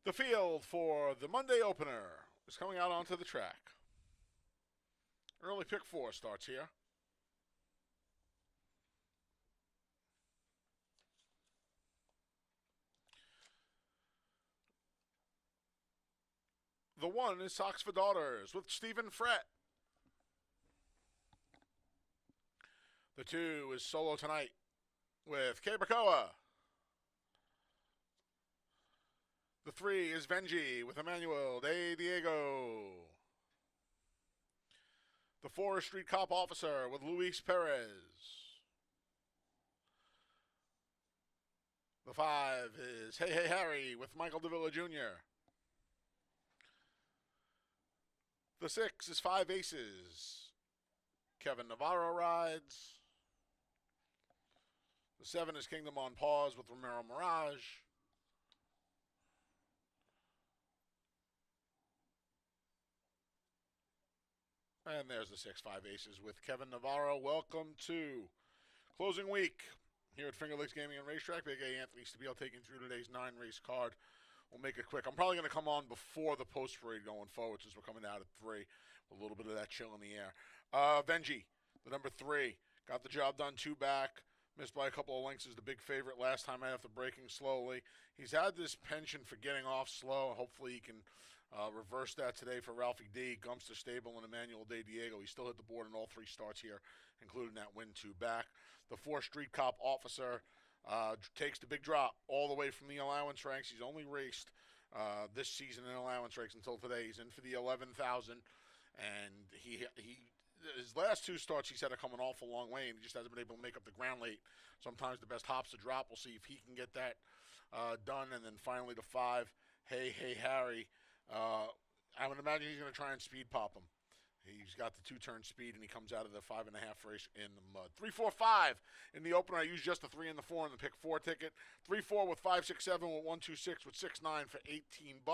The field for the Monday opener is coming out onto the track. Early pick 4 starts here. The 1 is Sox for Daughters with Stephen Frett. The 2 is Solo Tonight with Kay Bacoa. The 3 is Venji with Emmanuel De Diego. The 4 is Street Cop Officer with Luis Perez. The 5 is Hey Hey Harry with Michael Davila Jr. The 6 is 5 Aces. Kevin Navarro rides. The 7 is Kingdom on Pause with Romero Mirage. And there's the 6-5 Aces with Kevin Navarro. Welcome to closing week here at Finger Lakes Gaming and Racetrack. Big A Anthony Stabile taking through today's 9-race card. We'll make it quick. I'm probably going to come on before the post parade going forward since we're coming out at 3. A little bit of that chill in the air. Venji, the number 3, got the job done 2 back. Missed by a couple of lengths, is the big favorite last time after braking slowly. He's had this penchant for getting off slow. Hopefully he can reverse that today for Ralphie D, Gumpster Stable, and Emmanuel De Diego. He still hit the board in all 3 starts here, including that win 2 back. The 4 Street Cop Officer takes the big drop all the way from the allowance ranks. He's only raced this season in allowance ranks until today. He's in for the 11,000, and he his last 2 starts, he's had to come an awful long way, and he just hasn't been able to make up the ground late. Sometimes the best hops to drop. We'll see if he can get that done. And then finally the 5, Hey Hey Harry. I would imagine he's going to try and speed pop him. He's got the 2-turn speed, and he comes out of the 5.5 race in the mud. 3-4-5 in the opener. I used just the 3 and the 4 in the pick 4 ticket. 3-4 with 5-6-7 with 1-2-6 with 6-9 for $18.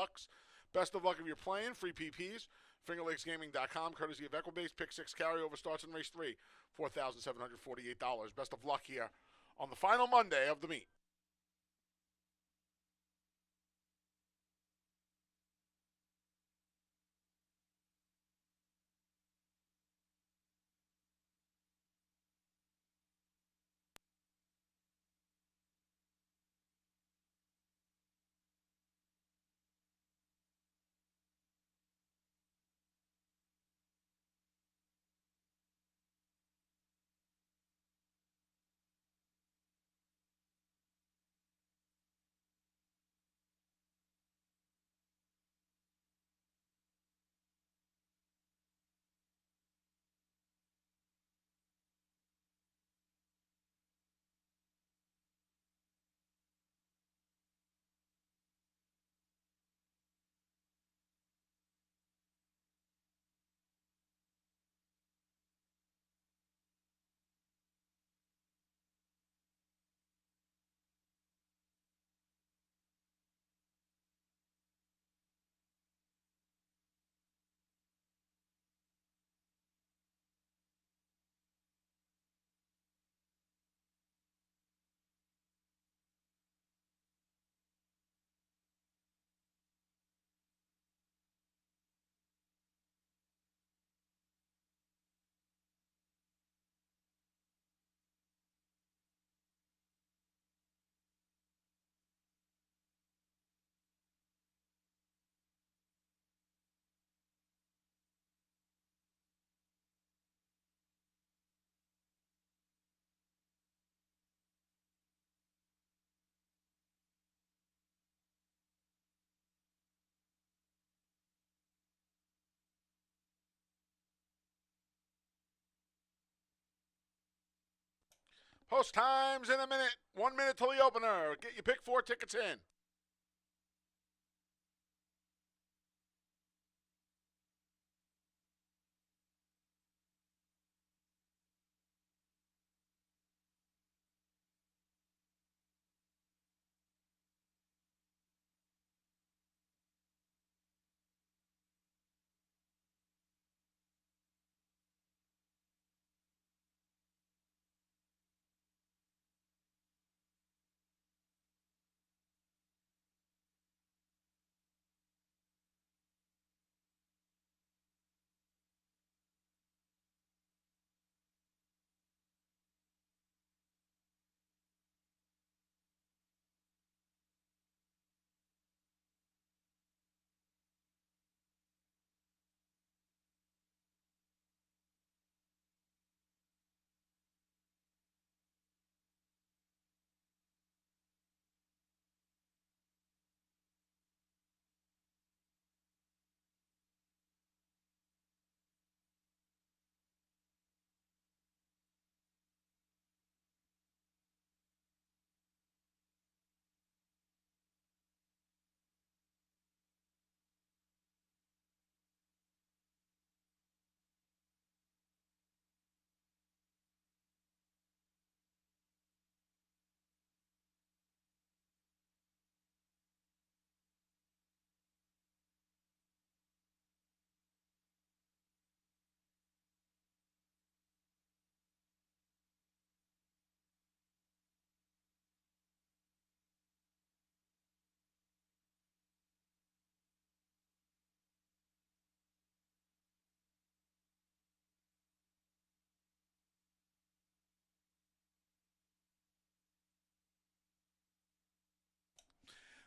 Best of luck if you're playing. Free PPs. FingerLakesGaming.com, courtesy of Equibase. Pick 6 carryover starts in race 3. $4,748. Best of luck here on the final Monday of the meet. Post times in a minute. 1 minute till the opener. Get your pick 4 tickets in.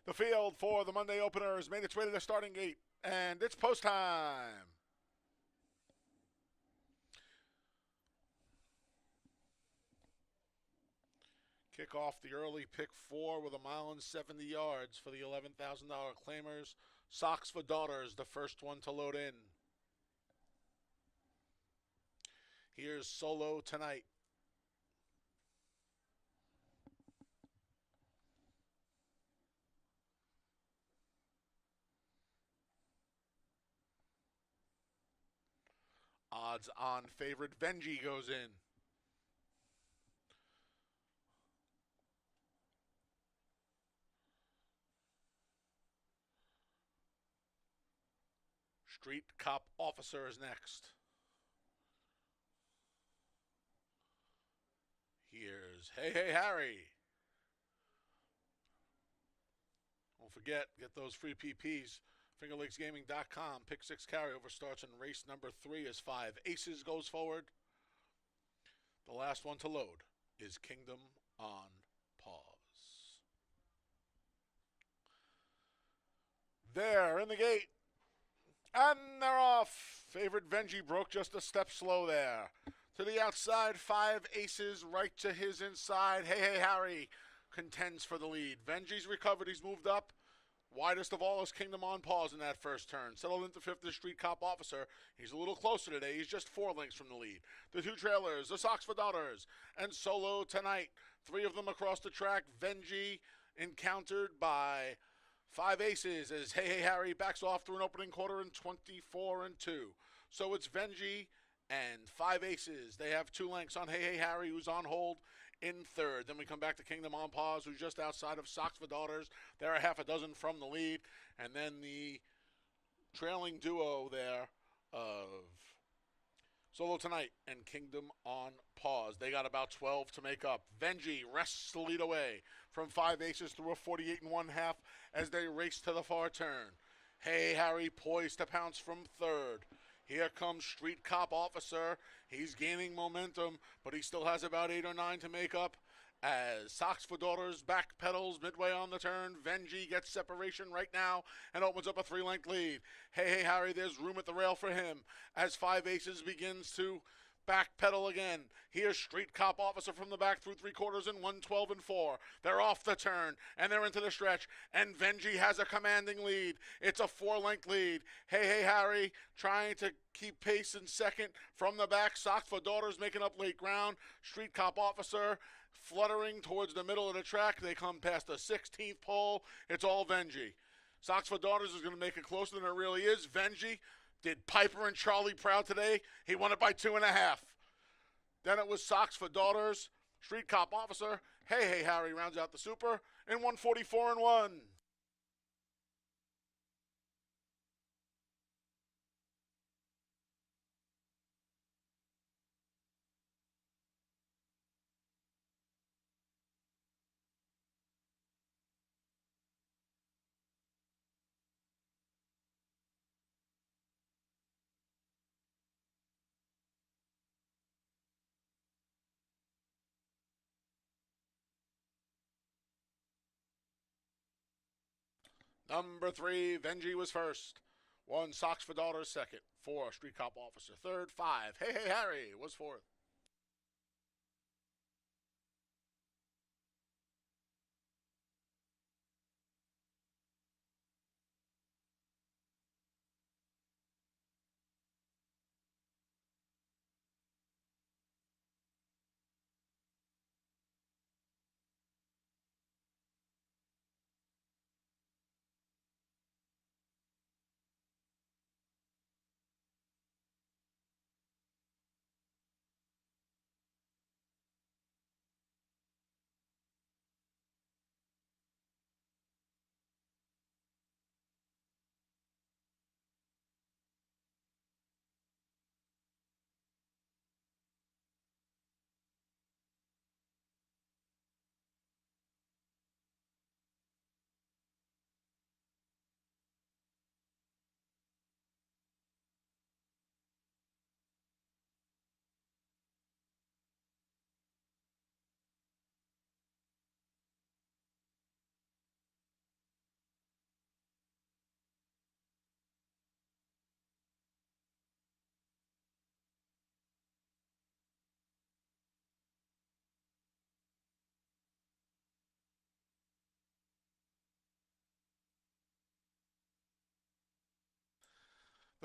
The field for the Monday openers made its way to the starting gate, and it's post time. Kick off the early pick 4 with 1.70 miles for the $11,000 claimers. Socks for Daughters, the first one to load in. Here's Solo Tonight. Odds on favorite Venji goes in. Street Cop Officer is next. Here's Hey Hey Harry. Don't forget, get those free PPs. FingerLakesGaming.com. Pick 6 carryover starts in race number 3 as 5 aces goes forward. The last one to load is Kingdom on Pause. There in the gate. And they're off. Favorite Venji broke just a step slow there. To the outside, 5 aces right to his inside. Hey Hey Harry contends for the lead. Venji's recovered. He's moved up. Widest of all is Kingdom on Pause in that first turn. Settled into 5th is Street Cop Officer. He's a little closer today. He's just 4 lengths from the lead. The 2 trailers, the Socks for Daughters, and Solo Tonight. 3 of them across the track. Venji encountered by 5 aces as Hey Hey Harry backs off through an opening quarter in 24 and 2. So it's Venji and 5 aces. They have 2 lengths on Hey Hey Harry, who's on hold in 3rd. Then we come back to Kingdom on Pause, who's just outside of Socks for Daughters. They're a half a dozen from the lead. And then the trailing duo there of Solo Tonight and Kingdom on Pause. They got about 12 to make up. Venji rests the lead away from 5 aces through a 48 and 1/2 as they race to the far turn. Hey Harry poised to pounce from 3rd. Here comes Street Cop Officer. He's gaining momentum, but he still has about 8 or 9 to make up. As Socks for Daughters backpedals midway on the turn, Venji gets separation right now and opens up a 3-length lead. Hey Hey Harry, there's room at the rail for him as 5 aces begins to backpedal again. Here's Street Cop Officer from the back through 3/4 in 1:12 and 4. They're off the turn and they're into the stretch, and Venji has a commanding lead. It's a 4-length lead. Hey Hey Harry trying to keep pace in 2nd from the back. Socks for Daughters making up late ground. Street Cop Officer fluttering towards the middle of the track. They come past the 16th pole. It's all Venji. Socks for Daughters is going to make it closer than it really is. Venji did Piper and Charlie proud today. He won it by 2.5. Then it was Socks for Daughters, Street Cop Officer. Hey Hey Harry rounds out the super in 144 and 1. Number 3, Venji was first. 1, Socks for Daughters, 2nd. 4, Street Cop Officer, 3rd. 5, Hey Hey Harry was 4th.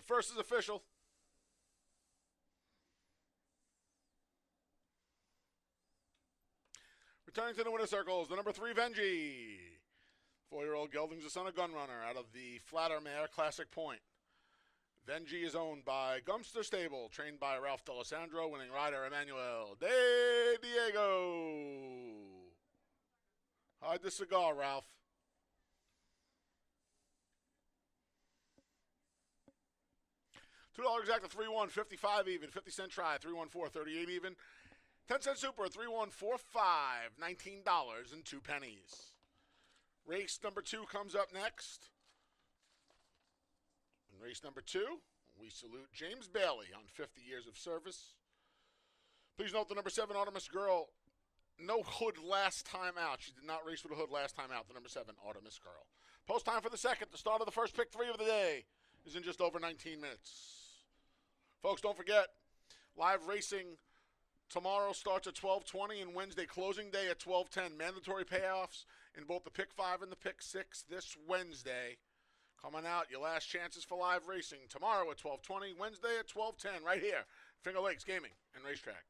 first is official. Returning to the winner's circles, the number 3, Venji. 4-year-old gelding's the son of Gunrunner out of the Flattermare Classic Point. Venji is owned by Gumster Stable, trained by Ralph D'Alessandro, winning rider Emmanuel De Diego. Hide the cigar, Ralph. $2 exacta, 3-1, 55 even, 50-cent try, 3-1-4, 38 even. 10-cent super, 3-1-4-5, $19 and 2 pennies. Race number 2 comes up next. In race number 2, we salute James Bailey on 50 years of service. Please note the number 7, Artemis Girl, no hood last time out. She did not race with a hood last time out, the number 7, Artemis Girl. Post time for the second, the start of the first pick 3 of the day, is in just over 19 minutes. Folks, don't forget, live racing tomorrow starts at 12:20 and Wednesday closing day at 12:10. Mandatory payoffs in both the pick 5 and the pick 6 this Wednesday. Coming out, your last chances for live racing tomorrow at 12:20, Wednesday at 12:10, right here, Finger Lakes Gaming and Racetrack.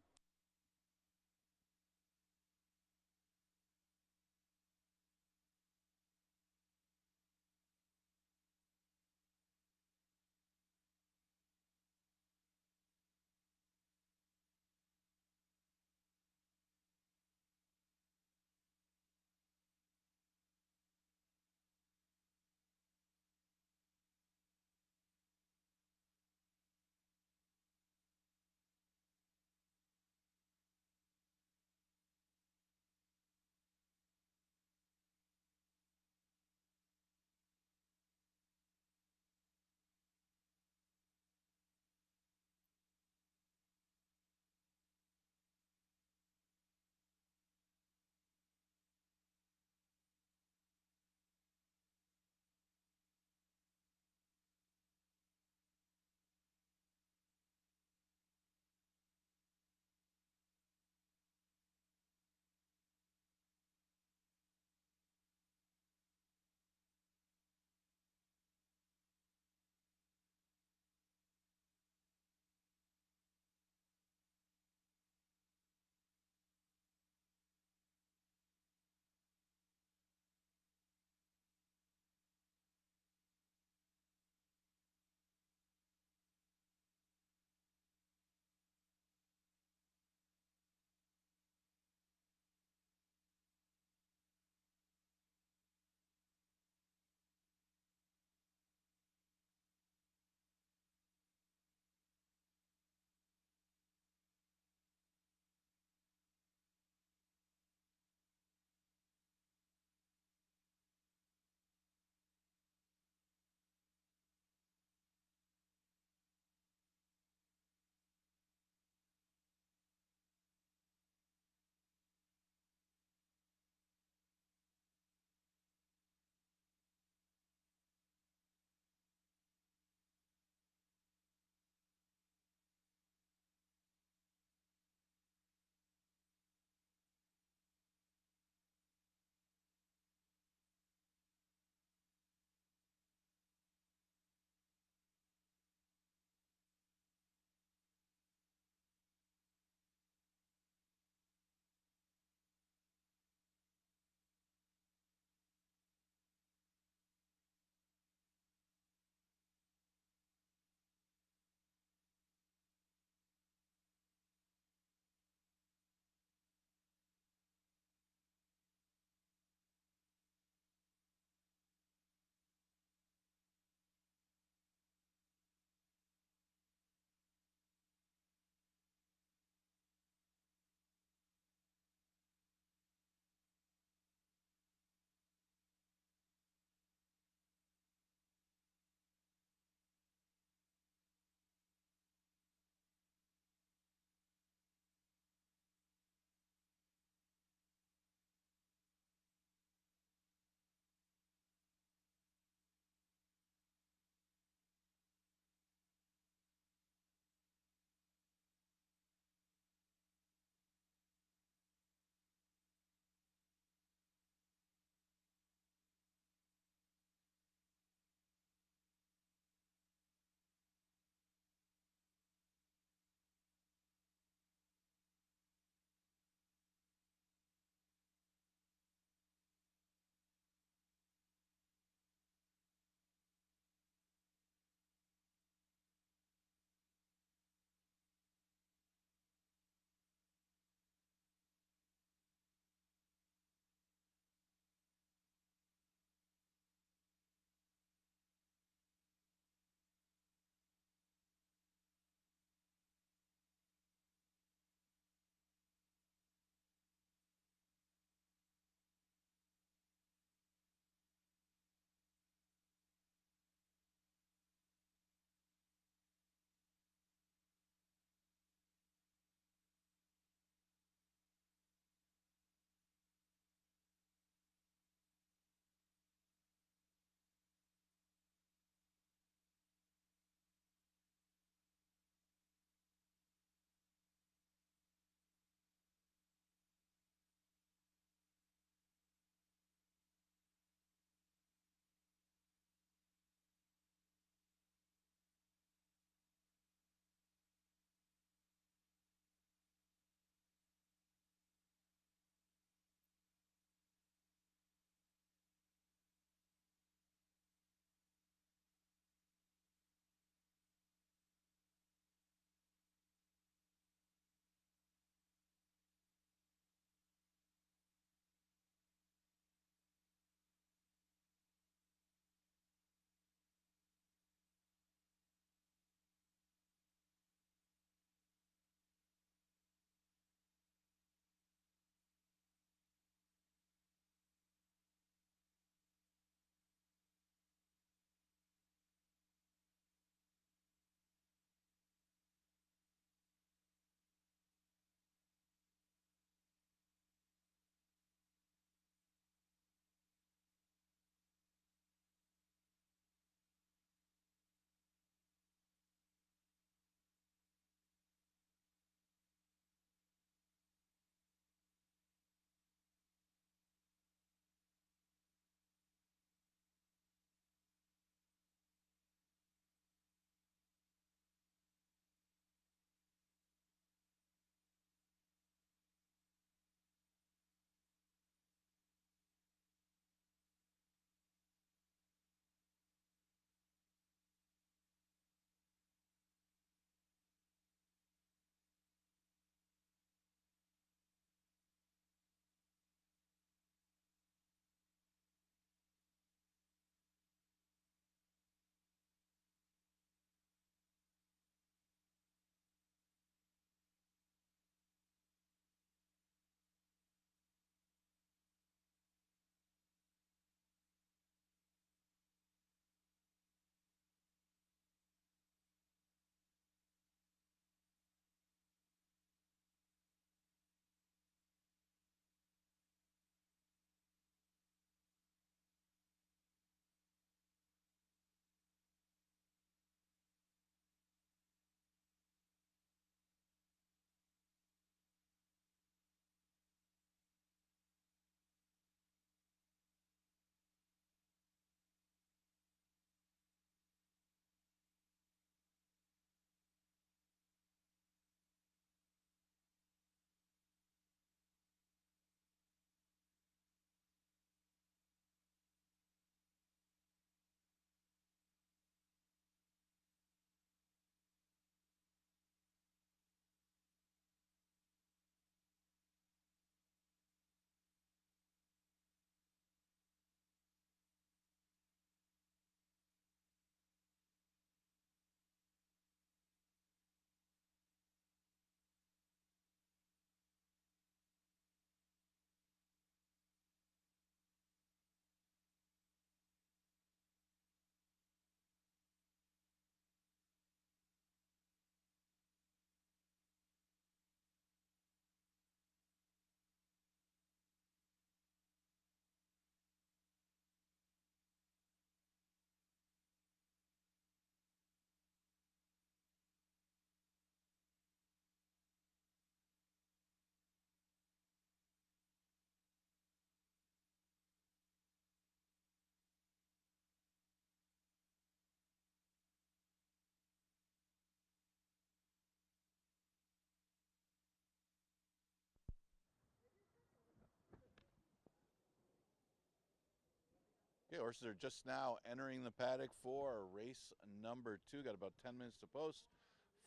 Okay, horses are just now entering the paddock for race number 2. Got about 10 minutes to post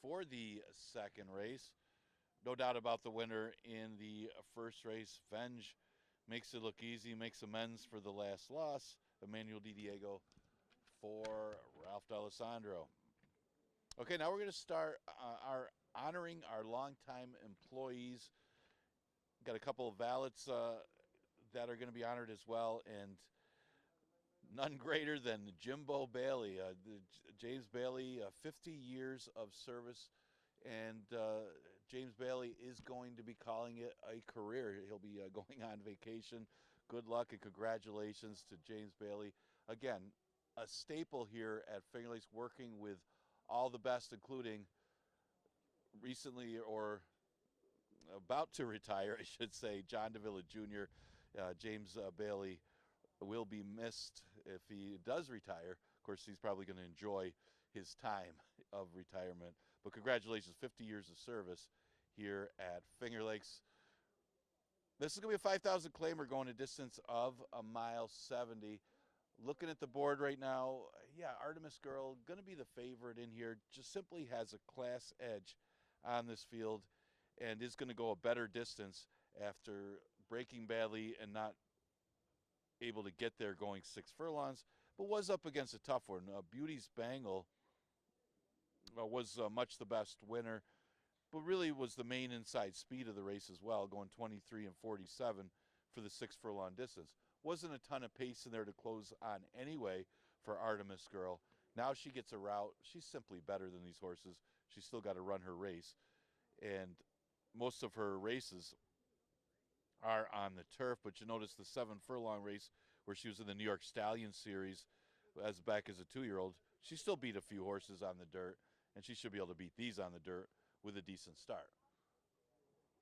for the second race. No doubt about the winner in the first race. Venge makes it look easy, makes amends for the last loss. Emmanuel Di Diego for Ralph D'Alessandro. Okay, now we're going to start our honoring our longtime employees. Got a couple of valets that are going to be honored as well, and none greater than Jimbo Bailey. James Bailey, 50 years of service, and James Bailey is going to be calling it a career. He'll be going on vacation. Good luck and congratulations to James Bailey. Again, a staple here at Finger Lakes, working with all the best, including recently or about to retire, I should say, John Davila Jr. James Bailey will be missed if he does retire. Of course, he's probably going to enjoy his time of retirement. But congratulations, 50 years of service here at Finger Lakes. This is going to be a 5,000 claimer going a distance of a mile 70. Looking at the board right now, yeah, Artemis Girl going to be the favorite in here. Just simply has a class edge on this field and is going to go a better distance after breaking badly and not able to get there going 6 furlongs, but was up against a tough one. Beauty's Bangle was much the best winner, but really was the main inside speed of the race as well, going 23 and 47 for the 6 furlong distance. Wasn't a ton of pace in there to close on anyway for Artemis Girl. Now she gets a route. She's simply better than these horses. She's still got to run her race, and most of her races are on the turf. But you notice the 7 furlong race where she was in the New York Stallion Series as back as a 2-year-old, she still beat a few horses on the dirt, and she should be able to beat these on the dirt with a decent start.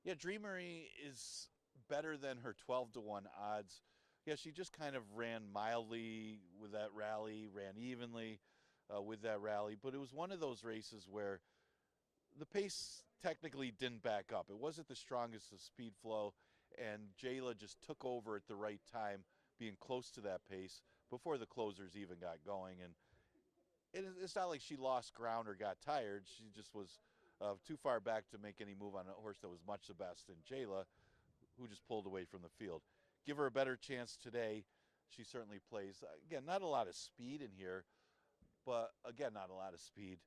Yeah, Dreamery is better than her 12-1 odds. Yeah, she just kind of ran mildly with that rally, ran evenly with that rally, but it was one of those races where the pace technically didn't back up. It wasn't the strongest of speed flow, and Jayla just took over at the right time, being close to that pace before the closers even got going. And it's not like she lost ground or got tired. She just was too far back to make any move on a horse that was much the best in Jayla, who just pulled away from the field. Give her a better chance today. She certainly plays. Again, not a lot of speed in here, but again, not a lot of speed.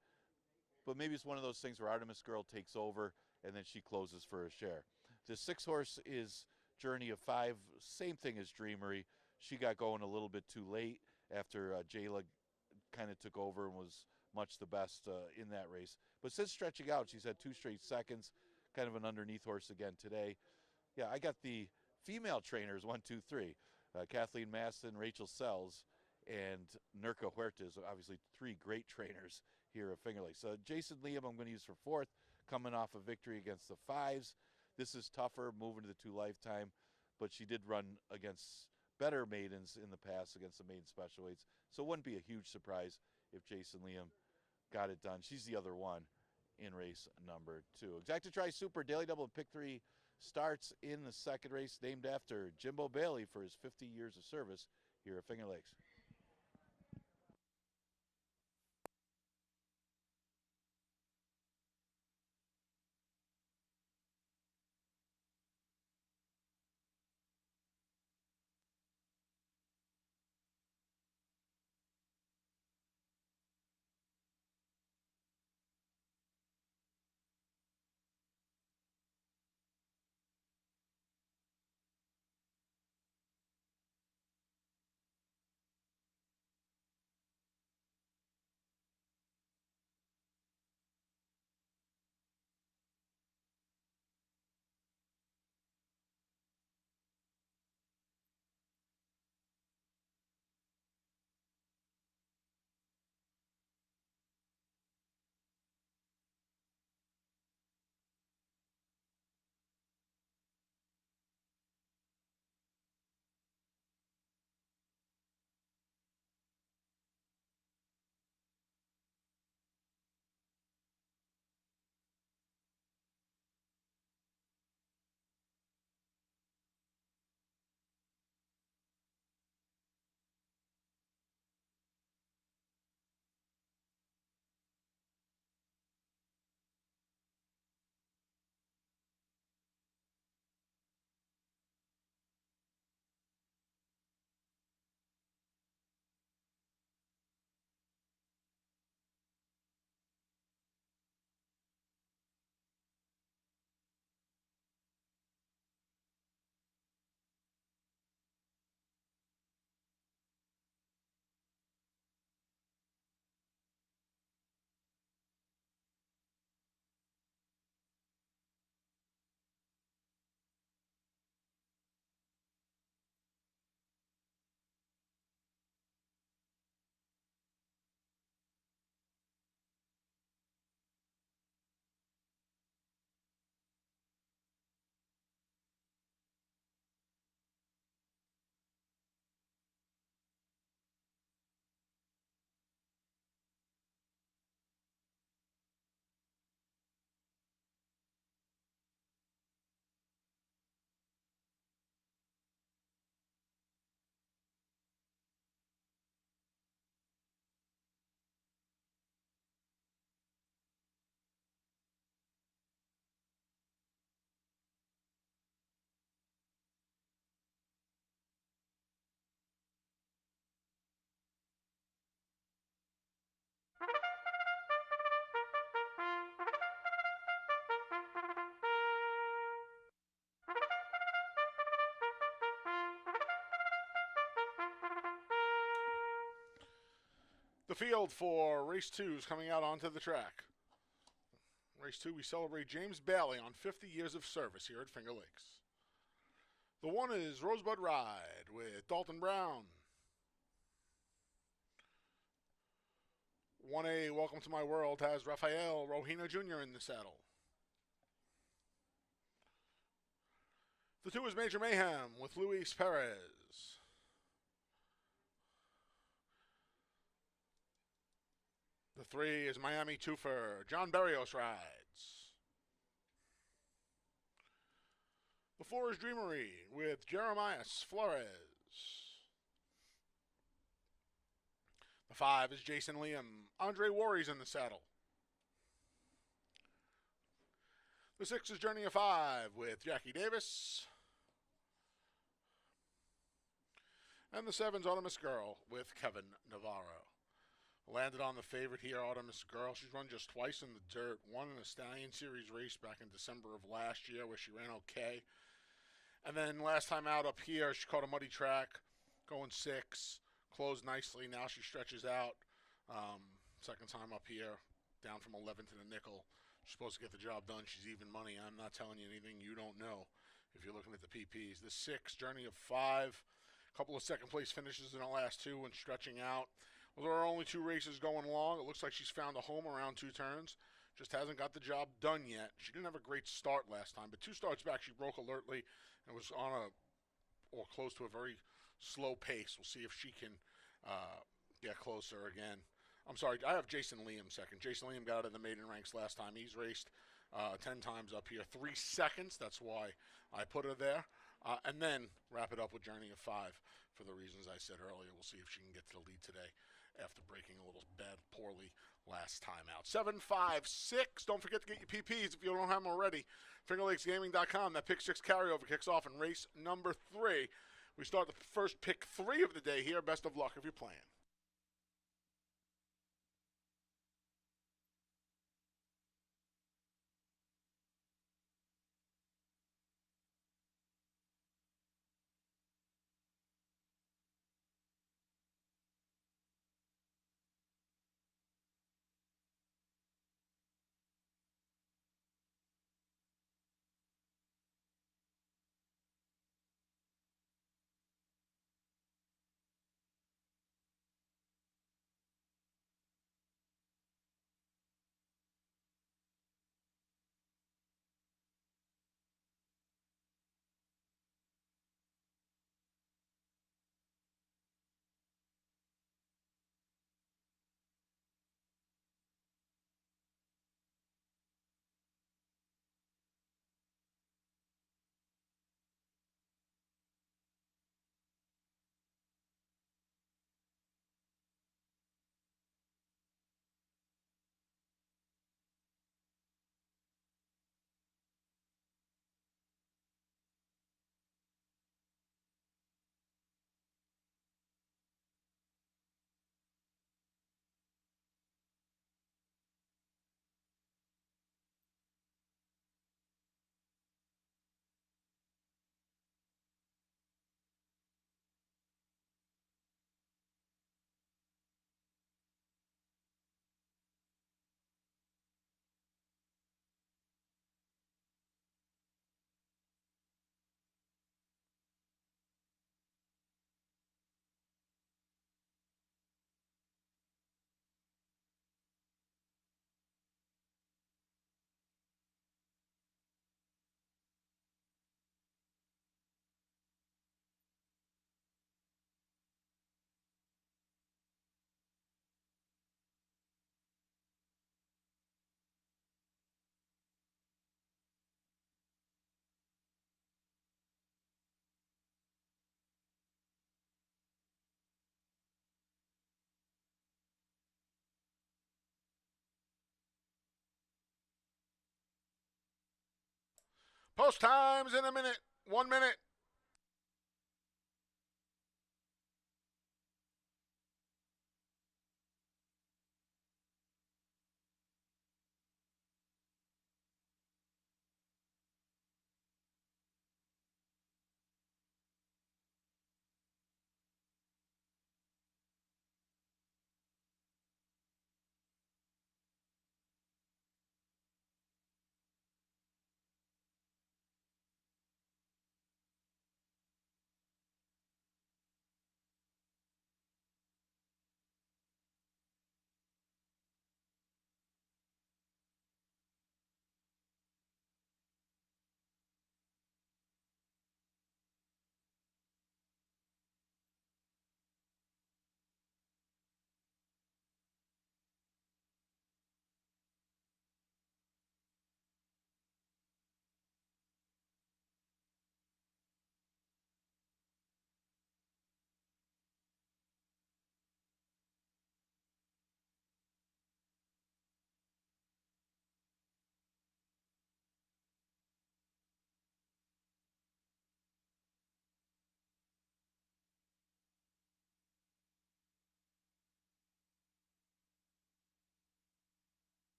But maybe it's one of those things where Artemis Girl takes over and then she closes for a share. The 6 horse is Journey of 5, same thing as Dreamery. She got going a little bit too late after Jayla kind of took over and was much the best in that race. But since stretching out, she's had 2 straight seconds, kind of an underneath horse again today. Yeah, I got the female trainers, 1, 2, 3. Kathleen Maston, Rachel Sells, and Nurka Huertas, obviously 3 great trainers here at Finger Lakes. Jason Liam I'm going to use for 4th, coming off a victory against the 5s. This is tougher, moving to the 2 lifetime, but she did run against better maidens in the past against the maiden special weights, so it wouldn't be a huge surprise if Jason Liam got it done. She's the other one in race number 2. Exacta Tri Super Daily Double and Pick 3 starts in the second race, named after Jimbo Bailey for his 50 years of service here at Finger Lakes. The field for race 2 is coming out onto the track. Race 2, we celebrate James Bailey on 50 years of service here at Finger Lakes. The 1 is Rosebud Ride with Dalton Brown. 1A, Welcome to My World, has Rafael Rojino Jr. in the saddle. The 2 is Major Mayhem with Luis Perez. The 3 is Miami Twofer. John Berrios rides. The 4 is Dreamery with Jeremias Flores. The 5 is Jason Liam. Andre Warry's in the saddle. The 6 is Journey of 5 with Jackie Davis. And the 7's Artemis Girl with Kevin Navarro. Landed on the favorite here, Artemis Girl. She's run just twice in the dirt. Won in a Stallion Series race back in December of last year where she ran okay. And then last time out up here, she caught a muddy track, going 6, closed nicely. Now she stretches out. Second time up here, down from 11 to the nickel. She's supposed to get the job done. She's even money. I'm not telling you anything you don't know if you're looking at the PPs. The 6, Journey of 5. A couple of second place finishes in the last 2 and stretching out. Well, there are only 2 races going along. It looks like she's found a home around 2 turns. Just hasn't got the job done yet. She didn't have a great start last time, but 2 starts back, she broke alertly and was on or close to a very slow pace. We'll see if she can get closer again. I'm sorry, I have Jason Liam second. Jason Liam got out of the maiden ranks last time. He's raced 10 times up here. 3 seconds, that's why I put her there. And then wrap it up with Journey of 5 for the reasons I said earlier. We'll see if she can get to the lead today after breaking a little poorly last time out. 7-5-6. Don't forget to get your PPs if you don't have them already. FingerLakesGaming.com. That pick 6 carryover kicks off in race number 3. We start the first pick 3 of the day here. Best of luck if you're playing. Post times in a minute. 1 minute.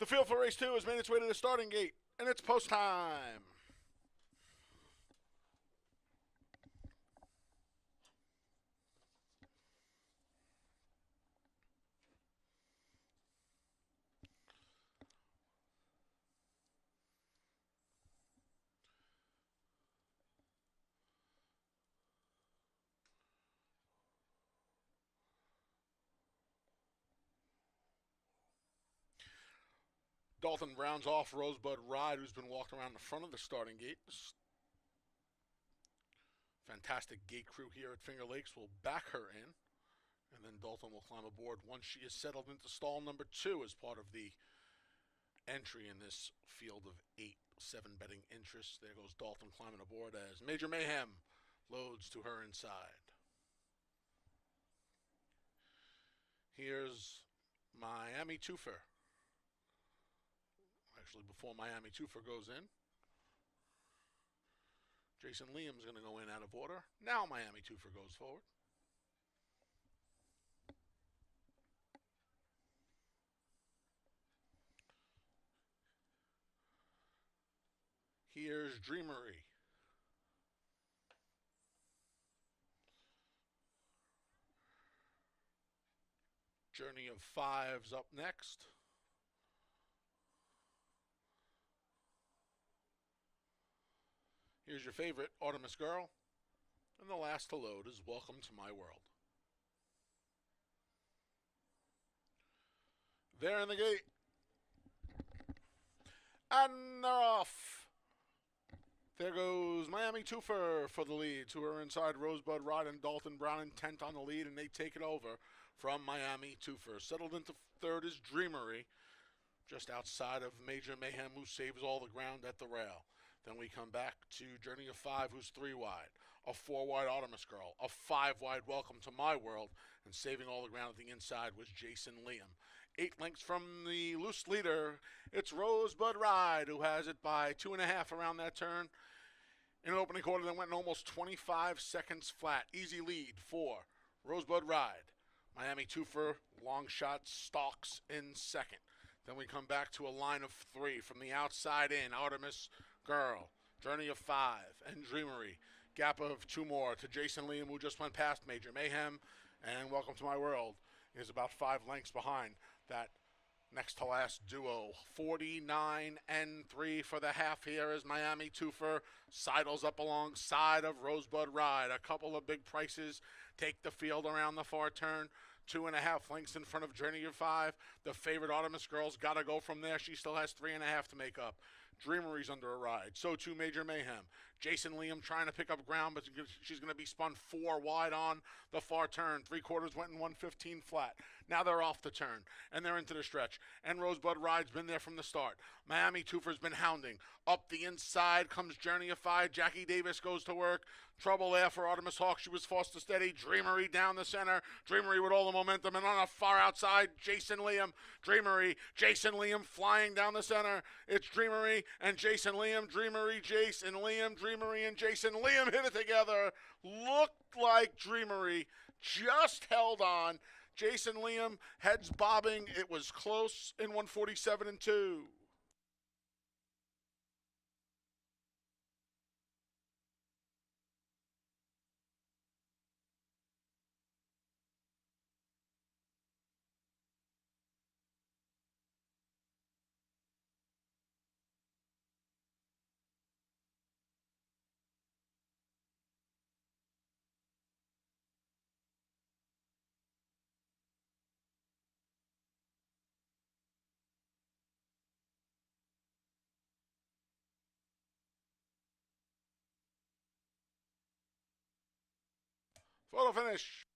The field for race 2 has made its way to the starting gate, and it's post time. Dalton rounds off Rosebud Ride, who's been walking around the front of the starting gate. Fantastic gate crew here at Finger Lakes will back her in, and then Dalton will climb aboard once she is settled into stall number 2 as part of the entry in this field of 8 7-betting interests. There goes Dalton climbing aboard as Major Mayhem loads to her inside. Here's Miami Twofer. Actually, before Miami Twofer goes in, Jason Liam's going to go in out of order. Now Miami Twofer goes forward. Here's Dreamery. Journey of Five's up next. Here's your favorite, Artemis Girl. And the last to load is Welcome to My World. There in the gate. And they're off. There goes Miami Twofer for the lead. To her inside, Rosebud Ride and Dalton Brown intent on the lead, and they take it over from Miami Twofer. Settled into third is Dreamery, just outside of Major Mayhem, who saves all the ground at the rail. Then we come back to Journey of Five, who's 3 wide. A 4 wide Artemis Girl. A 5 wide Welcome to My World. And saving all the ground at the inside was Jason Liam. 8 lengths from the loose leader, it's Rosebud Ride, who has it by 2.5 around that turn. In an opening quarter that went in almost 25 seconds flat. Easy lead for Rosebud Ride. Miami Twofer, long shot, stalks in second. Then we come back to a line of 3 from the outside in. Artemis Girl, Journey of 5, and Dreamery. Gap of 2 more to Jason Liam, who just went past Major Mayhem. And Welcome to My World is about 5 lengths behind that next to last duo. 49 and 3 for the half here as Miami Twofer sidles up alongside of Rosebud Ride. A couple of big prices take the field around the far turn. 2.5 lengths in front of Journey of 5. The favorite Artemis Girl's got to go from there. She still has 3.5 to make up. Dreamery's under a ride. So too Major Mayhem. Jason Liam trying to pick up ground, but she's going to be spun 4 wide on the far turn. 3/4 went in 115 flat. Now they're off the turn, and they're into the stretch. And Rosebud Ride's been there from the start. Miami Twofer's been hounding. Up the inside comes Journey of 5. Jackie Davis goes to work. Trouble there for Artemis Hawk. She was forced to steady. Dreamery down the center. Dreamery with all the momentum. And on the far outside, Jason Liam. Dreamery. Jason Liam flying down the center. It's Dreamery and Jason Liam. Dreamery, Jason Liam. Dreamery and Jason Liam hit it together. Looked like Dreamery just held on. Jason Liam heads bobbing. It was close in 147 and 2. Photo finish.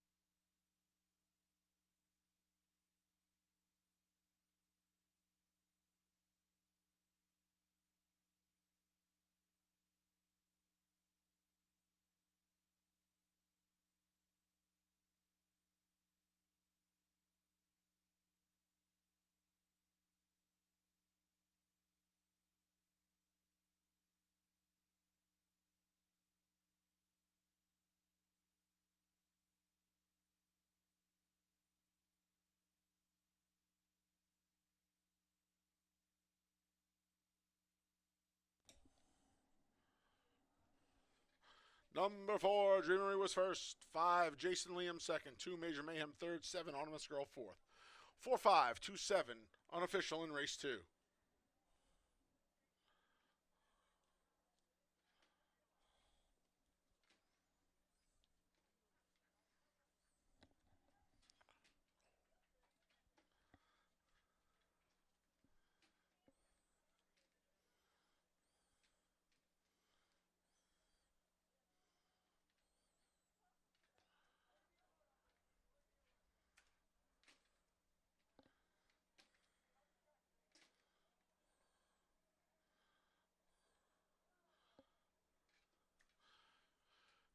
Number 4, Dreamery was first. 5, Jason Liam second. 2, Major Mayhem third. 7, Artemis Girl fourth. 4-5, 2-7, unofficial in race 2.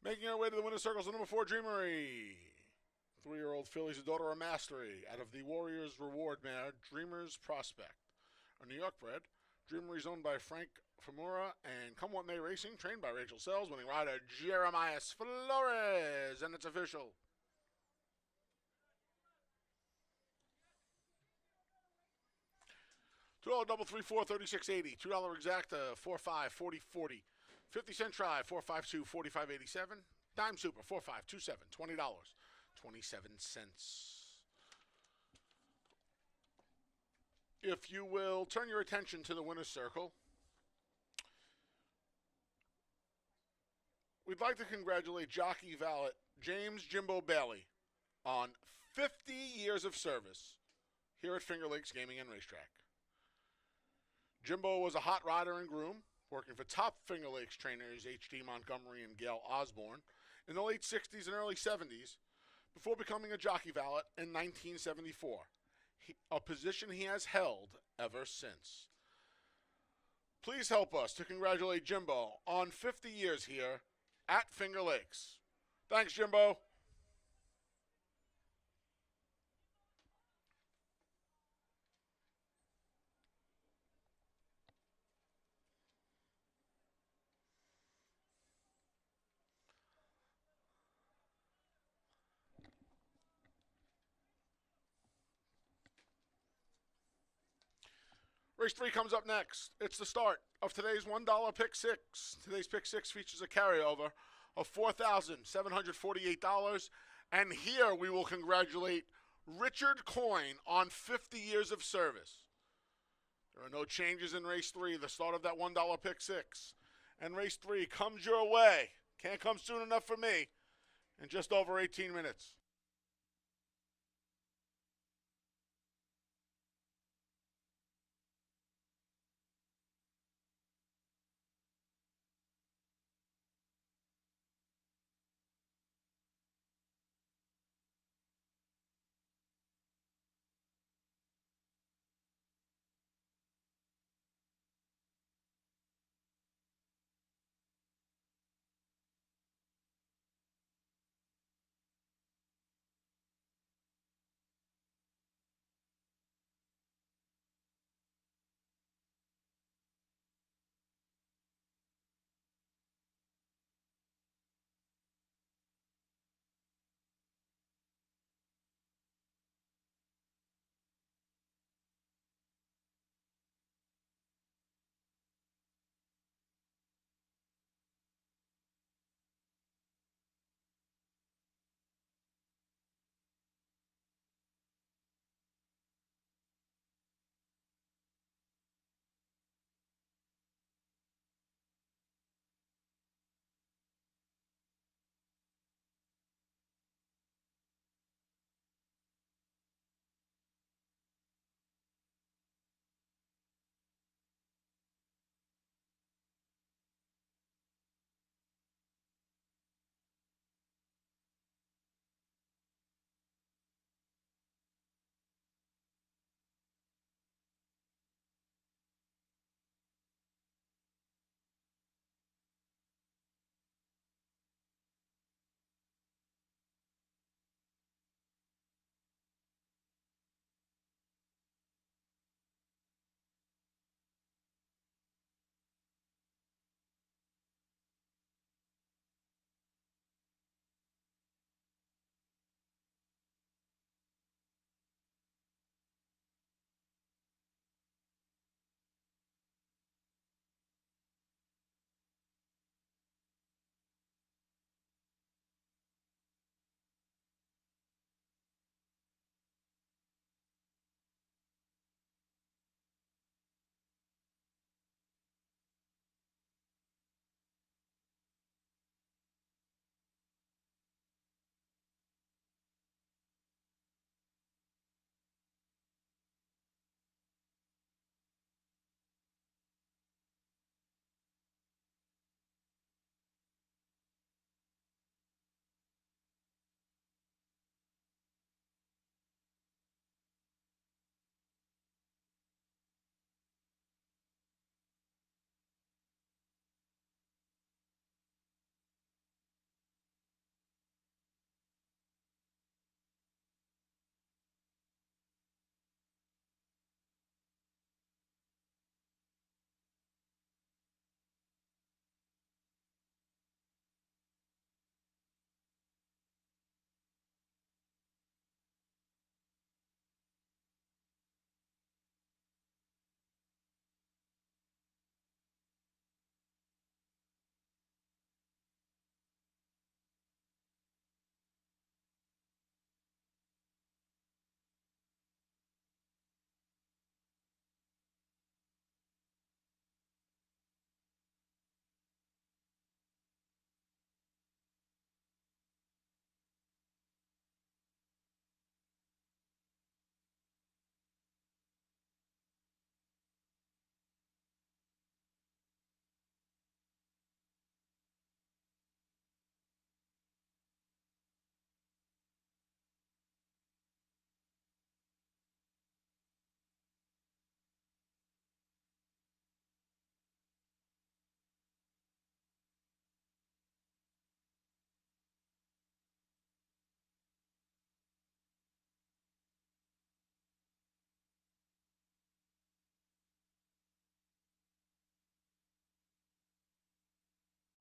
Making our way to the winner's circles, the number 4, Dreamery. 3-year-old filly's a daughter of Mastery out of the Warriors Reward mare, Dreamer's Prospect. A New York bred, Dreamery is owned by Frank Famura and Come What May Racing, trained by Rachel Sells, winning rider Jeremiah Flores, and it's official. $2 double 3-4, 36.80. $2 exacta, 4-5, 40-40. 50-cent try, 4-5-2, 45.87. Dime super, 4-5, 2-7, $20, 27 cents. If you will turn your attention to the winner's circle, we'd like to congratulate jockey valet James Jimbo Bailey on 50 years of service here at Finger Lakes Gaming and Racetrack. Jimbo was a hot rider and groom, working for top Finger Lakes trainers H.D. Montgomery and Gail Osborne in the late 60s and early 70s before becoming a jockey valet in 1974, a position he has held ever since. Please help us to congratulate Jimbo on 50 years here at Finger Lakes. Thanks, Jimbo. Race 3 comes up next. It's the start of today's $1 Pick 6. Today's Pick 6 features a carryover of $4,748. And here we will congratulate Richard Coyne on 50 years of service. There are no changes in Race 3, the start of that $1 Pick 6. And Race 3 comes your way. Can't come soon enough for me in just over 18 minutes.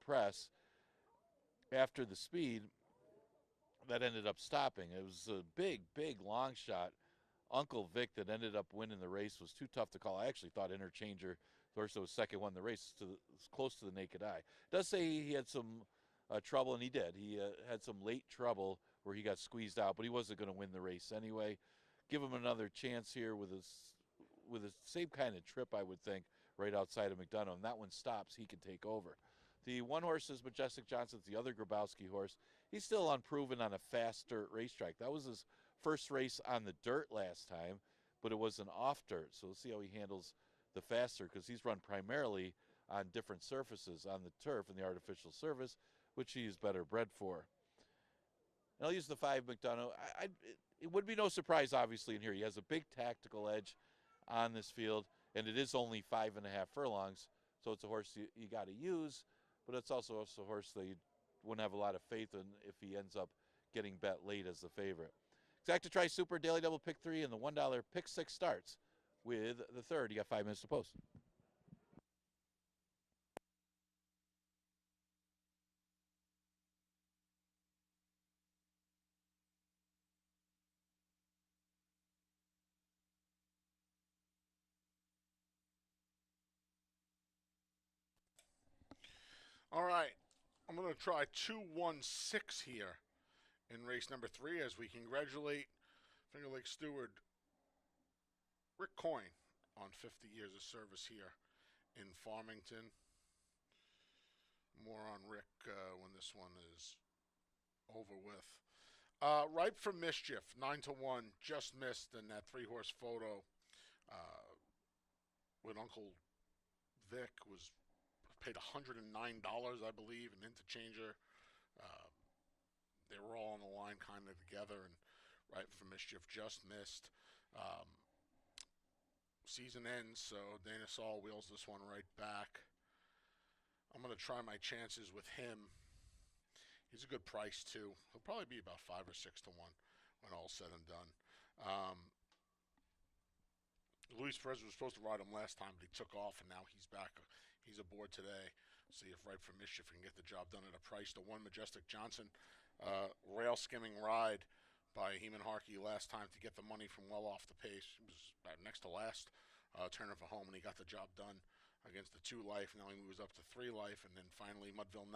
press after the speed that ended up stopping. It was a big, big long shot. Uncle Vic that ended up winning the race was too tough to call. I actually thought Interchanger, Thorso was second, won the race. Was close to the naked eye. It does say he had some trouble, and he did. He had some late trouble where he got squeezed out, but he wasn't going to win the race anyway. Give him another chance here with the same kind of trip, I would think, right outside of McDonough. And that one stops, he can take over. The one horse is Majestic Johnson's, the other Grabowski horse. He's still unproven on a fast dirt racetrack. That was his first race on the dirt last time, but it was an off dirt. So we'll see how he handles the faster, because he's run primarily on different surfaces, on the turf and the artificial surface, which he's better bred for. And I'll use the 5 McDonough. It would be no surprise, obviously, in here. He has a big tactical edge on this field, and it is only 5.5 furlongs, so it's a horse you got to use, but it's also a horse that you wouldn't have a lot of faith in if he ends up getting bet late as the favorite. Exacta Tri Super Daily Double Pick 3 and the $1 Pick 6 starts with the third. You got 5 minutes to post. All right. I'm going to try 2-1-6 here in race number 3 as we congratulate Finger Lakes steward Rick Coyne on 50 years of service here in Farmington. More on Rick when this one is over with. Ripe for Mischief, 9-1, just missed in that 3-horse photo with Uncle Vic was paid $109, I believe, an interchanger. They were all on the line kind of together, and Ripe for Mischief just missed. Season ends, so Dana Saul wheels this one right back. I'm going to try my chances with him. He's a good price, too. He'll probably be about 5 or 6 to 1 when all's said and done. Luis Perez was supposed to ride him last time, but he took off, and now he's back. He's aboard today. See if Ripe for Mischief can get the job done at a price. The 1 Majestic Johnson rail skimming ride by Heeman Harkey last time to get the money from well off the pace. He was about next to last turning for home, and he got the job done against the 2 life. Now he moves up to 3 life, and then finally Mudville 9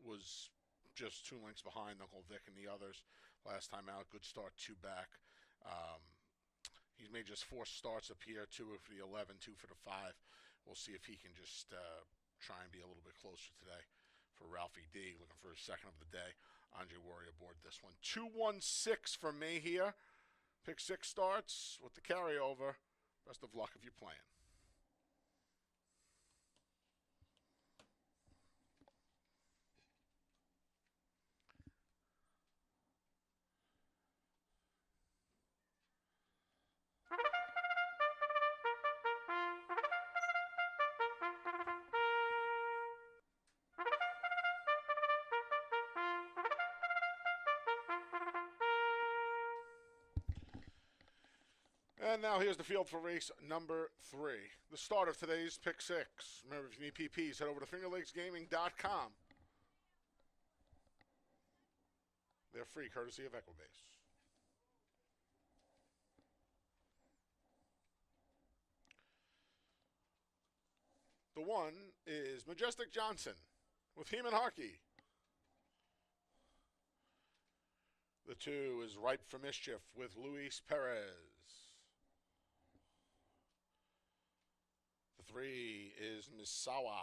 was just 2 lengths behind Uncle Vic and the others last time out. Good start, 2 back. He's made just 4 starts up here, 2 for the 11, 2 for the 5. We'll see if he can just try and be a little bit closer today for Ralphie D. Looking for his second of the day. Andre Warrior aboard this one. 2-1-6 for me here. Pick 6 starts with the carryover. Best of luck if you're playing. And now here's the field for race number 3. The start of today's Pick 6. Remember, if you need PPs, head over to fingerlakesgaming.com. They're free, courtesy of Equibase. The 1 is Majestic Johnson with Heeman Harkey. The 2 is Ripe for Mischief with Luis Perez. The 3 is Misawa.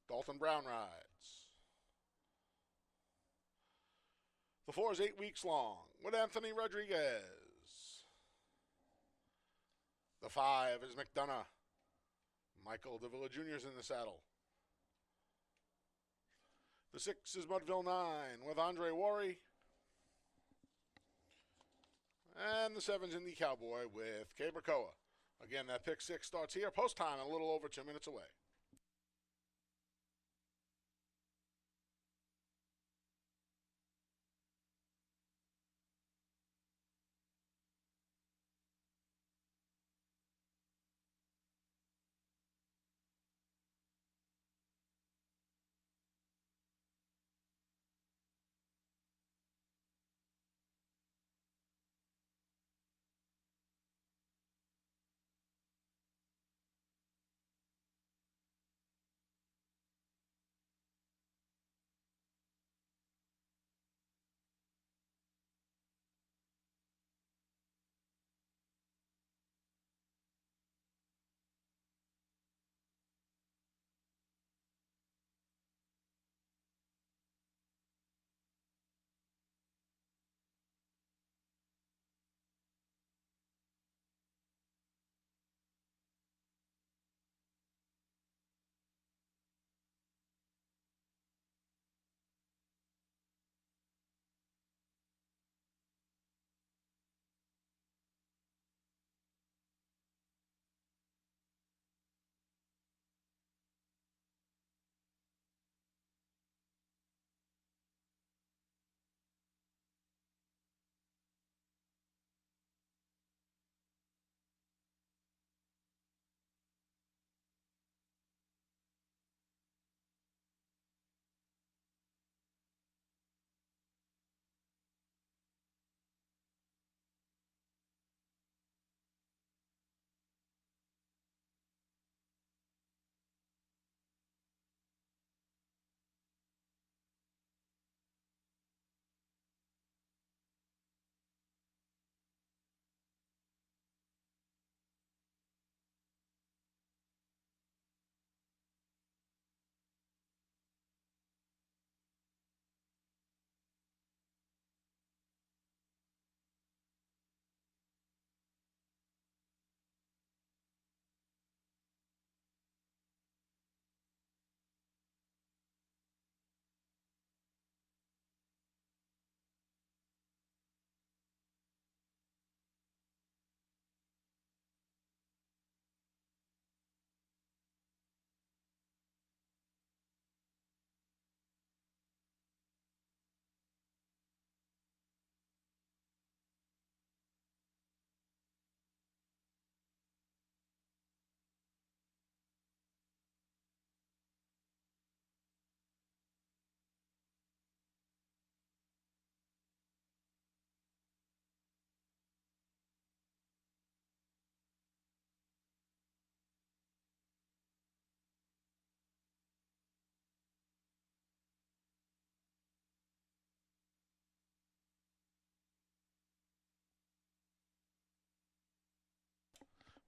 Dalton Brown rides. The 4 is 8 weeks long with Anthony Rodriguez. The 5 is McDonough. Michael Davila Jr. is in the saddle. The 6 is Mudville 9 with Andre Warry. And the 7's Indy Cowboy with Cabracoa. Again, that Pick 6 starts here. Post time a little over 2 minutes away.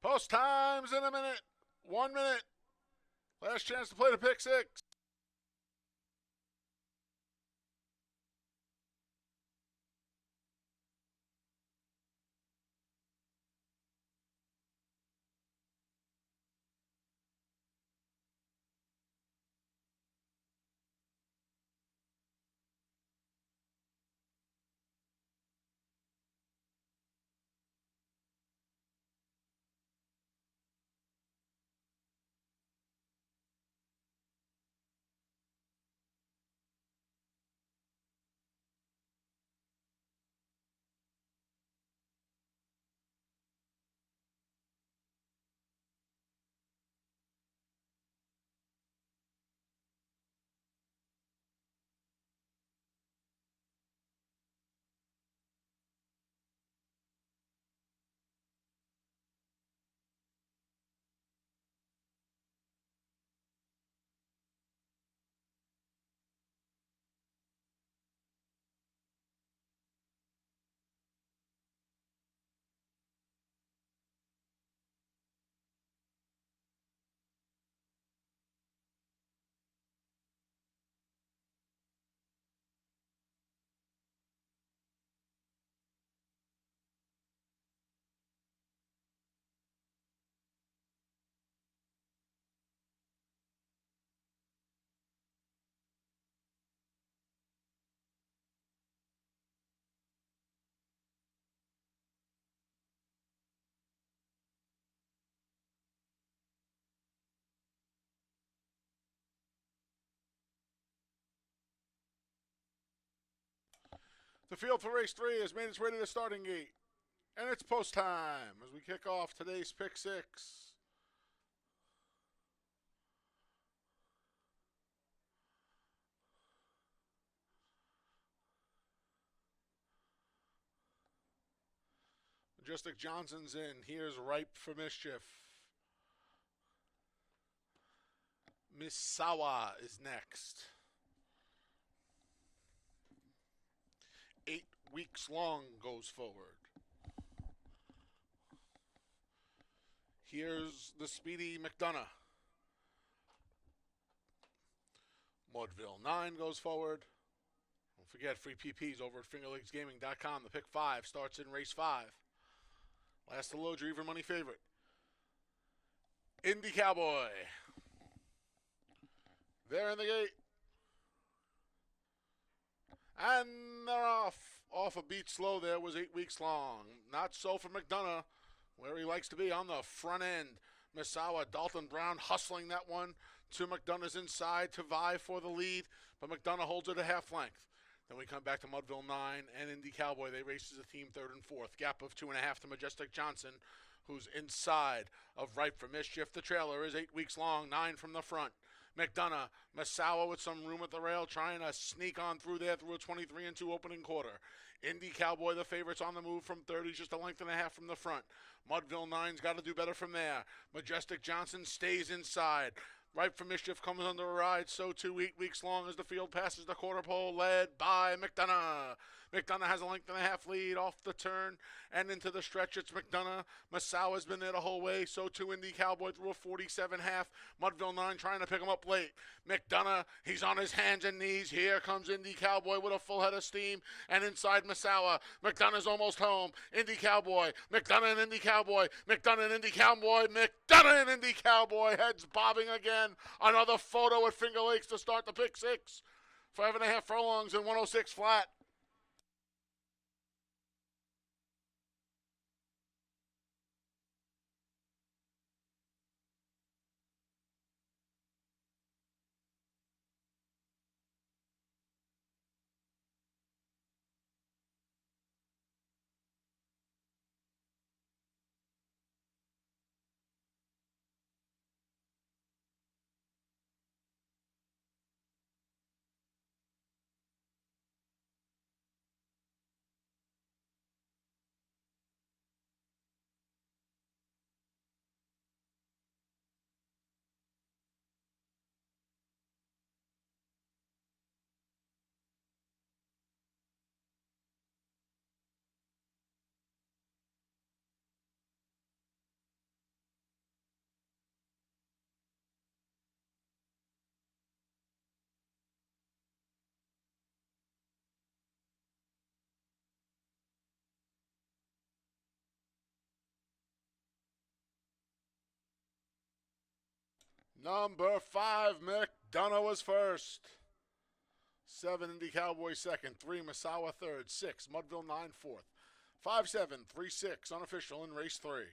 Post time's in a minute. 1 minute. Last chance to play the pick six. The field for race 3 has made its way to the starting gate. And it's post time as we kick off today's pick six. Majestic Johnson's in. Here's Ripe for Mischief. Misawa is next. 8 weeks long goes forward. Here's the speedy McDonough. Mudville 9 goes forward. Don't forget free PPs over at fingerlakesgaming.com. The pick 5 starts in race 5. Last to load your even money favorite. Indy Cowboy. They're in the gate. And they're off. Off a beat slow there, was 8 weeks long. Not so for McDonough, where he likes to be on the front end. Misawa, Dalton Brown hustling that one to McDonough's inside to vie for the lead, but McDonough holds it a half length. Then we come back to Mudville 9 and Indy Cowboy. They race as a team 3rd and 4th. Gap of 2.5 to Majestic Johnson, who's inside of Ripe for Mischief. The trailer is 8 weeks long, 9 from the front. McDonough, Misawa with some room at the rail, trying to sneak on through there through a 23 and 2 opening quarter. Indy Cowboy, the favorites on the move from 30, just a length and a half from the front. Mudville 9's got to do better from there. Majestic Johnson stays inside. Ripe for Mischief comes under a ride, so too 8 weeks long as the field passes the quarter pole, led by McDonough. McDonough has a length and a half lead off the turn and into the stretch. It's McDonough. Misawa's been there the whole way, so too Indy Cowboy through a 47 half. Mudville 9 trying to pick him up late. McDonough, he's on his hands and knees. Here comes Indy Cowboy with a full head of steam, and inside Misawa. McDonough's almost home. Indy Cowboy, McDonough and Indy Cowboy, McDonough and Indy Cowboy, McDonough and Indy Cowboy, heads bobbing again. Another photo at Finger Lakes to start the pick six. 5.5 furlongs and 106 flat. Number 5, McDonough was first. 7, Indy Cowboy second. 3, Misawa third. 6, Mudville 9 fourth. 5, 7, 3, 6, unofficial in race 3.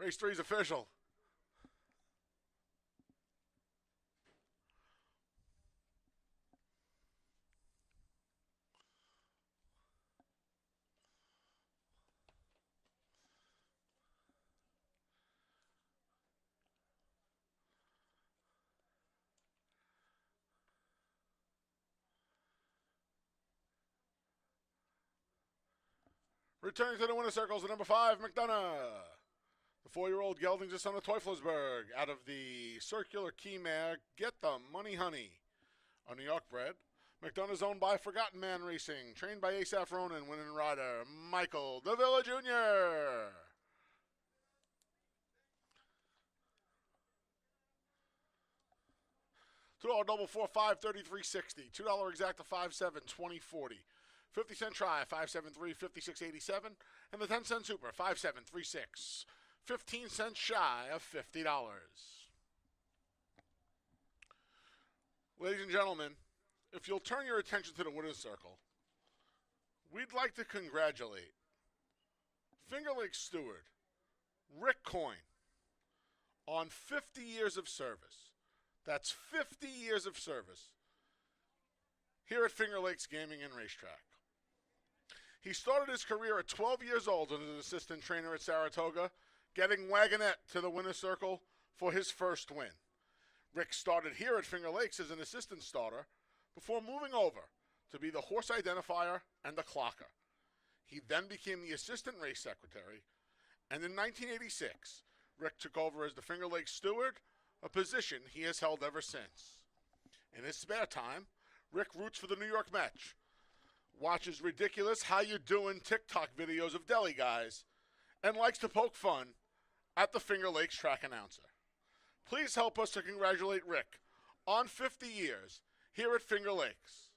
Race 3 is official. Returning to the winner circles, the number 5, McDonough. The 4-year-old gelding just on the Teufelsberg out of the Circular Key Mare, Get the Money Honey. A New York bred. McDonough is owned by Forgotten Man Racing, trained by Asaph Ronan, winning rider Michael Davila Jr. $2 double 4, 5, 33.60. $2 exact to 5, 7, 20, 40. 50-cent try, 573, 56.87. And the 10-cent super, 5, 7, 3, 6. 15 cents shy of $50. Ladies and gentlemen, if you'll turn your attention to the winner's circle, we'd like to congratulate Finger Lakes steward Rick Coyne on 50 years of service. That's 50 years of service here at Finger Lakes Gaming and Racetrack. He started his career at 12 years old as an assistant trainer at Saratoga, getting Wagonette to the winner's circle for his first win. Rick started here at Finger Lakes as an assistant starter before moving over to be the horse identifier and the clocker. He then became the assistant race secretary, and in 1986, Rick took over as the Finger Lakes steward, a position he has held ever since. In his spare time, Rick roots for the New York Mets, watches ridiculous how you doing TikTok videos of deli guys, and likes to poke fun at the Finger Lakes track announcer. Please help us to congratulate Rick on 50 years here at Finger Lakes.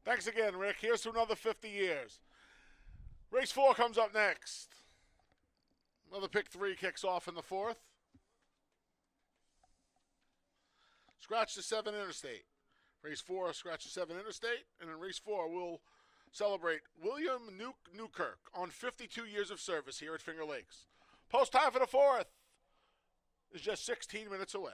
Thanks again, Rick. Here's to another 50 years. Race 4 comes up next. Another pick 3 kicks off in the 4th. Scratch the 7 Interstate. Race 4, scratch the 7 Interstate. And in race 4, we'll celebrate William Newkirk on 52 years of service here at Finger Lakes. Post time for the 4th is just 16 minutes away.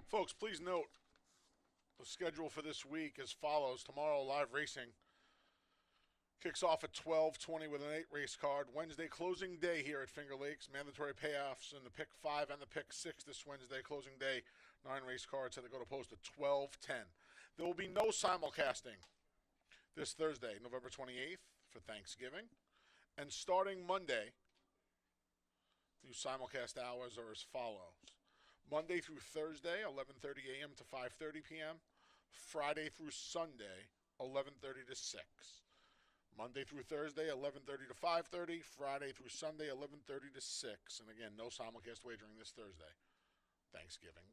Folks, please note the schedule for this week as follows. Tomorrow, live racing kicks off at 12:20 with an 8-race card. Wednesday, closing day here at Finger Lakes. Mandatory payoffs in the pick 5 and the pick 6 this Wednesday. Closing day, 9-race cards had to go to post at 12:10. There will be no simulcasting this Thursday, November 28th, for Thanksgiving. And starting Monday, the simulcast hours are as follows. Monday through Thursday, 11:30 a.m. to 5:30 p.m. Friday through Sunday, 11:30 to 6. Monday through Thursday, 11:30 to 5:30. Friday through Sunday, 11:30 to 6. And again, no simulcast wagering this Thursday. Thanksgiving.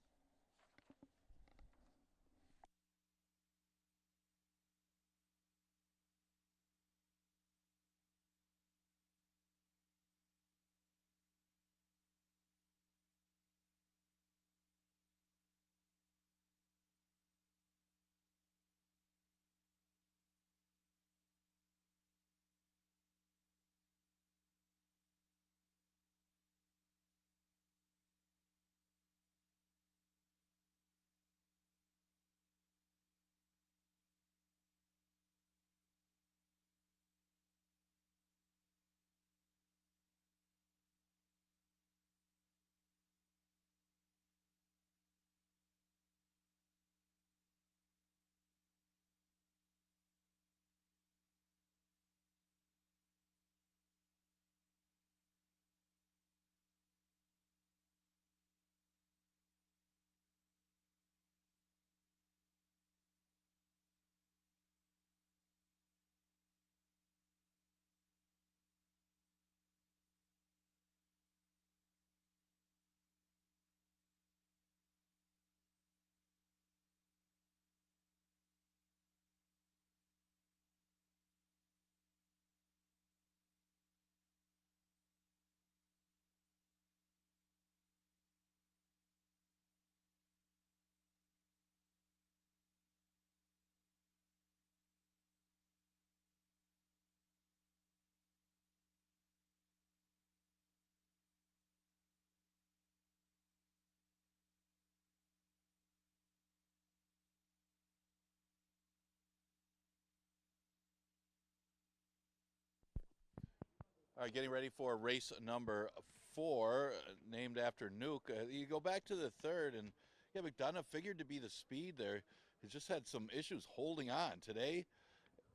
All right, getting ready for race number 4, named after Nuke. You go back to the third, and yeah, McDonough figured to be the speed there. He just had some issues holding on. Today,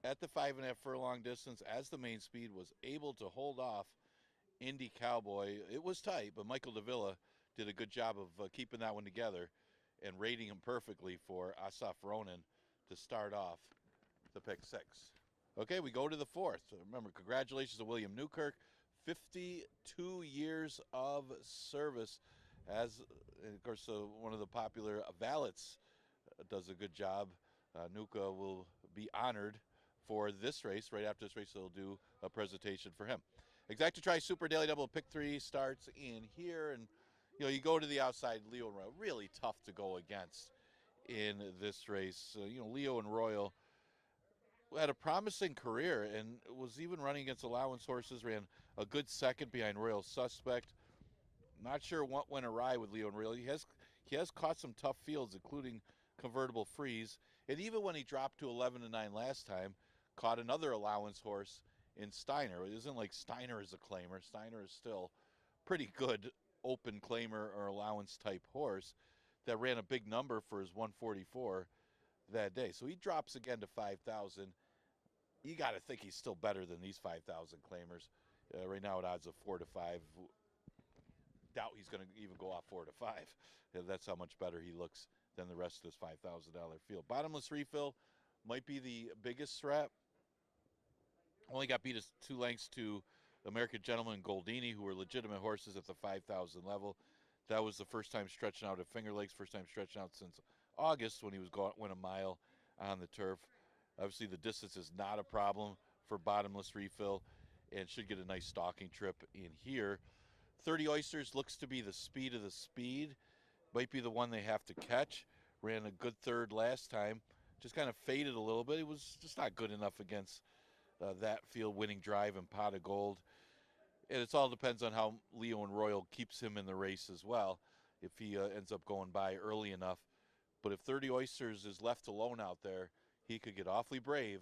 at the 5.5 furlong distance, as the main speed, was able to hold off Indy Cowboy. It was tight, but Michael Davila did a good job of keeping that one together and rating him perfectly for Asaf Ronan to start off the pick 6. Okay, we go to the 4th. Remember, congratulations to William Newkirk. 52 years of service as, of course, one of the popular valets does a good job. Nuka will be honored for this race. Right after this race, they'll do a presentation for him. Exacta Tri Super Daily Double Pick 3 starts in here. And, you go to the outside, Leo and Royal. Really tough to go against in this race. Leo and Royal had a promising career and was even running against allowance horses, ran a good second behind Royal Suspect. Not sure what went awry with Leo and Royal. He has caught some tough fields, including Convertible Freeze. And even when he dropped to 11-9 last time, caught another allowance horse in Steiner. It isn't like Steiner is a claimer. Steiner is still pretty good open claimer or allowance type horse that ran a big number for his 144 that day. So he drops again to 5,000. You got to think he's still better than these 5,000 claimers. Right now at odds of 4 to 5. Doubt he's going to even go off 4 to 5. That's how much better he looks than the rest of this $5,000 field. Bottomless Refill might be the biggest threat. Only got beat 2 lengths to American Gentleman and Goldini, who were legitimate horses at the 5,000 level. That was the first time stretching out at Finger Lakes, first time stretching out since August when he went a mile on the turf. Obviously, the distance is not a problem for Bottomless Refill and should get a nice stalking trip in here. 30 Oysters looks to be the speed of the speed. Might be the one they have to catch. Ran a good third last time. Just kind of faded a little bit. It was just not good enough against that field winning drive and Pot of Gold. And it all depends on how Leo and Royal keeps him in the race as well. If he ends up going by early enough But if 30 Oysters is left alone out there, he could get awfully brave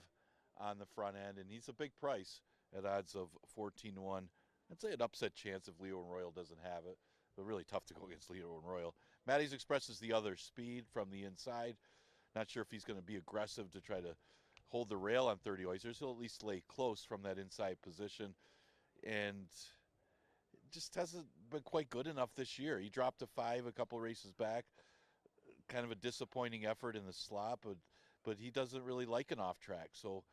on the front end, and he's a big price at odds of 14-1. I'd say an upset chance if Leo and Royal doesn't have it, but really tough to go against Leo and Royal. Matty's Express is the other speed from the inside. Not sure if he's going to be aggressive to try to hold the rail on 30 Oysters. He'll at least lay close from that inside position, and just hasn't been quite good enough this year. He dropped to 5 a couple races back. Kind of a disappointing effort in the slot, but he doesn't really like an off track. So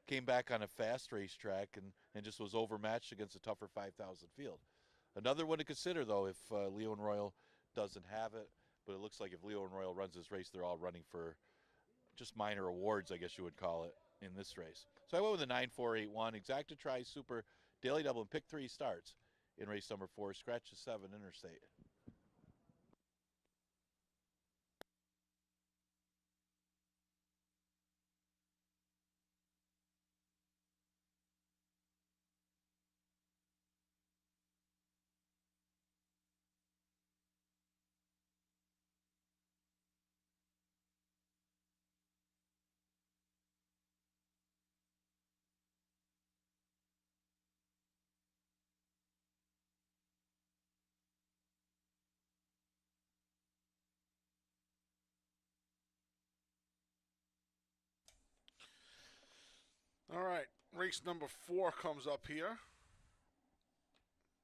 came back on a fast racetrack and just was overmatched against a tougher 5,000 field. Another one to consider, though, if Leo and Royal doesn't have it. But it looks like if Leo and Royal runs this race, they're all running for just minor awards, I guess you would call it, in this race. So I went with a 9-4-8-1. Exacta Tri Super Daily Double and pick 3 starts in race number 4. Scratch the 7 Interstate. All right, race number 4 comes up here.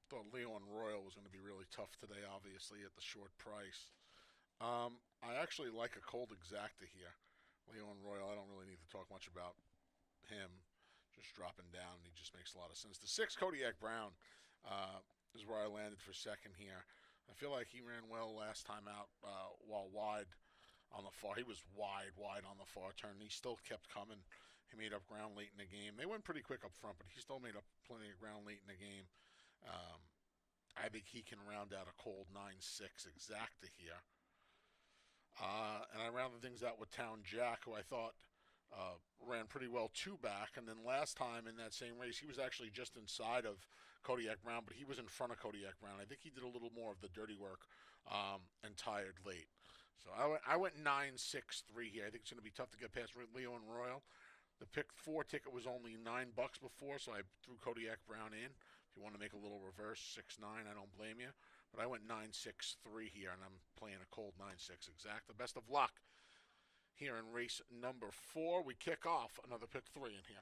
Thought Leo and Royal was going to be really tough today, obviously, at the short price. I actually like a cold exacta here. Leo and Royal, I don't really need to talk much about him. Just dropping down, he just makes a lot of sense. The 6, Kodiak Brown, is where I landed for second here. I feel like he ran well last time out while wide on the far. He was wide on the far turn. He still kept coming. He made up ground late in the game. They went pretty quick up front, but he still made up plenty of ground late in the game. I think he can round out a cold 9-6 exacta here. And I rounded things out with Town Jack, who I thought ran pretty well 2 back. And then last time in that same race, he was actually just inside of Kodiak Brown, but he was in front of Kodiak Brown. I think he did a little more of the dirty work and tired late. So I went 9-6-3 here. I think it's going to be tough to get past Leo and Royal. The pick 4 ticket was only $9 before, so I threw Kodiak Brown in. If you want to make a little reverse, 6-9, I don't blame you. But I went 9-6-3 here, and I'm playing a cold 9-6 exacta. Best of luck here in race number 4. We kick off another pick 3 in here.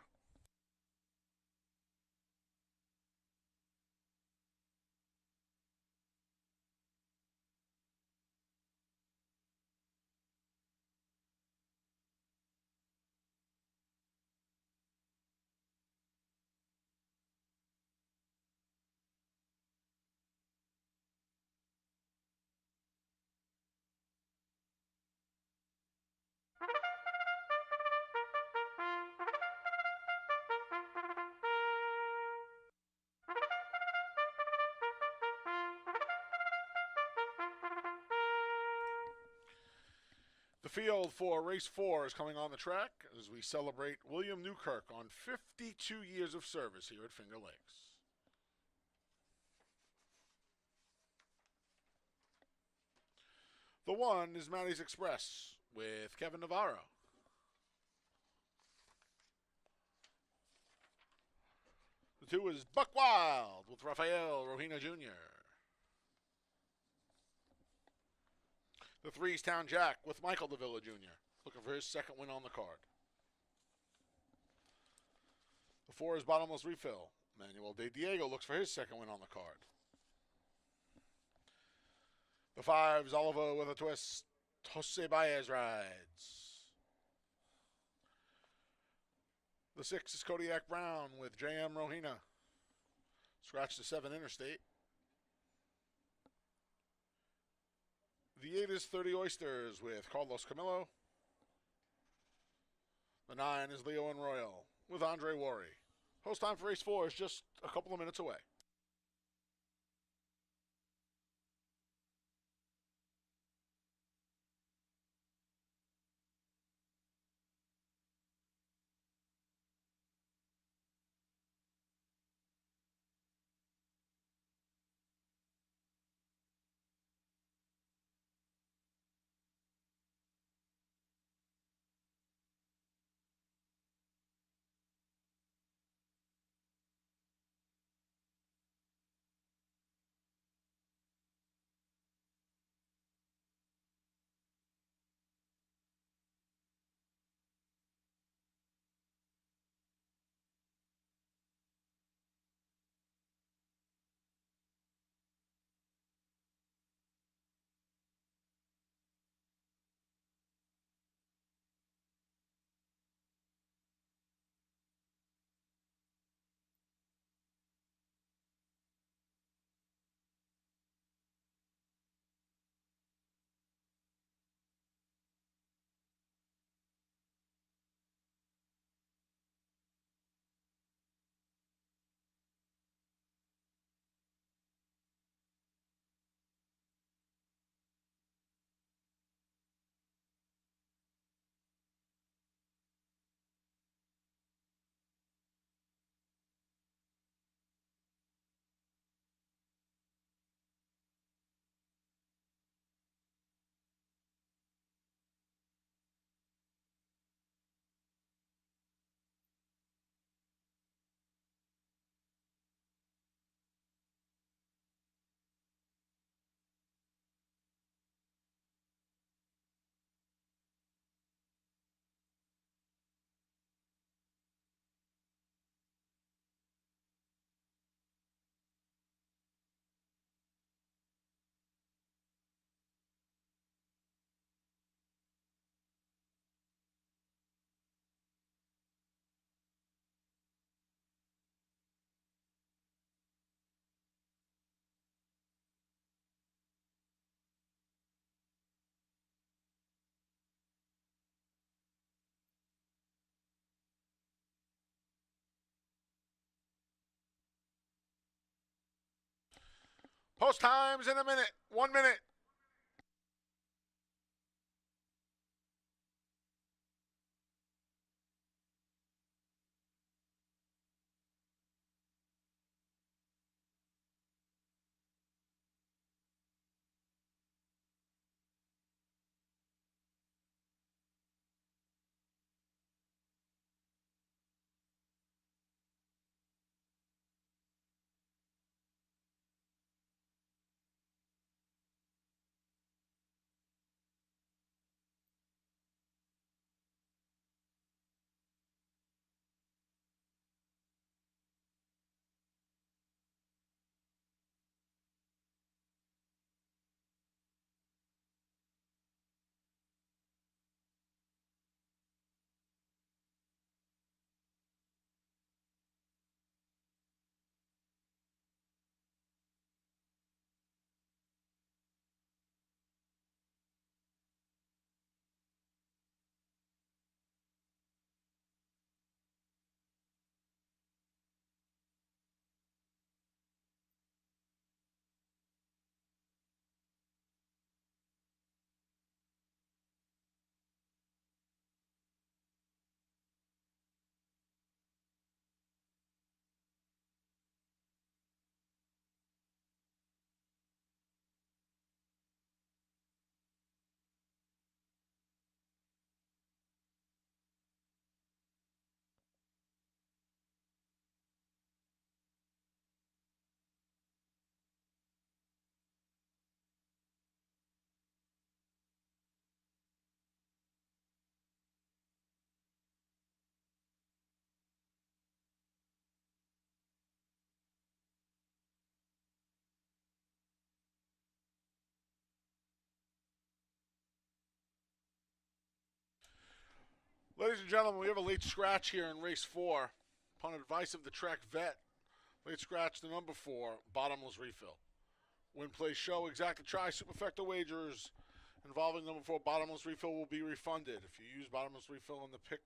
The field for race 4 is coming on the track as we celebrate William Newkirk on 52 years of service here at Finger Lakes. The 1 is Matty's Express with Kevin Navarro. The 2 is Buck Wild with Rafael Rohina Jr. The 3 is Town Jack with Michael Davila Jr. looking for his second win on the card. The 4 is Bottomless Refill. Manuel De Diego looks for his second win on the card. The 5 is Oliver with a twist. Jose Baez rides. The 6 is Kodiak Brown with J.M. Rohina. Scratch the 7 Interstate. The 8 is 30 Oysters with Carlos Camillo. The 9 is Leo and Royal with Andre Worry. Host time for race 4 is just a couple of minutes away. Post time's in a minute. 1 minute. Ladies and gentlemen, we have a late scratch here in race 4. Upon advice of the track vet, late scratch the number 4, bottomless refill. Win, play, show, exacta try, superfecta wagers involving number 4, bottomless refill will be refunded. If you use bottomless refill in the pick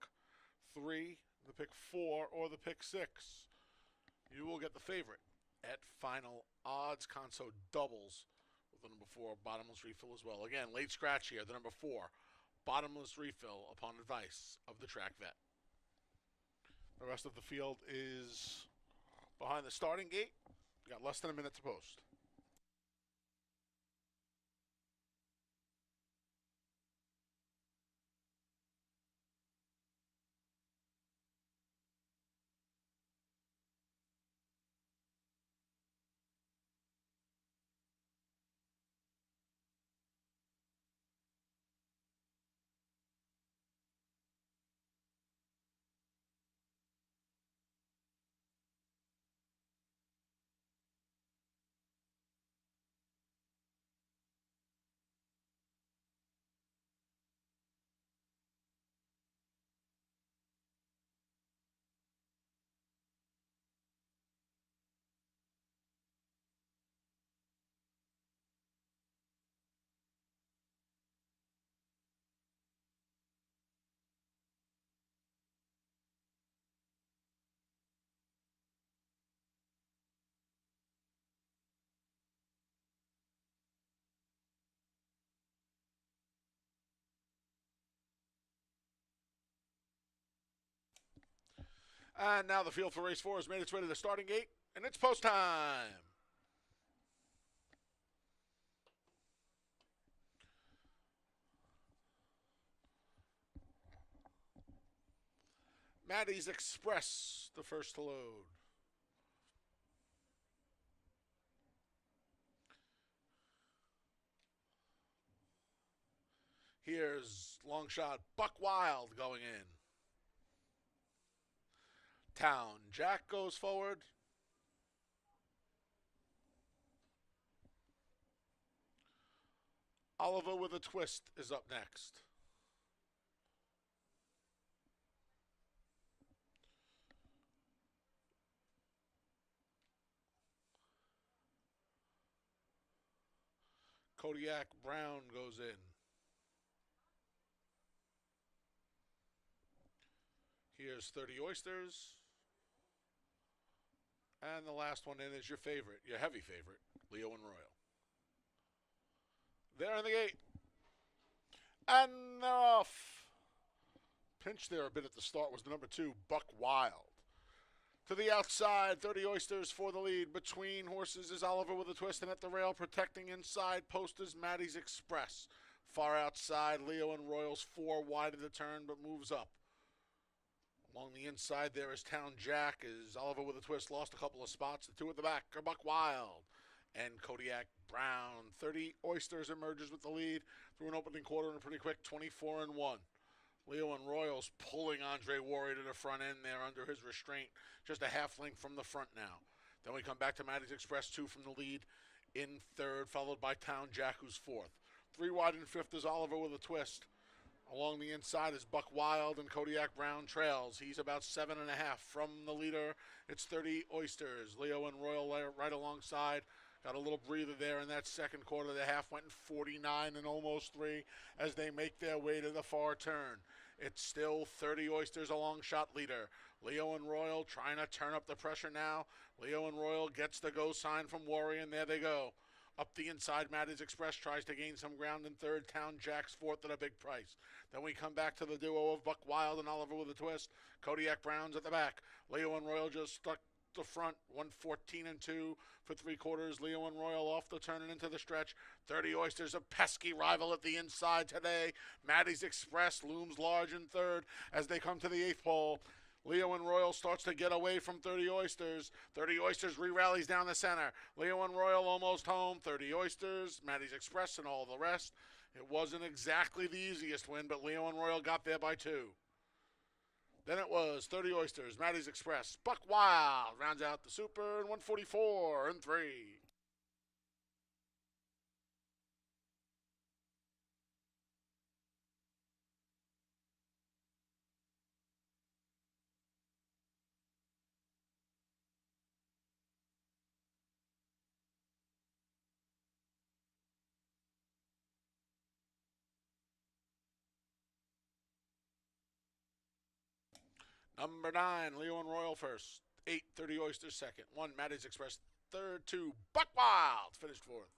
3, the pick 4, or the pick 6, you will get the favorite at final odds console doubles with the number 4, bottomless refill as well. Again, late scratch here, the number 4, bottomless refill upon advice of the track vet. The rest of the field is behind the starting gate. We've got less than a minute to post. And now the field for race 4 has made its way to the starting gate, and it's post time. Maddie's Express, the first to load. Here's long shot Buck Wild going in. Town Jack goes forward. Oliver with a twist is up next. Kodiak Brown goes in. Here's 30 Oysters. And the last one in is your favorite, your heavy favorite, Leo and Royal. They're in the gate. And they're off. Pinch there a bit at the start was the number 2, Buck Wild. To the outside, 30 Oysters for the lead. Between horses is Oliver with a twist, and at the rail, protecting inside post is Maddie's Express. Far outside, Leo and Royals 4 wide of the turn, but moves up. Along the inside there is Town Jack, is Oliver with a twist, lost a couple of spots. The 2 at the back are Buck Wild and Kodiak Brown. 30 Oysters emerges with the lead through an opening quarter and a pretty quick 24-1. Leo and Royals pulling Andre Warrior to the front end there under his restraint. Just a half length from the front now. Then we come back to Maddie's Express, 2 from the lead in third, followed by Town Jack, who's 4th. 3 wide in 5th is Oliver with a twist. Along the inside is Buck Wild, and Kodiak Brown trails. He's about 7.5 from the leader. It's 30 Oysters. Leo and Royal right alongside. Got a little breather there in that second quarter. The half went in 49 and almost 3 as they make their way to the far turn. It's still 30 Oysters, a long shot leader. Leo and Royal trying to turn up the pressure now. Leo and Royal gets the go sign from Warrior, and there they go. Up the inside, Maddie's Express tries to gain some ground in third. Town Jack's 4th at a big price. Then we come back to the duo of Buck Wild and Oliver with a twist. Kodiak Brown's at the back. Leo and Royal just stuck the front, 114-2 for 3 quarters. Leo and Royal off the turn and into the stretch. 30 Oysters, a pesky rival at the inside today. Maddie's Express looms large in third as they come to the 8th pole. Leo and Royal starts to get away from 30 Oysters. 30 Oysters re-rallies down the center. Leo and Royal almost home. 30 Oysters, Maddie's Express, and all the rest. It wasn't exactly the easiest win, but Leo and Royal got there by 2. Then it was 30 Oysters, Maddie's Express, Buck Wild rounds out the Super, and 144-3. Number 9, Leo and Royal first. 8, 30 Oysters second. 1, Maddie's Express third. 2, Buck Wild finished 4th.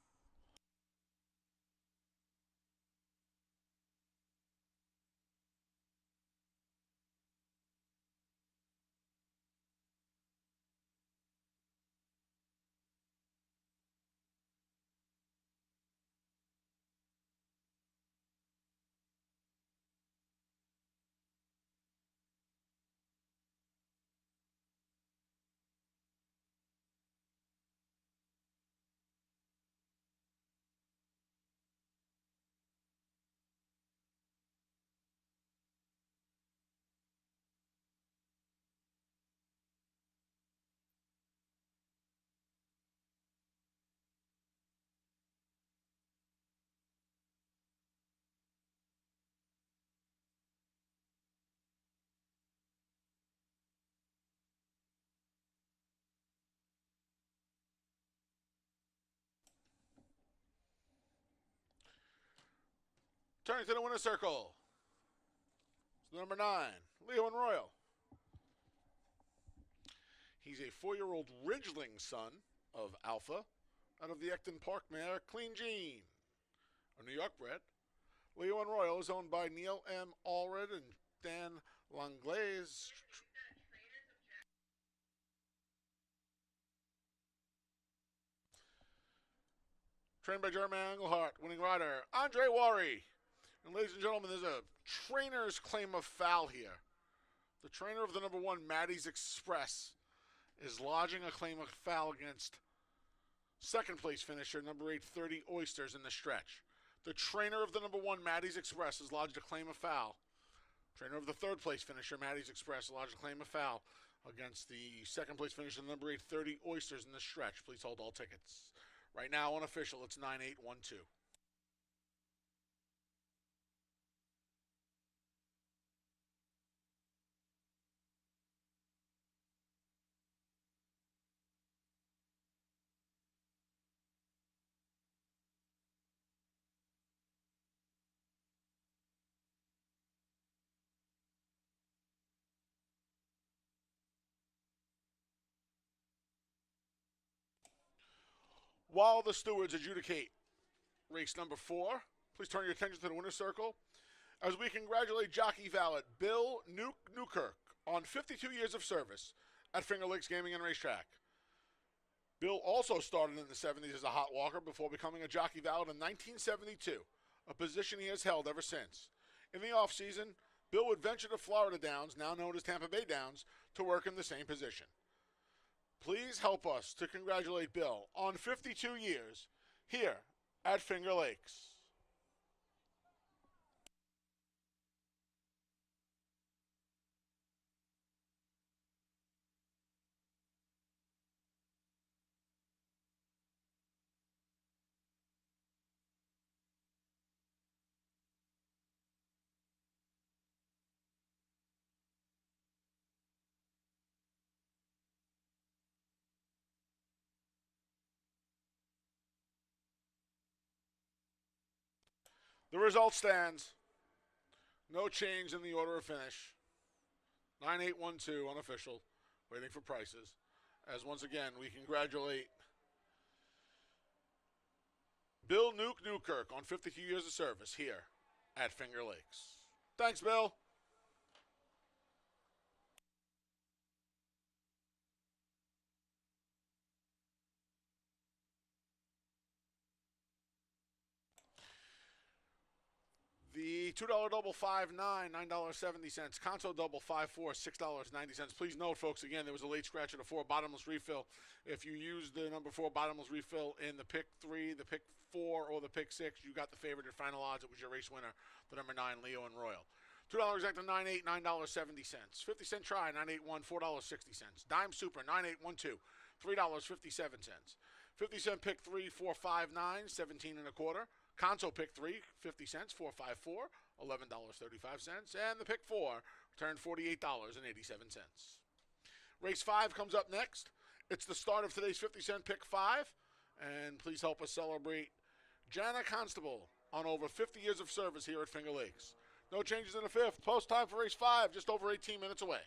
Turning to the winner's circle. So number 9, Leo and Royal. He's a 4-year-old Ridgeling son of Alpha out of the Ecton Park mare Clean Jean, a New York bred. Leo and Royal is owned by Neil M. Allred and Dan Langlaise. Trained by Jeremy Englehart, winning rider Andre Warry. And ladies and gentlemen, there's a trainer's claim of foul here. The trainer of the number 1, Maddie's Express, is lodging a claim of foul against second place finisher, number 8, 30 Oysters in the stretch. The trainer of the number 1, Maddie's Express, has lodged a claim of foul. Trainer of the third place finisher, Maddie's Express, lodged a claim of foul against the second place finisher, number 8, 30 Oysters in the stretch. Please hold all tickets. Right now, unofficial, it's 9-8-1-2. While the stewards adjudicate race number 4. Please turn your attention to the winner's circle as we congratulate jockey valet Bill Newkirk on 52 years of service at Finger Lakes Gaming and Racetrack. Bill also started in the 70s as a hot walker before becoming a jockey valet in 1972, a position he has held ever since. In the offseason, Bill would venture to Florida Downs, now known as Tampa Bay Downs, to work in the same position. Please help us to congratulate Bill on 52 years here at Finger Lakes. The result stands. No change in the order of finish. 9812 unofficial. Waiting for prices. As once again, we congratulate Bill Newkirk on 52 years of service here at Finger Lakes. Thanks, Bill. The $2 double $5.9, $9.70. Console double $5.4, $6.90. Please note, folks, again, there was a late scratch at a 4 bottomless refill. If you used the number 4 bottomless refill in the pick 3, the pick 4, or the pick 6, you got the favorite at final odds. It was your race winner, the number 9, Leo and Royal. $2 exacta, $9.8, $9.70. 50-cent try, $9.81, $4.60. Dime super, $9.812, $3.57. 50-cent pick 3, $4.59, $17 and a quarter. Console pick 3, 50 cents, 454, $11.35. And the pick 4 returned $48.87. Race 5 comes up next. It's the start of today's 50-cent pick 5. And please help us celebrate Janna Constable on over 50 years of service here at Finger Lakes. No changes in the 5th. Post time for race 5, just over 18 minutes away.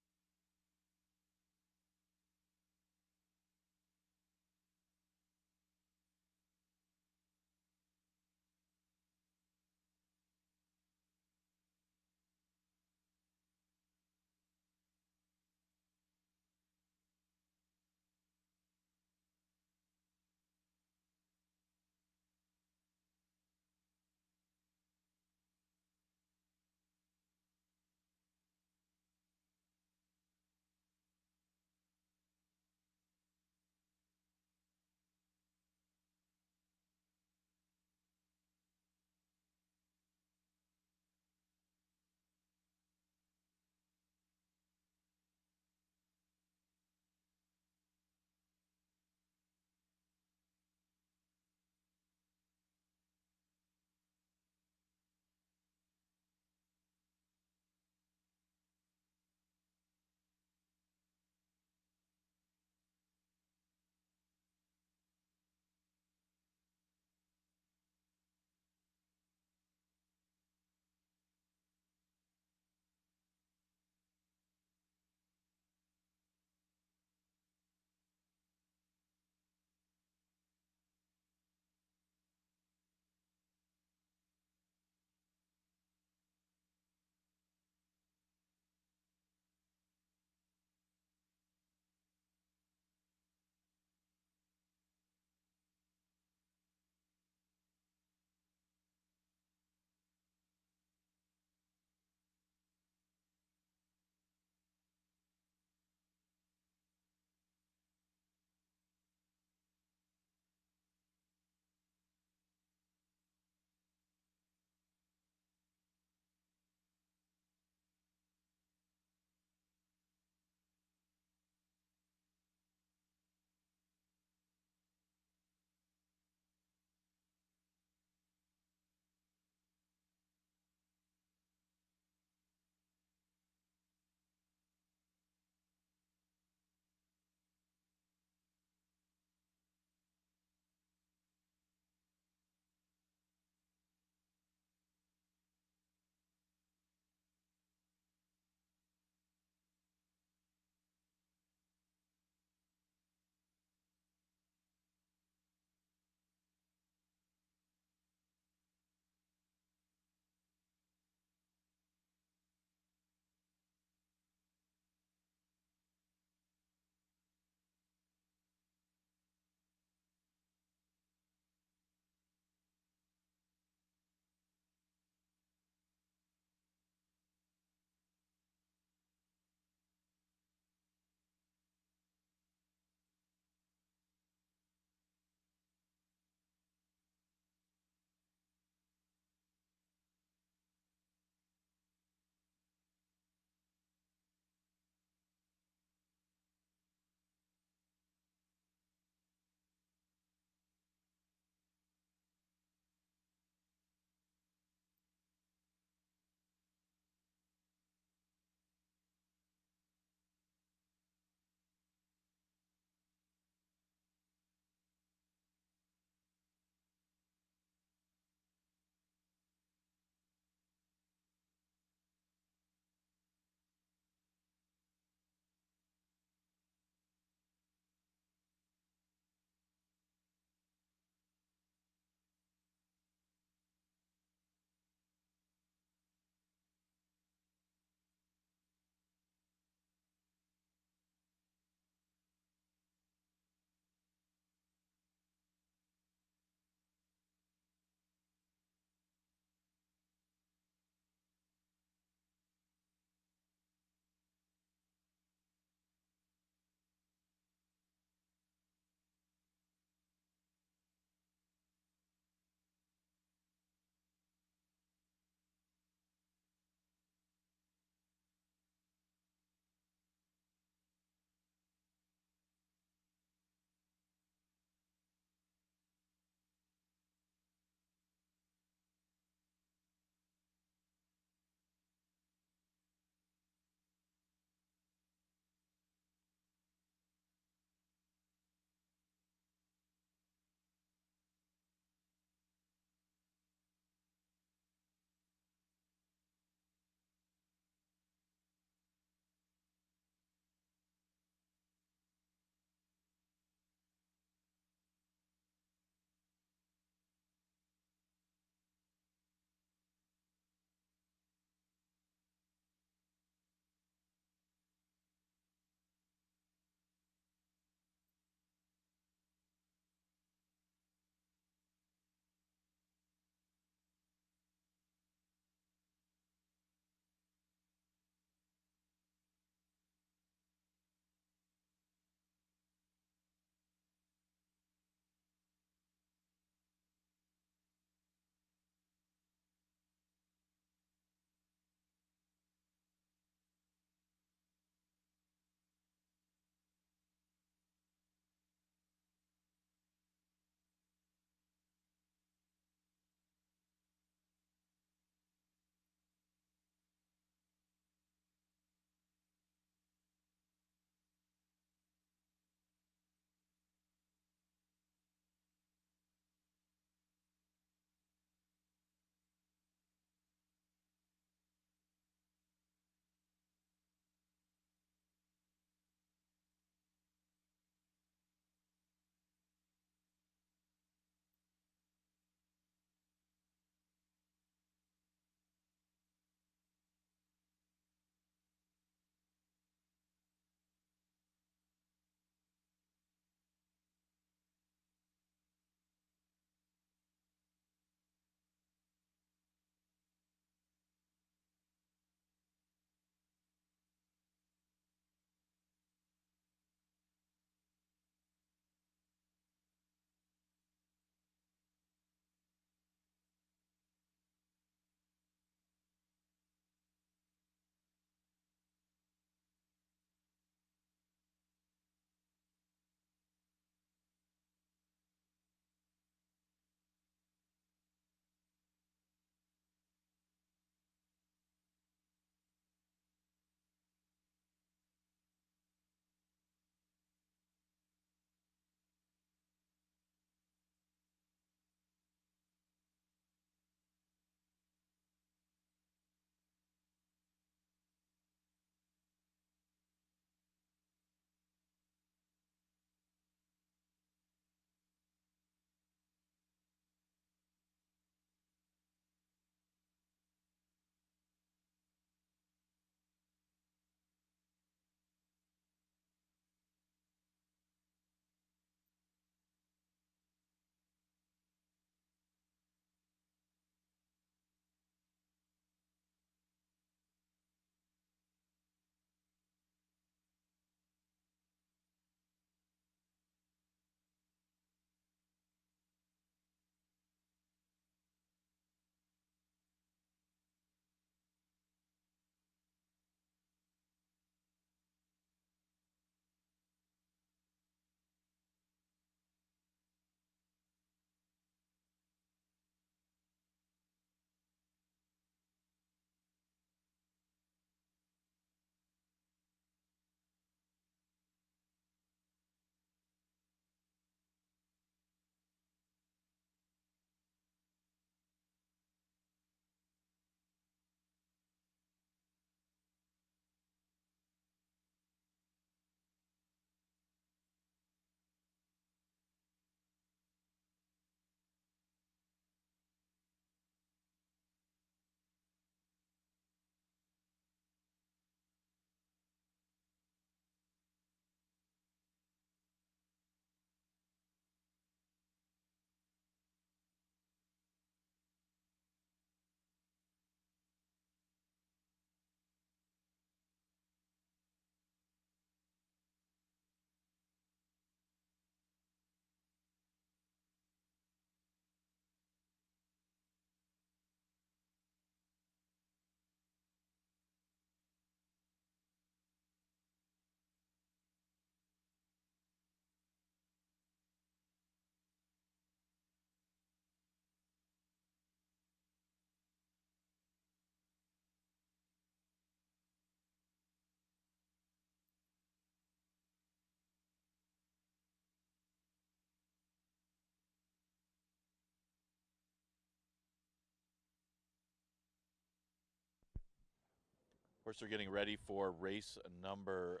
Of course, they're getting ready for race number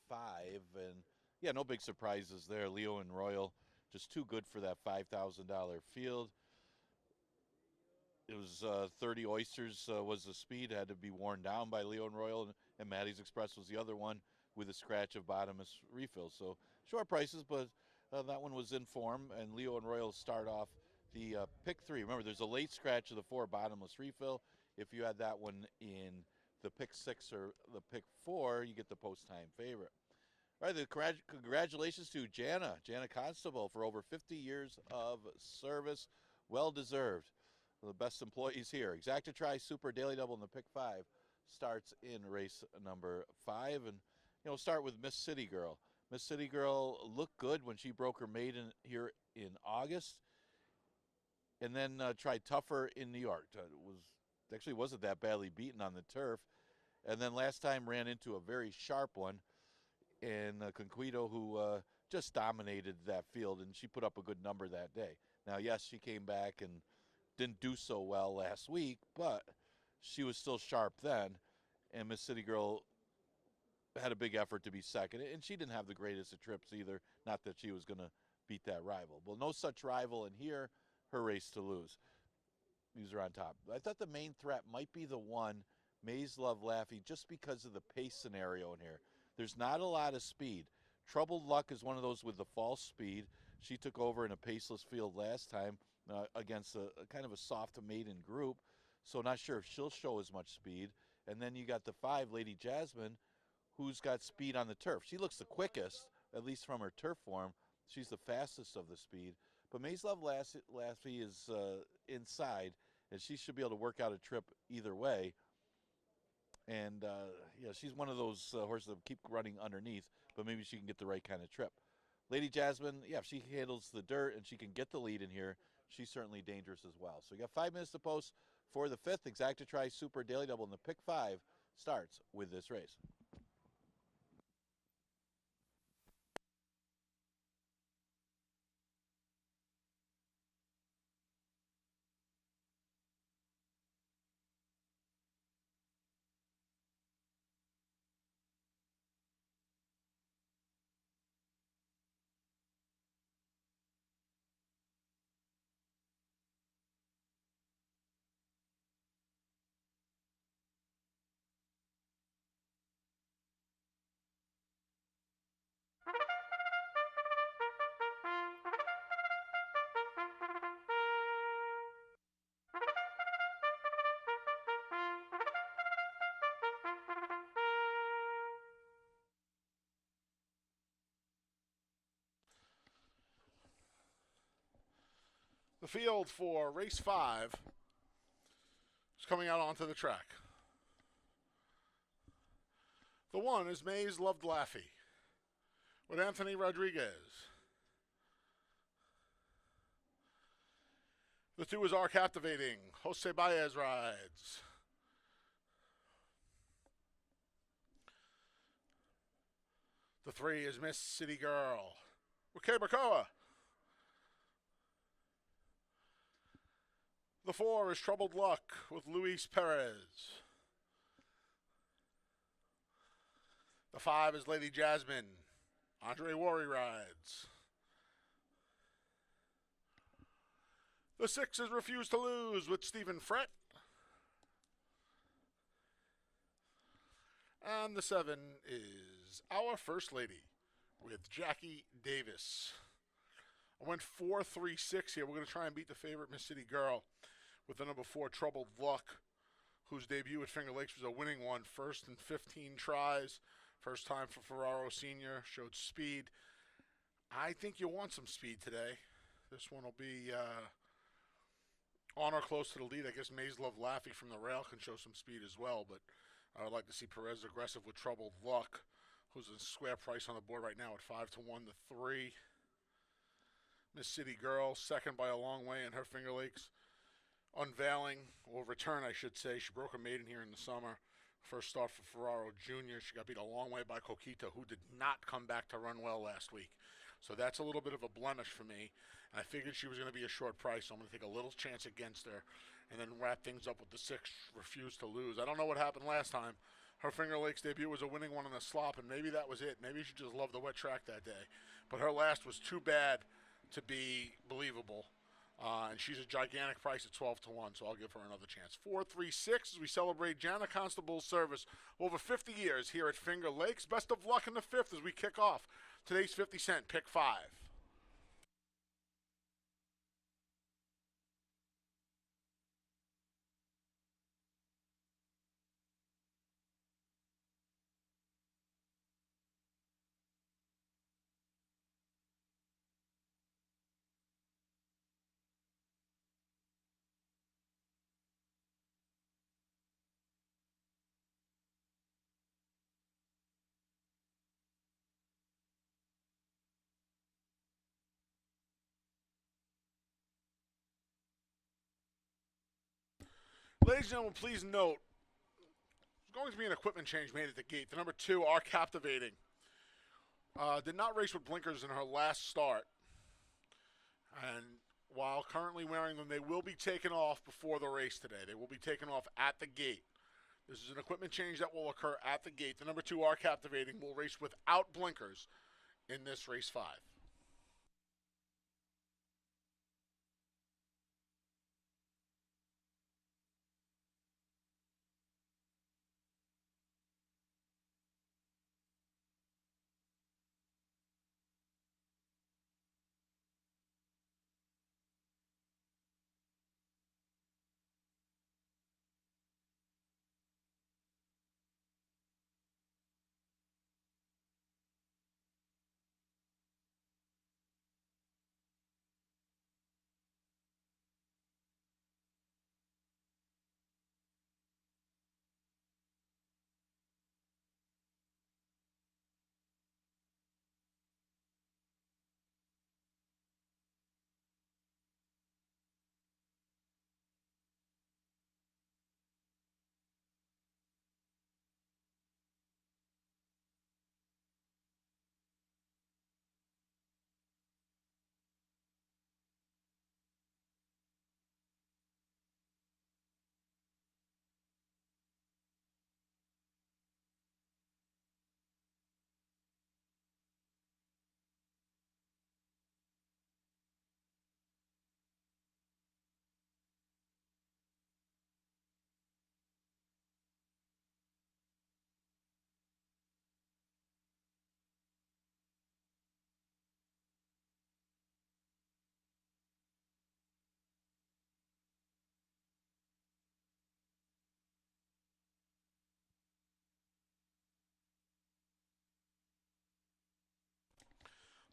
5. And, yeah, no big surprises there. Leo and Royal just too good for that $5,000 field. It was 30 Oysters was the speed. Had to be worn down by Leo and Royal. And Maddie's Express was the other one with a scratch of bottomless refill. So short prices, but that one was in form. And Leo and Royal start off the pick 3. Remember, there's a late scratch of the 4 bottomless refill. If you had that one in the pick 6 or the pick 4, you get the post-time favorite. All right, congratulations to Janna Constable for over 50 years of service. Well-deserved. The best employees here. Exacta Try Super Daily Double in the pick 5 starts in race number 5. And, you know, start with Miss City Girl. Miss City Girl looked good when she broke her maiden here in August. And then tried tougher in New York. Actually wasn't that badly beaten on the turf. And then last time ran into a very sharp one. And Conquito, who just dominated that field. And she put up a good number that day. Now, yes, she came back and didn't do so well last week, but she was still sharp then. And Miss City Girl had a big effort to be second. And she didn't have the greatest of trips either. Not that she was going to beat that rival. Well, no such rival in here. Her race to lose. These are on top. I thought the main threat might be the one, Maze Love Laffy, just because of the pace scenario in here. There's not a lot of speed. Troubled Luck is one of those with the false speed. She took over in a paceless field last time against a kind of a soft maiden group. So not sure if she'll show as much speed. And then you got the 5, Lady Jasmine, who's got speed on the turf. She looks the quickest, at least from her turf form. She's the fastest of the speed. But Maze Love Laffy is inside, and she should be able to work out a trip either way. And, yeah, she's one of those horses that keep running underneath, but maybe she can get the right kind of trip. Lady Jasmine, yeah, if she handles the dirt and she can get the lead in here, she's certainly dangerous as well. So you got 5 minutes to post for the 5th Exacta Try Super Daily Double, and the pick 5 starts with this race. The field for race 5 is coming out onto the track. The 1 is Maze Loved Laffy with Anthony Rodriguez. The 2 is Our Captivating. Jose Baez rides. The 3 is Miss City Girl with Kay Bacoa. The 4 is Troubled Luck with Luis Perez. The 5 is Lady Jasmine. Andre Worry rides. The 6 is Refuse to Lose with Stephen Frett. And the 7 is Our First Lady with Jackie Davis. I went 4-3-6 here. We're going to try and beat the favorite Miss City Girl with the number 4, Troubled Luck, whose debut at Finger Lakes was a winning one. First in 15 tries. First time for Ferraro Sr. Showed speed. I think you'll want some speed today. This one will be on or close to the lead. I guess Maze Love Laffy from the rail can show some speed as well, but I would like to see Perez aggressive with Troubled Luck, who's a square price on the board right now at 5-1 to 3. Miss City Girl, second by a long way in her Finger Lakes unveiling, or return, I should say. She broke her maiden here in the summer. First start for Ferraro Jr. She got beat a long way by Coquita, who did not come back to run well last week. So that's a little bit of a blemish for me. And I figured she was going to be a short price, so I'm going to take a little chance against her and then wrap things up with the 6, Refuse to Lose. I don't know what happened last time, Her Finger Lakes debut was a winning one in the slop, and maybe that was it. Maybe she just loved the wet track that day. But her last was too bad to be believable. And she's a gigantic price at 12 to 1, so I'll give her another chance. 436 as we celebrate Janna Constable's service over 50 years here at Finger Lakes. Best of luck in the fifth as we kick off today's 50 cent pick 5. Ladies and gentlemen, please note, there's going to be an equipment change made at the gate. The number 2, Are Captivating. Did not race with blinkers in her last start. And while currently wearing them, they will be taken off before the race today. They will be taken off at the gate. This is an equipment change that will occur at the gate. The number 2, Are Captivating, will race without blinkers in this race 5.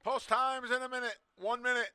Post times in a minute. 1 minute.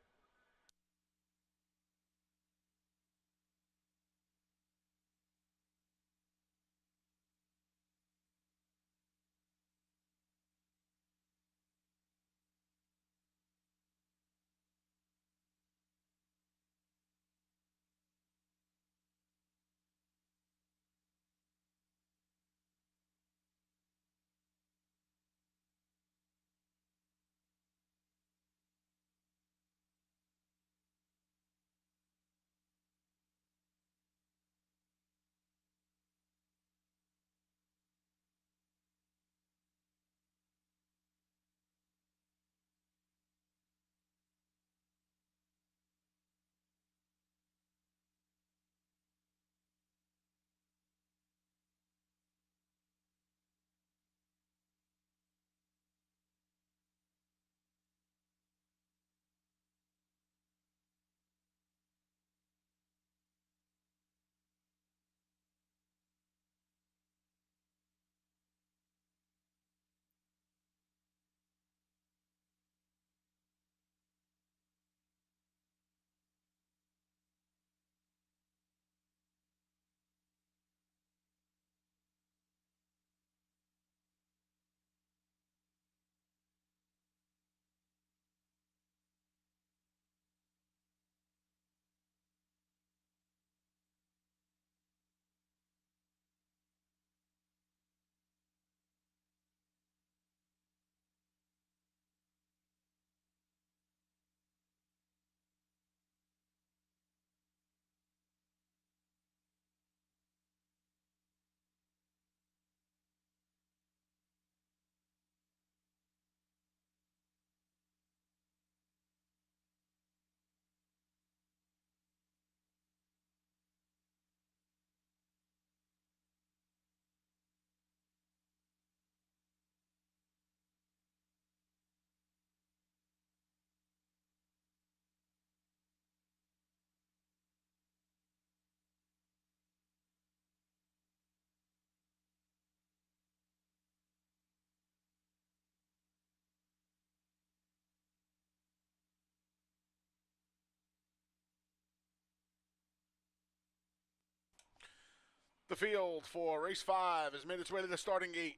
The field for race 5 has made its way to the starting gate.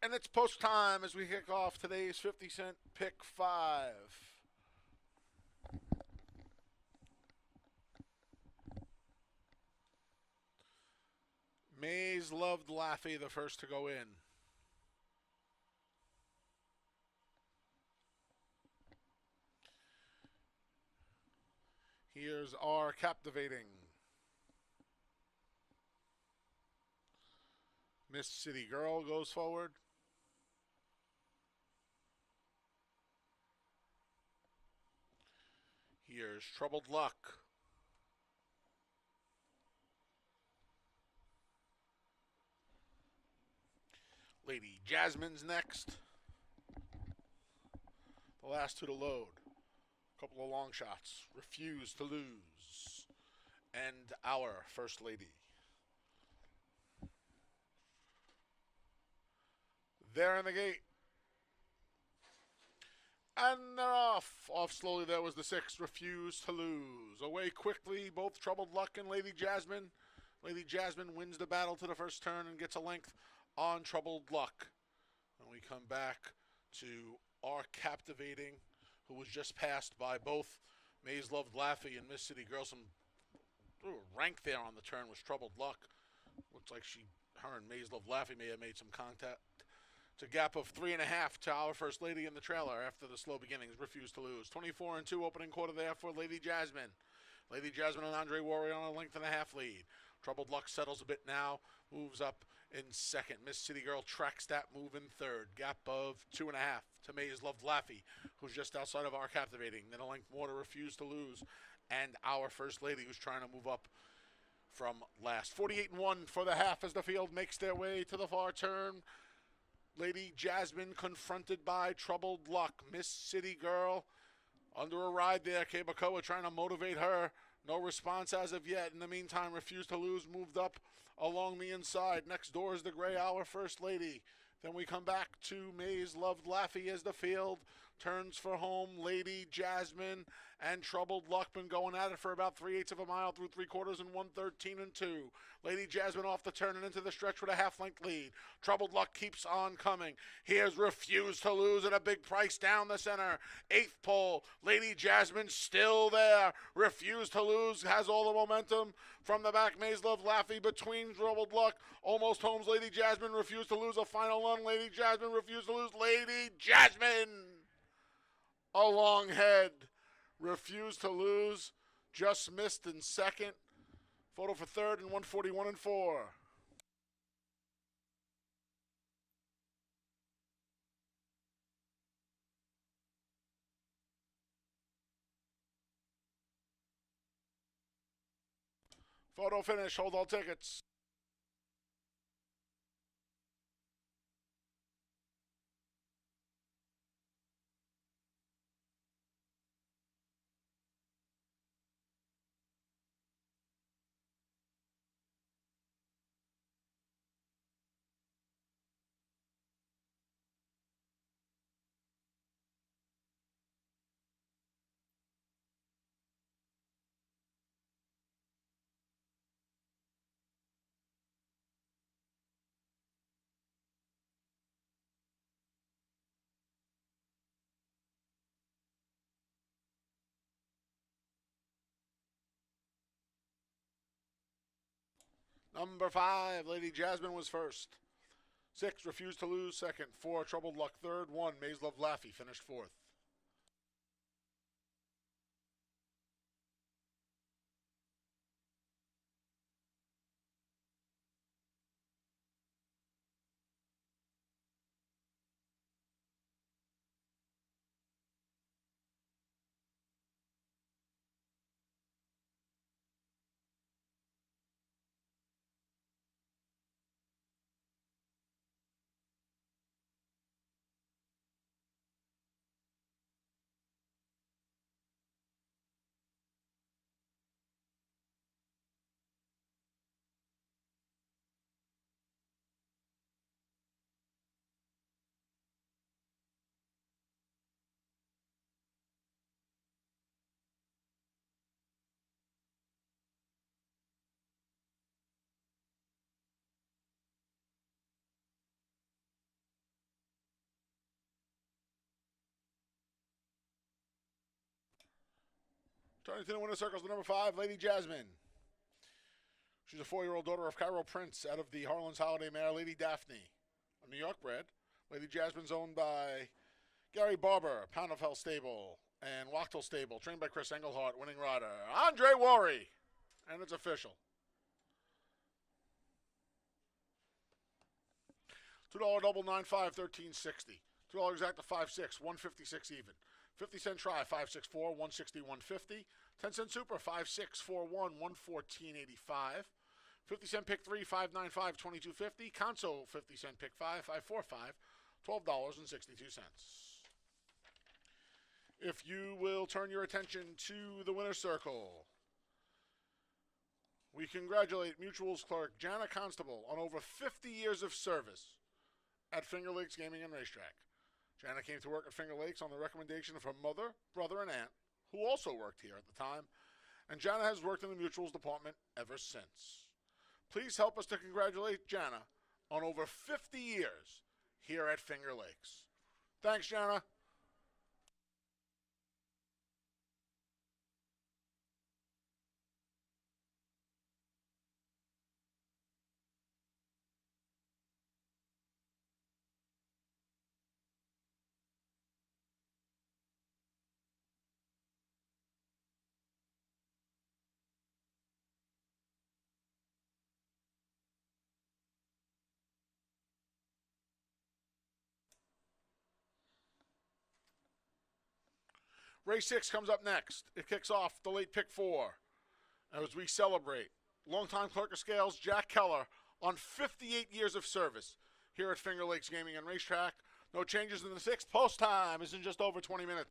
And it's post time as we kick off today's 50-cent pick 5. Mays loved Laffey, the first to go in. Here's our captivating. Miss City Girl goes forward. Here's Troubled Luck. Lady Jasmine's next. The last two to load. A couple of long shots. Refuse to Lose. And Our First Lady. There in the gate. And they're off. Off slowly there was the 6, Refuse to Lose. Away quickly, both Troubled Luck and Lady Jasmine. Lady Jasmine wins the battle to the first turn and gets a length on Troubled Luck. And we come back to our captivating, who was just passed by both Mays Loved Laffey and Miss City Girl. Some rank there on the turn was Troubled Luck. Looks like her and Mays Loved Laffey may have made some contact. It's a gap of 3.5 to Our First Lady in the trailer after the slow beginnings. Refuse to Lose. 24-2 opening quarter there for Lady Jasmine. Lady Jasmine and Andre Warrior on a length and a half lead. Troubled Luck settles a bit now, moves up in second. Miss City Girl tracks that move in third. Gap of 2.5 to Mays Loved Laffey, who's just outside of our captivating. Then a length more to Refuse to Lose. And Our First Lady, who's trying to move up from last. 48-1 for the half as the field makes their way to the far turn. Lady Jasmine confronted by Troubled Luck. Miss City Girl under a ride there. Kebakoa trying to motivate her. No response as of yet. In the meantime, Refuse to Lose moved up along the inside. Next door is the gray Our First Lady. Then we come back to Mays Loved Laffey as the field turns for home. Lady Jasmine and Troubled Luck been going at it for about 3/8 of a mile through 3/4 and 1:13-2. Lady Jasmine off the turn and into the stretch with a half-length lead. Troubled Luck keeps on coming. Here's Refuse to Lose at a big price down the center. 8th pole. Lady Jasmine still there. Refuse to Lose has all the momentum from the back. Mays Loved Laffey between Troubled Luck. Almost home's Lady Jasmine. Refuse to Lose. A final run. Lady Jasmine. Refuse to Lose. Lady Jasmine. A long head. Refuse to Lose. Just missed in second. Photo for third and 141-4. Photo finish. Hold all tickets. Number 5, Lady Jasmine was first. 6, Refuse to Lose second. 4, Troubled Luck third. 1, Mays Loved Laffey finished fourth. Turning to the winner's circles, the number 5, Lady Jasmine. She's a 4-year-old daughter of Cairo Prince out of the Harlan's Holiday mare, Lady Daphne. A New York bred. Lady Jasmine's owned by Gary Barber, Pound of Hell Stable, and Wachtel Stable, trained by Chris Engelhart, winning rider, Andre Worry. And it's official. $2 double, 9.5, 13.60. $2 exact to 5.6, 156 even. 50-cent try, 564, 160, 150. 10-cent super, 5641, 114.85. 50-cent pick 3, 595, 22.50. Conso 50-cent pick 5, 545, $12.62. If you will turn your attention to the winner's circle, we congratulate Mutuals clerk Janna Constable on over 50 years of service at Finger Lakes Gaming and Racetrack. Janna came to work at Finger Lakes on the recommendation of her mother, brother, and aunt, who also worked here at the time, and Janna has worked in the Mutuals department ever since. Please help us to congratulate Janna on over 50 years here at Finger Lakes. Thanks, Janna. Race 6 comes up next. It kicks off the late pick 4 as we celebrate longtime clerk of scales Jack Keller on 58 years of service here at Finger Lakes Gaming and Racetrack. No changes in the 6th. Post time is in just over 20 minutes.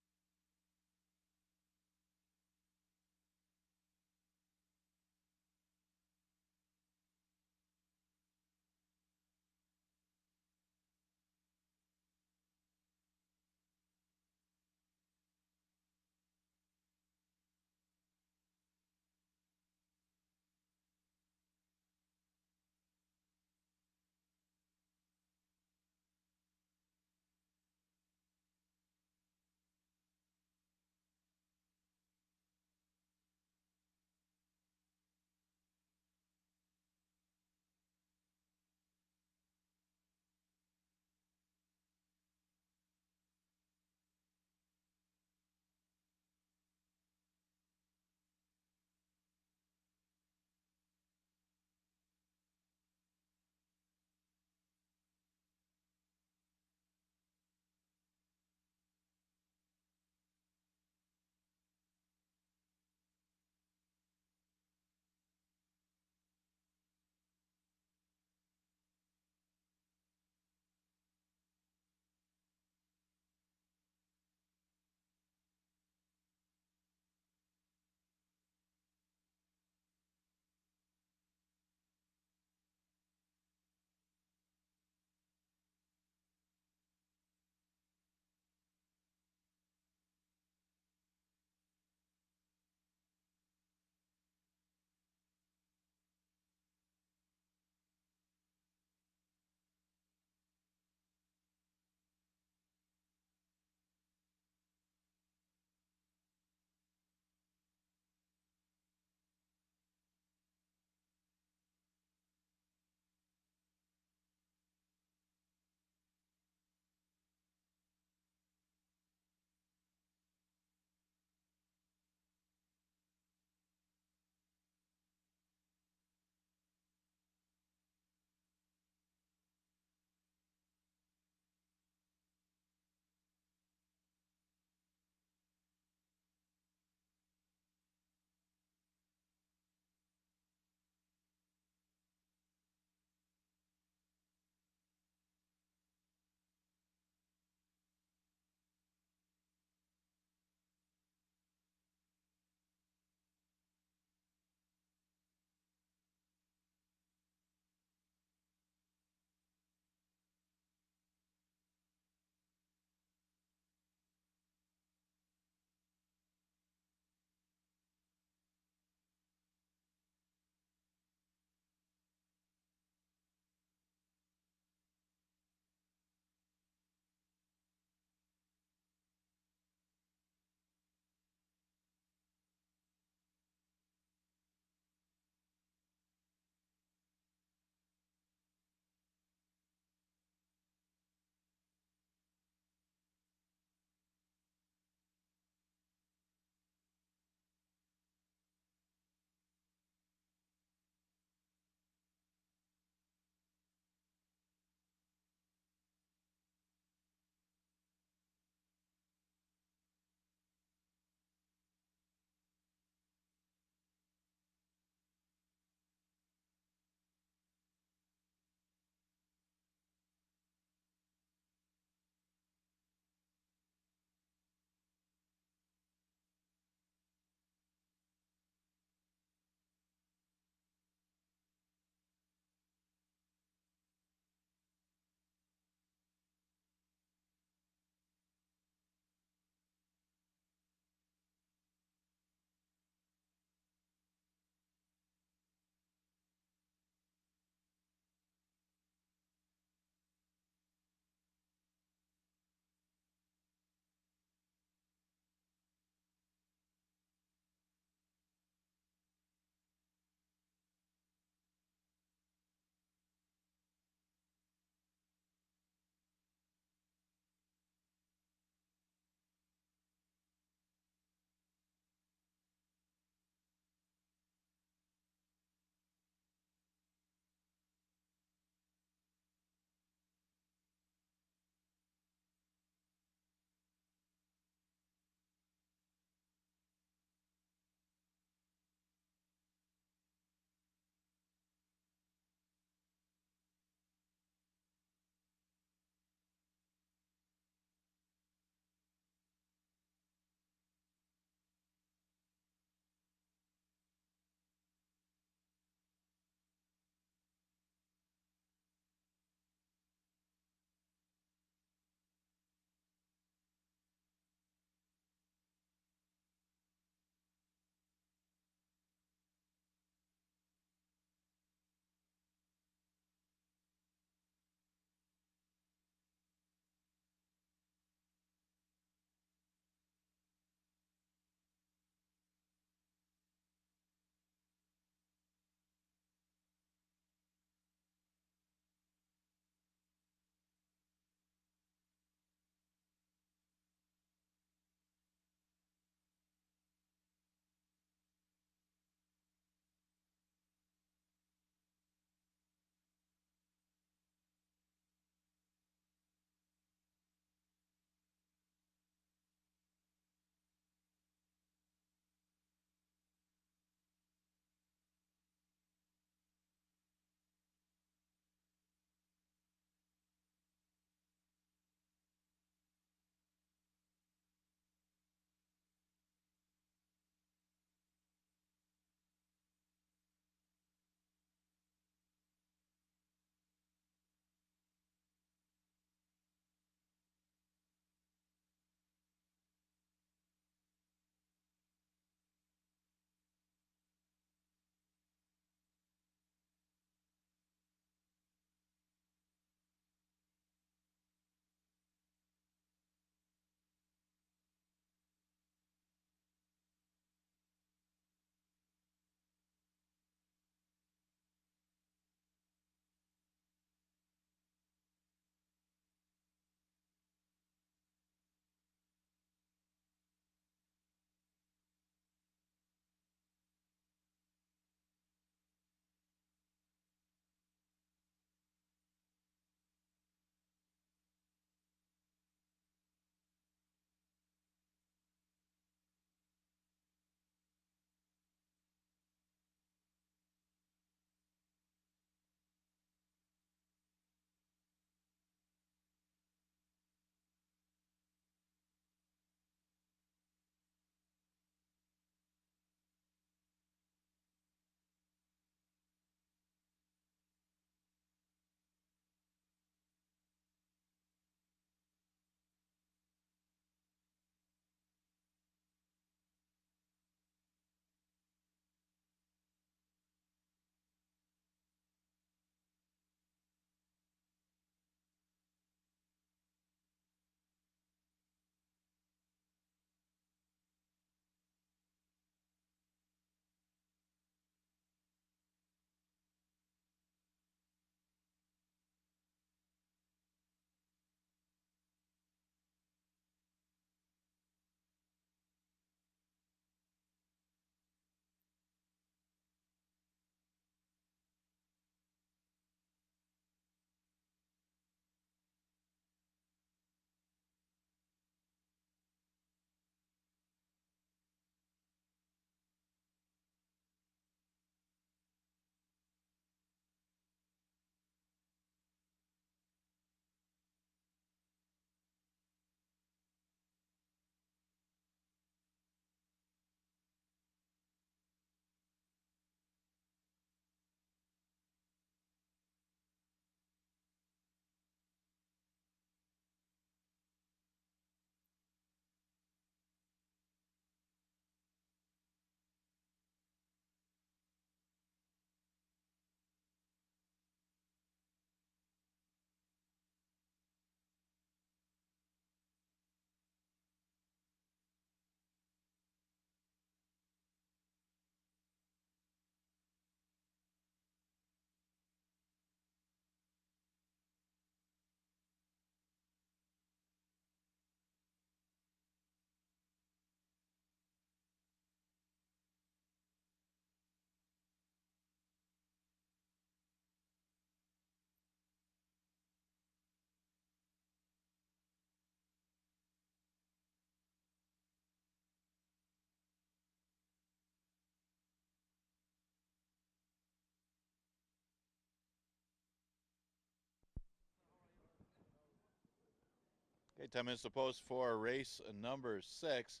Okay, 10 minutes to post for race number 6.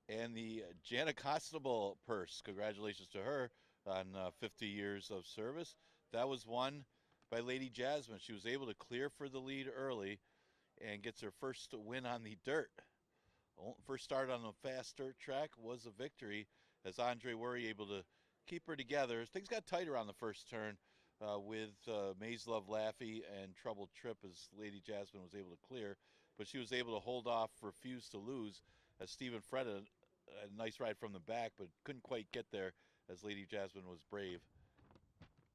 And the Janna Constable purse. Congratulations to her on 50 years of service. That was won by Lady Jasmine. She was able to clear for the lead early and gets her first win on the dirt. First start on the fast dirt track was a victory as Andre Worry able to keep her together. Things got tighter on the first turn with Maze Love Laffy and Troubled Trip as Lady Jasmine was able to clear. But she was able to hold off, refuse to lose, as Stephen Fred a nice ride from the back, but couldn't quite get there as Lady Jasmine was brave.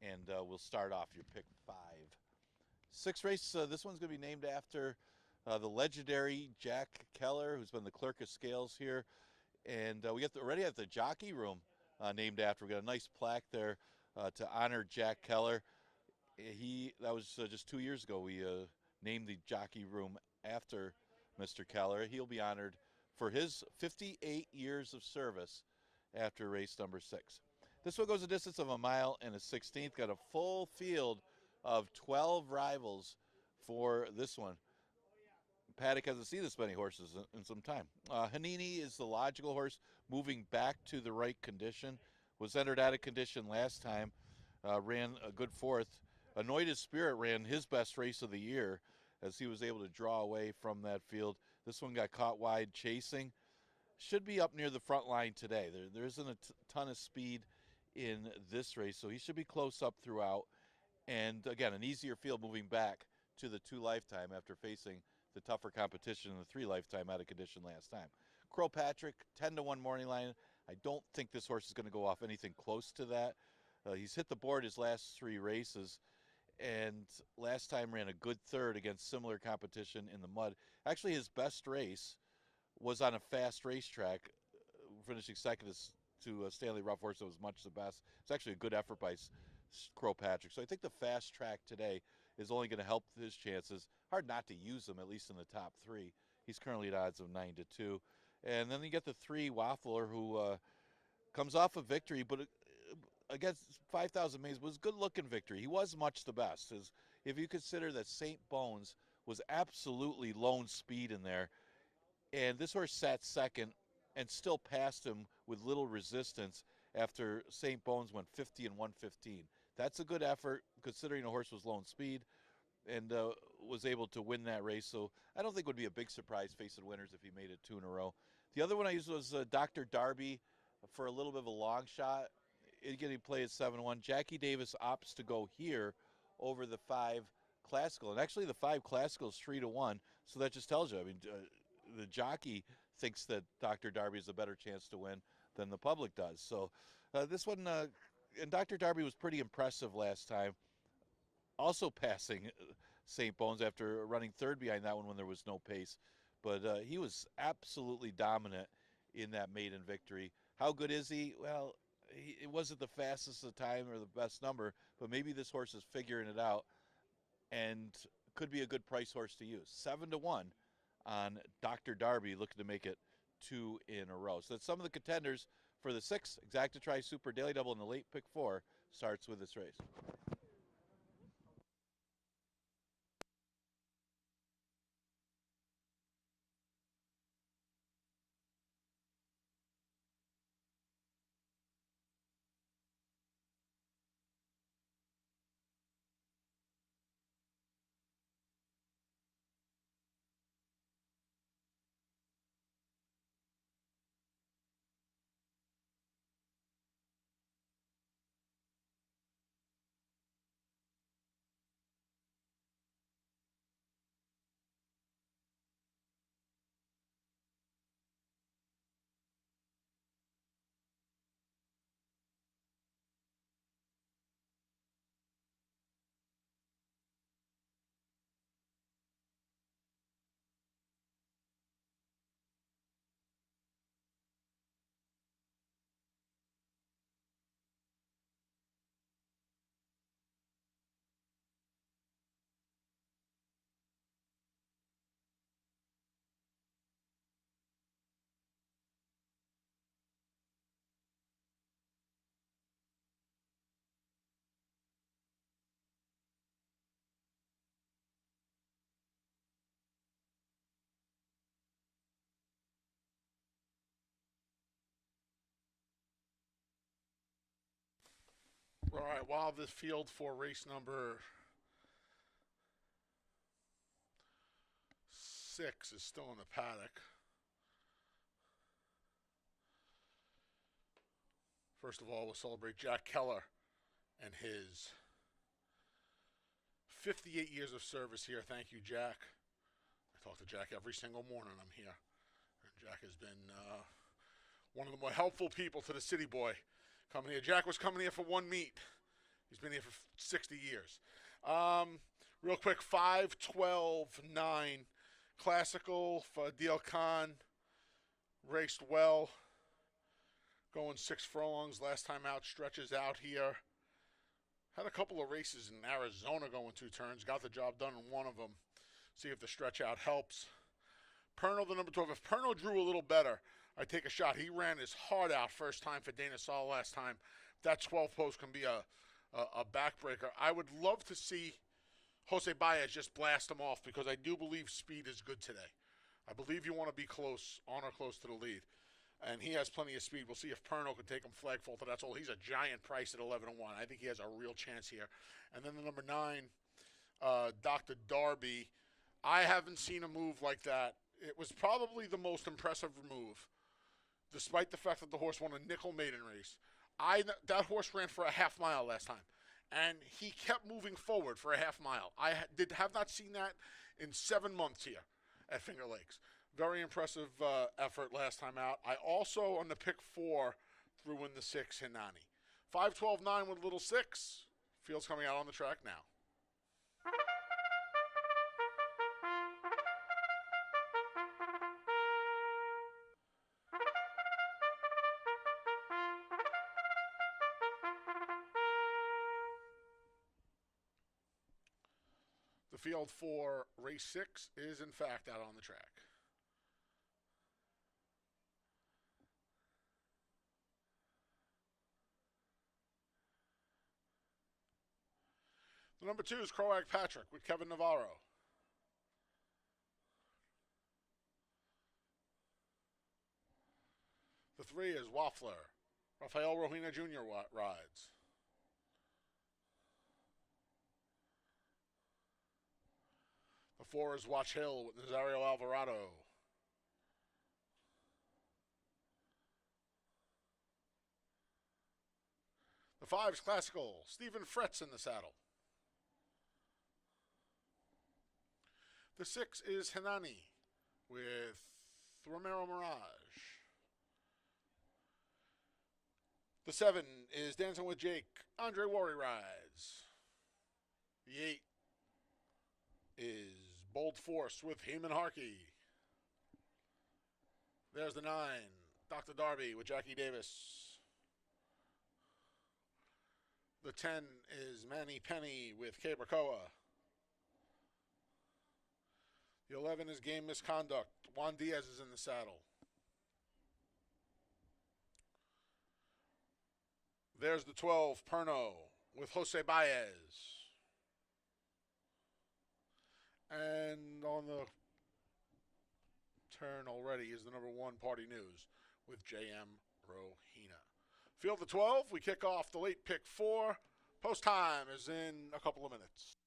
And we'll start off your pick 5. 6th race, this one's going to be named after the legendary Jack Keller, who's been the clerk of scales here. And we already have the jockey room named after. We got a nice plaque there to honor Jack Keller. That was just 2 years ago. We named the jockey room after Mr. Keller. He'll be honored for his 58 years of service after race number 6. This one goes a distance of 1 mile and a 16th. Got a full field of 12 rivals for this one. Paddock hasn't seen this many horses in some time. Hanini is the logical horse, moving back to the right condition. Was entered out of condition last time, ran a good 4th. Anointed Spirit ran his best race of the year as he was able to draw away from that field. This one got caught wide chasing. Should be up near the front line today. There isn't a ton of speed in this race, so he should be close up throughout. And again, an easier field moving back to the 2 lifetime after facing the tougher competition in the 3 lifetime out of condition last time. Crow Patrick, 10-1 morning line. I don't think this horse is going to go off anything close to that. He's hit the board his last 3 races, and last time ran a good 3rd against similar competition in the mud. Actually, his best race was on a fast racetrack, finishing second to Stanley Rough Horse that was much the best. It's actually a good effort by Crow Patrick. So I think the fast track today is only going to help his chances. Hard not to use him, at least in the top 3. He's currently at odds of 9-2. And then you get the 3 Waffler, who comes off a victory, but against 5,000 Maze was a good-looking victory. He was much the best. If you consider that St. Bones was absolutely lone speed in there, and this horse sat second and still passed him with little resistance after St. Bones went 50 and 115. That's a good effort considering the horse was lone speed and was able to win that race. So I don't think it would be a big surprise facing winners if he made it 2 in a row. The other one I used was Dr. Darby for a little bit of a long shot. Getting play at 7-1. Jackie Davis opts to go here over the 5 Classical. And actually the 5 Classical is 3-1. So that just tells you, I mean, the jockey thinks that Dr. Darby has a better chance to win than the public does. So this one, and Dr. Darby was pretty impressive last time, also passing St. Bones after running 3rd behind that one when there was no pace. But he was absolutely dominant in that maiden victory. How good is he? Well, it wasn't the fastest of the time or the best number, but maybe this horse is figuring it out and could be a good price horse to use. 7-1 on Dr. Darby, looking to make it 2 in a row. So that's some of the contenders for the 6th Exacta Tri Super Daily Double in the late pick 4 starts with this race. All right, while the field for race number 6 is still in the paddock. First of all, we'll celebrate Jack Keller and his 58 years of service here. Thank you, Jack. I talk to Jack every single morning I'm here. And Jack has been one of the more helpful people to the city boy coming here. Jack was coming here for one meet. He's been here for 60 years. Real quick, 5-12-9. Classical for Deal Khan. Raced well. Going 6 furlongs last time out. Stretches out here. Had a couple of races in Arizona going 2 turns. Got the job done in one of them. See if the stretch out helps. Pernell, the number 12. If Pernell drew a little better, I'd take a shot. He ran his heart out first time for Dana Saul last time. That 12 post can be a backbreaker. I would love to see Jose Baez just blast him off because I do believe speed is good today. I believe you want to be close, on or close to the lead. And he has plenty of speed. We'll see if Pernell can take him flag fault. That's all. He's a giant price at 11-1. I think he has a real chance here. And then the number 9, Dr. Darby. I haven't seen a move like that. It was probably the most impressive move, despite the fact that the horse won a nickel maiden race. That horse ran for a half mile last time, and he kept moving forward for a half mile. I have not seen that in 7 months here at Finger Lakes. Very impressive effort last time out. I also, on the pick 4, threw in the 6, Hinani. 5-12-9 with a little 6. Field's coming out on the track now. The field for race 6 is, in fact, out on the track. The number 2 is Croag Patrick with Kevin Navarro. The 3 is Waffler. Rafael Rohina Jr. rides. The 4 is Watch Hill with Nazario Alvarado. The 5 is Classical. Stephen Fretz in the saddle. The 6 is Hinani with Romero Mirage. The 7 is Dancing with Jake. Andre Worry rides. The 8 is Bold Force with Heeman Harkey. There's the 9, Dr. Darby with Jackie Davis. The 10 is Manny Penny with Cabracoa. The 11 is Game Misconduct. Juan Diaz is in the saddle. There's the 12, Perno with Jose Baez. And on the turn already is the number 1, Party News with J.M. Rohina. Field the 12, we kick off the late pick 4. Post time is in a couple of minutes.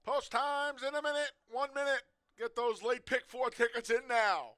Post times in a minute. 1 minute. Get those late pick 4 tickets in now.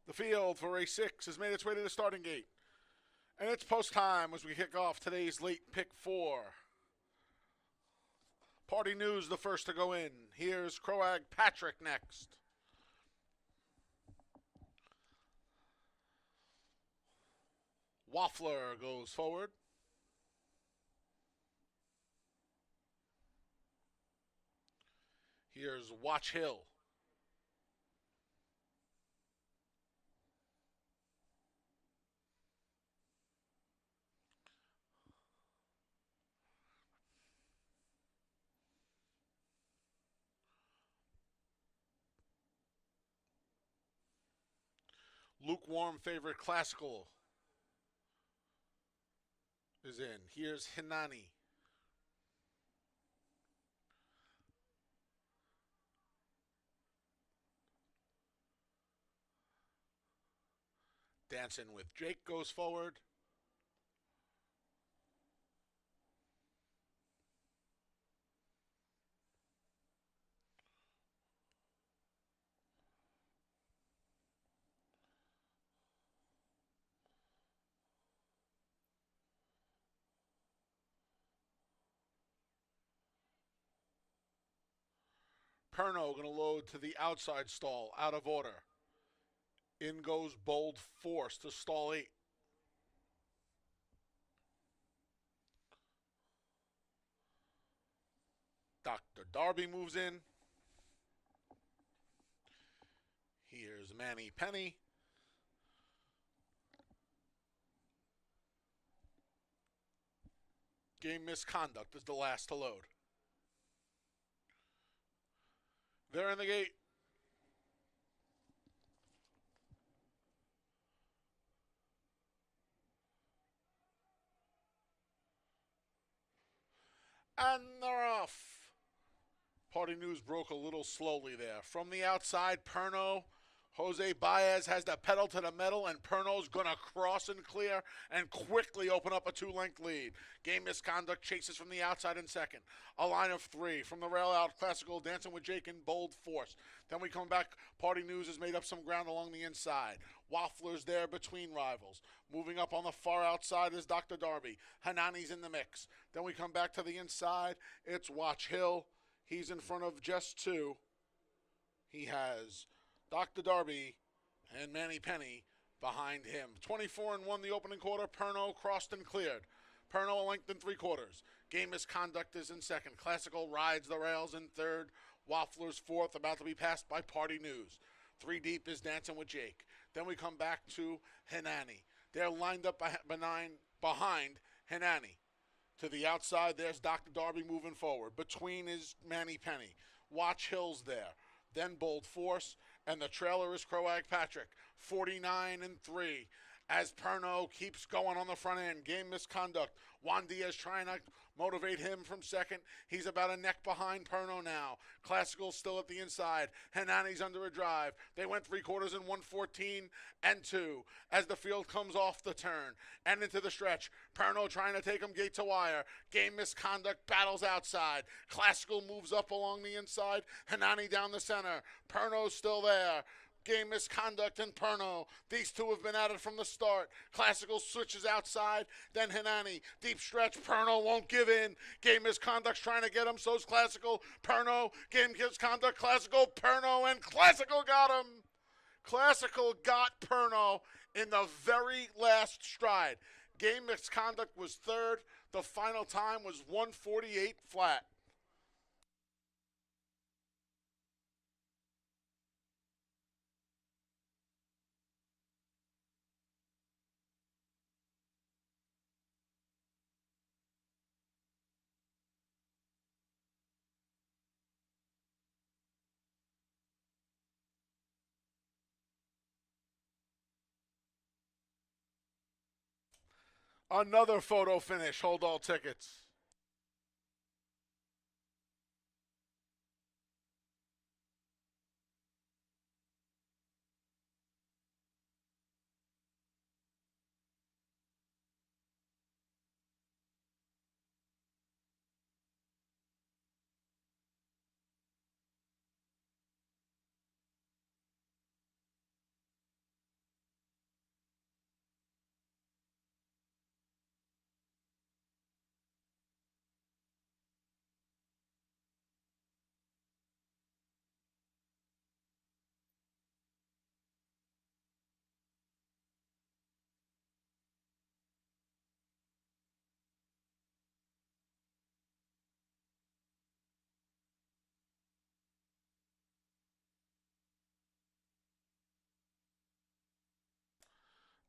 The field for race 6 has made its way to the starting gate. And it's post time as we kick off today's late pick 4. Party News the first to go in. Here's Croag Patrick next. Waffler goes forward. Here's Watch Hill. Lukewarm favorite Classical is in. Here's Hinani. Dancing with Jake goes forward. Perno going to load to the outside stall, out of order. In goes Bold Force to stall 8. Dr. Darby moves in. Here's Manny Penny. Game Misconduct is the last to load. They're in the gate. And they're off. Party News broke a little slowly there. From the outside, Perno. Jose Baez has the pedal to the metal, and Perno's going to cross and clear and quickly open up a 2-length lead. Game Misconduct chases from the outside in second. A line of 3. From the rail out, Classical Dancing with Jake and Bold Force. Then we come back. Party News has made up some ground along the inside. Waffler's there between rivals. Moving up on the far outside is Dr. Darby. Hanani's in the mix. Then we come back to the inside. It's Watch Hill. He's in front of just 2. He has Dr. Darby and Manny Penny behind him. 24-1 the opening quarter. Perno crossed and cleared. Perno a length and 3/4. Game Misconduct is in second. Classical rides the rails in third. Waffler's fourth, about to be passed by Party News. 3 deep is Dancing with Jake. Then we come back to Hinani. They're lined up behind Hanani. To the outside, there's Dr. Darby moving forward. Between is Manny Penny. Watch Hills there. Then Bold Force, and the trailer is Croag Patrick. 49-3. As Perno keeps going on the front end. Game misconduct. Juan Diaz trying to motivate him from second. He's about a neck behind Perno now. Classical still at the inside. Hanani's under a drive. They went 3/4 in 1:14-2 as the field comes off the turn and into the stretch. Perno trying to take him gate to wire. Game misconduct battles outside. Classical moves up along the inside. Hanani down the center. Perno's still there. Game misconduct and Perno. These two have been at it from the start. Classical switches outside, then Hanani. Deep stretch, Perno won't give in. Game misconduct's trying to get him, so's Classical. Perno, game misconduct, Classical, Perno, and Classical got him. Classical got Perno in the very last stride. Game misconduct was third. The final time was 1:48 flat. Another photo finish. Hold all tickets.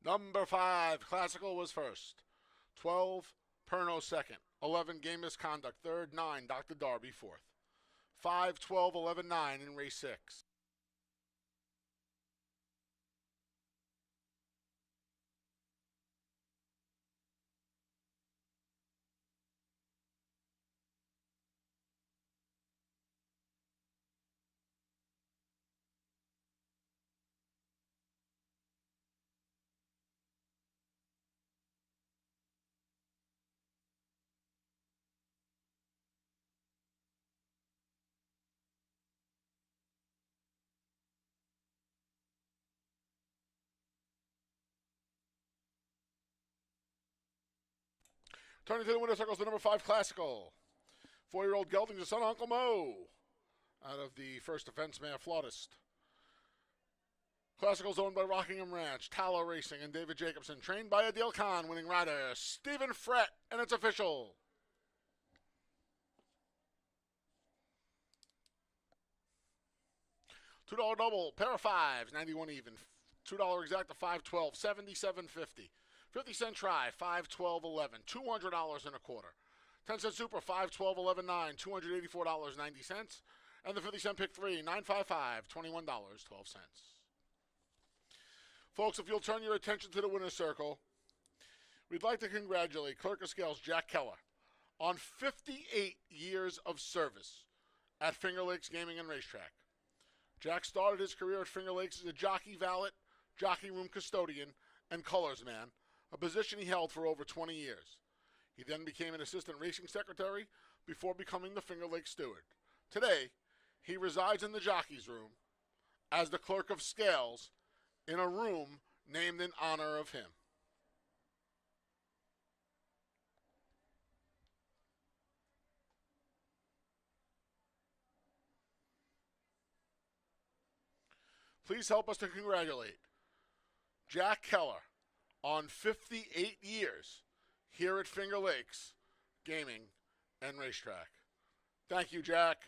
Number 5, Classical was first. 12, Perno second. 11, Game Misconduct third. 9, Dr. Darby fourth. 5, 12, 11, 9 in race 6. Turning to the winner circles, the number 5, Classical. 4-year-old gelding's the son of Uncle Mo out of the first defense mare, Flautist. Classical's owned by Rockingham Ranch, Tallow Racing, and David Jacobson. Trained by Adil Khan, winning rider Stephen Frett, and it's official. $2 double, pair of fives, 91 even. $2 exact to 512, 77.50. 50-cent try, 512.11, $200 and a quarter. 10-cent super, 512.11, 9, $284.90. And the 50-cent pick 3, 955, $21.12. Folks, if you'll turn your attention to the winner's circle, we'd like to congratulate Clerk of Scales Jack Keller on 58 years of service at Finger Lakes Gaming and Racetrack. Jack started his career at Finger Lakes as a jockey valet, jockey room custodian, and colors man, a position he held for over 20 years. He then became an assistant racing secretary before becoming the Finger Lakes steward. Today, he resides in the jockey's room as the Clerk of Scales in a room named in honor of him. Please help us to congratulate Jack Keller on 58 years here at Finger Lakes Gaming and Racetrack. Thank you, Jack.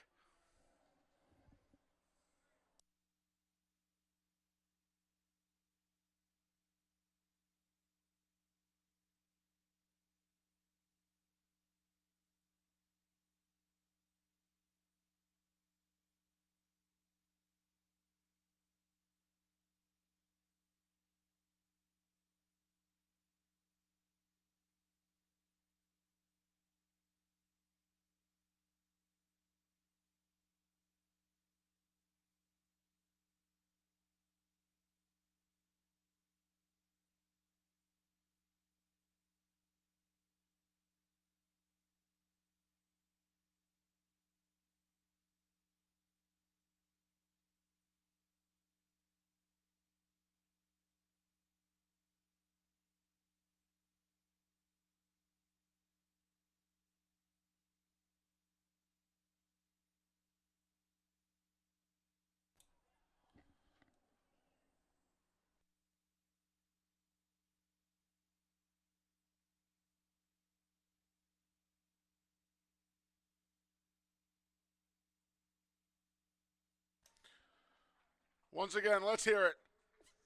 Once again, let's hear it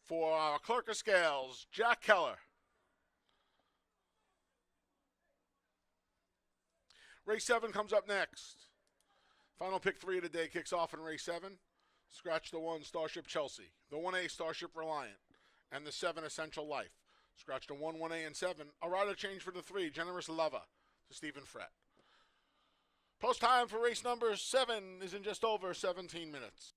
for our clerk of scales, Jack Keller. Race 7 comes up next. Final pick 3 of the day kicks off in race 7. Scratch the 1, Starship Chelsea. The 1A, Starship Reliant. And the 7, Essential Life. Scratch the 1, 1A, and 7. A rider change for the 3, Generous Lover, to Stephen Frett. Post time for race number 7 is in just over 17 minutes.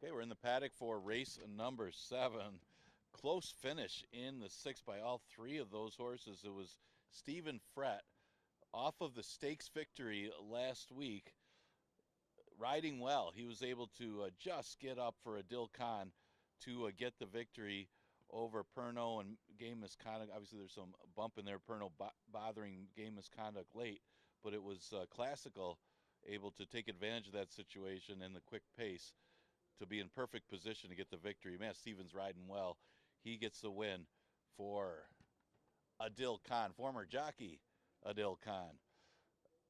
Okay, we're in the paddock for race number 7. Close finish in the 6 by all 3 of those horses. It was Stephen Frett off of the stakes victory last week, riding well. He was able to just get up for Adil Khan to get the victory over Perno and game misconduct. Obviously, there's some bump in there, Perno bothering game misconduct late, but it was Classical able to take advantage of that situation and the quick pace to be in perfect position to get the victory. Man, Stevens riding well. He gets the win for Adil Khan, former jockey Adil Khan.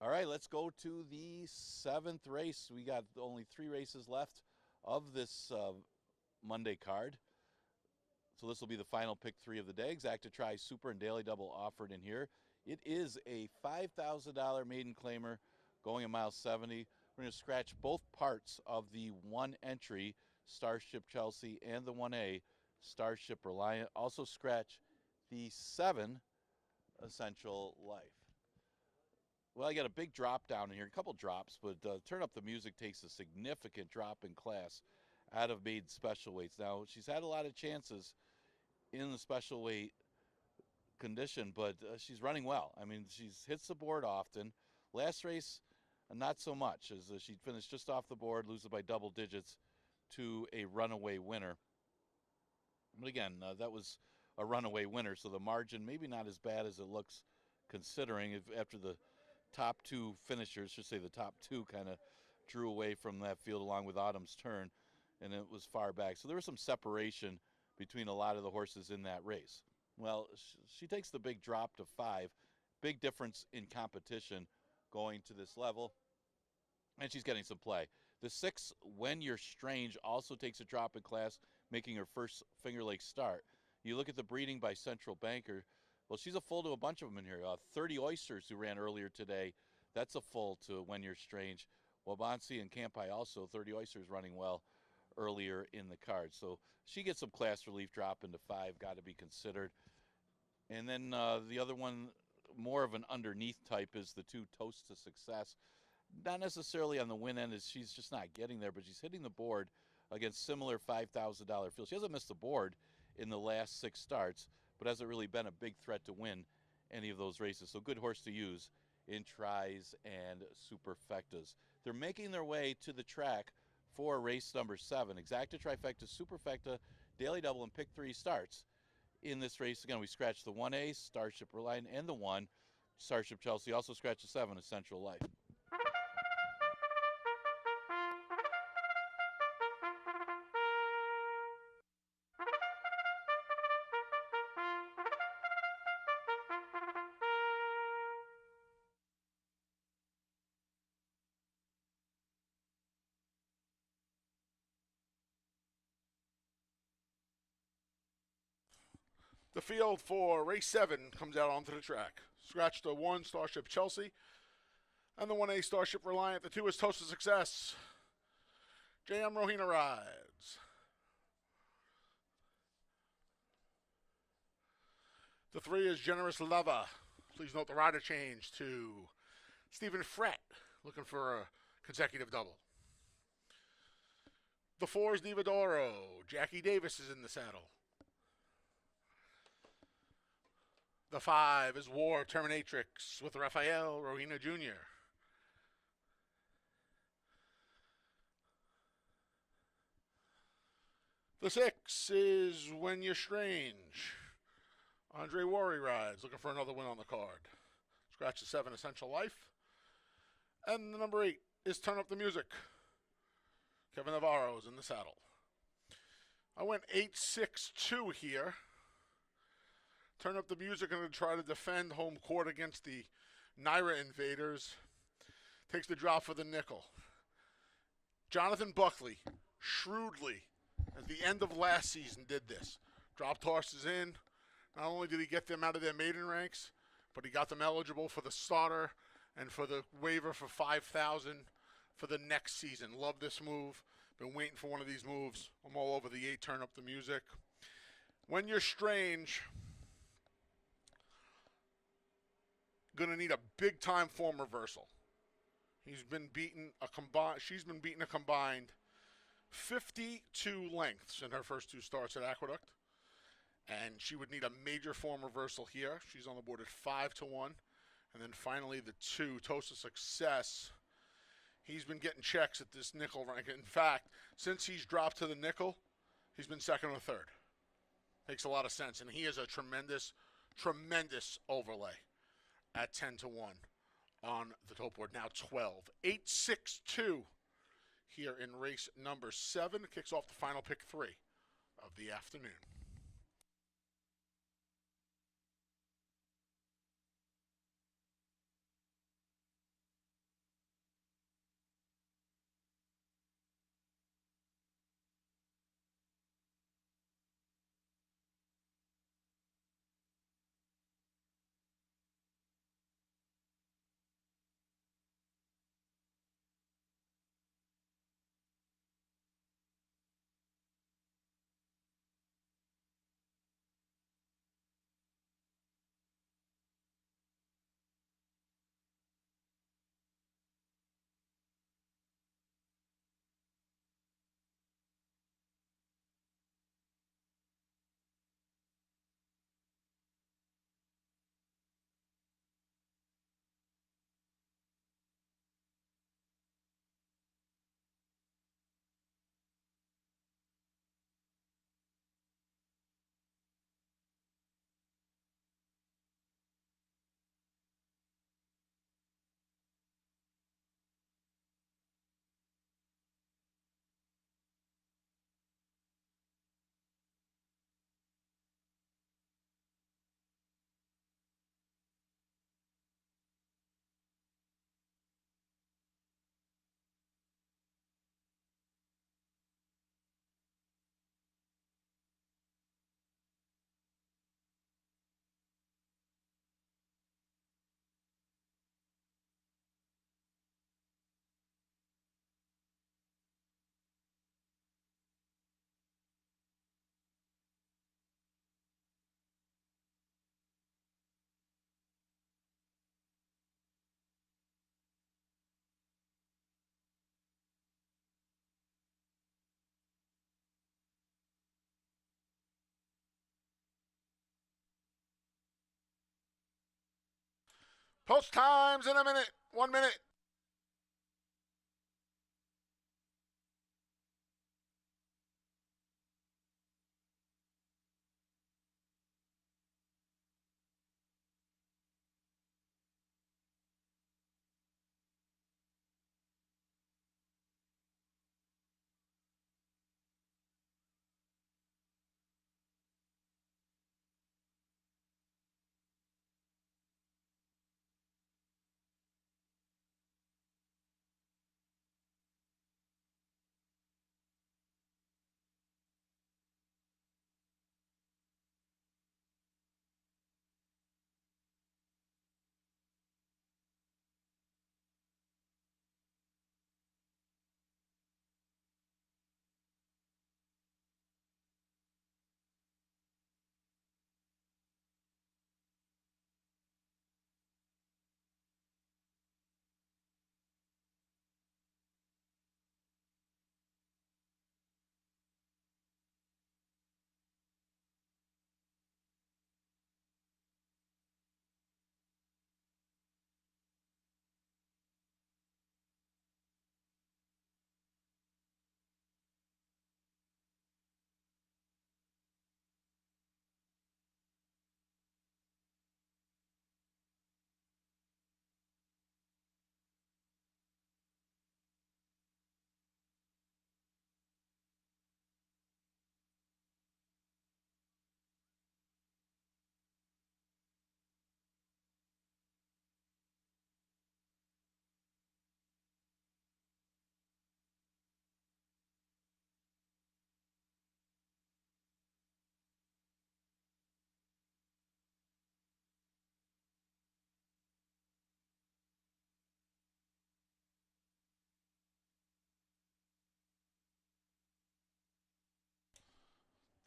All right, let's go to the 7th race. We got only 3 races left of this Monday card. So this will be the final pick 3 of the day. Exacta Tri Super and Daily Double offered in here. It is a $5,000 maiden claimer going a mile 70. We're going to scratch both parts of the 1 entry, Starship Chelsea, and the 1A, Starship Reliant. Also scratch the 7, Essential Life. Well, I got a big drop down in here, a couple drops, but Turn Up the Music takes a significant drop in class out of maiden special weights. Now, she's had a lot of chances in the special weight condition, but she's running well. I mean, she's hits the board often. Last race, not so much, as she finished just off the board, losing by double digits to a runaway winner. But again, that was a runaway winner, so the margin maybe not as bad as it looks, considering if after the top 2 finishers, should say the top 2 kind of drew away from that field along with Autumn's Turn, and it was far back. So there was some separation between a lot of the horses in that race. Well, she takes the big drop to 5. Big difference in competition going to this level, and she's getting some play. The 6, When You're Strange, also takes a drop in class, making her first Finger Lakes start. You look at the breeding by Central Banker. Well, she's a full to a bunch of them in here. 30 Oysters, who ran earlier today. That's a full to When You're Strange. Wabansi and Campai also, 30 Oysters running well earlier in the card. So she gets some class relief, drop into 5, got to be considered. And then the other one, more of an underneath type, is the 2 Toast to Success. Not necessarily on the win end, as she's just not getting there, but she's hitting the board against similar $5,000 fields. She hasn't missed the board in the last 6 starts, but hasn't really been a big threat to win any of those races. So good horse to use in tries and superfectas. They're making their way to the track for race number 7. Exacta Trifecta, Superfecta, Daily Double, and Pick 3 starts. In this race, again, we scratched the 1A, Starship Reliant, and the 1, Starship Chelsea. Also scratched the 7, Essential Life. The field for race 7 comes out onto the track. Scratch the 1, Starship Chelsea, and the 1A, Starship Reliant. The 2 is Toast to Success. J.M. Rohina rides. The 3 is Generous Lover. Please note the rider change to Stephen Frett, looking for a consecutive double. The 4 is Divadoro. Jackie Davis is in the saddle. The 5 is War Terminatrix with Rafael Rohina Jr. The 6 is When You're Strange. Andre Worry rides, looking for another win on the card. Scratch the 7, Essential Life. And the number 8 is Turn Up the Music. Kevin Navarro is in the saddle. I went 8-6-2 here. Turn Up the Music, going to try to defend home court against the Naira Invaders. Takes the drop for the nickel. Jonathan Buckley, shrewdly, at the end of last season, did this. Dropped horses in. Not only did he get them out of their maiden ranks, but he got them eligible for the starter and for the waiver for $5,000 for the next season. Love this move. Been waiting for one of these moves. I'm all over the 8, Turn Up the Music. When You're Strange, gonna need a big time form reversal. She's been beaten a combined 52 lengths in her first 2 starts at Aqueduct. And she would need a major form reversal here. She's on the board at 5-1. And then finally the 2, Toast of Success. He's been getting checks at this nickel rank. In fact, since he's dropped to the nickel, he's been second or third. Makes a lot of sense. And he is a tremendous, tremendous overlay at 10-1 on the tote board. Now 12. 8-6-2 here in race number 7. Kicks off the final pick 3 of the afternoon. Post times in a minute. 1 minute.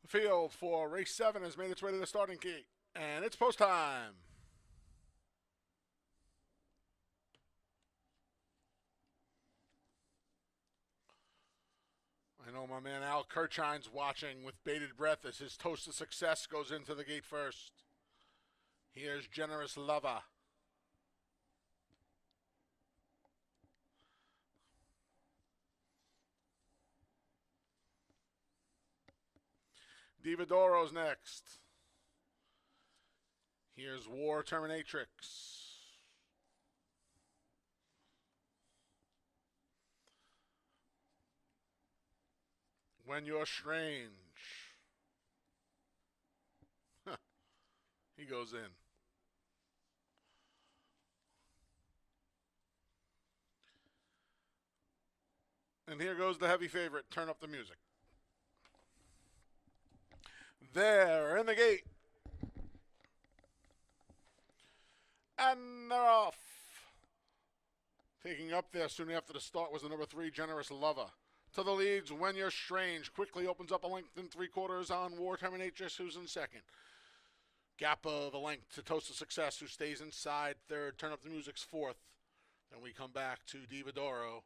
The field for race 7 has made its way to the starting gate. And it's post time. I know my man Al Kirchine's watching with bated breath as his toast of success goes into the gate first. Here's Generous Lover. Divadoro's next. Here's War Terminatrix. When You're Strange. He goes in. And here goes the heavy favorite. Turn up the music. There, in the gate. And they're off. Taking up there soon after the start was the number 3, Generous Lover. To the leads, When You're Strange. Quickly opens up a length in 3/4 on War Terminatrix, who's in second. Gap of a length to Toast of Success, who stays inside third. Turn Up the Music's fourth. Then we come back to Divadoro.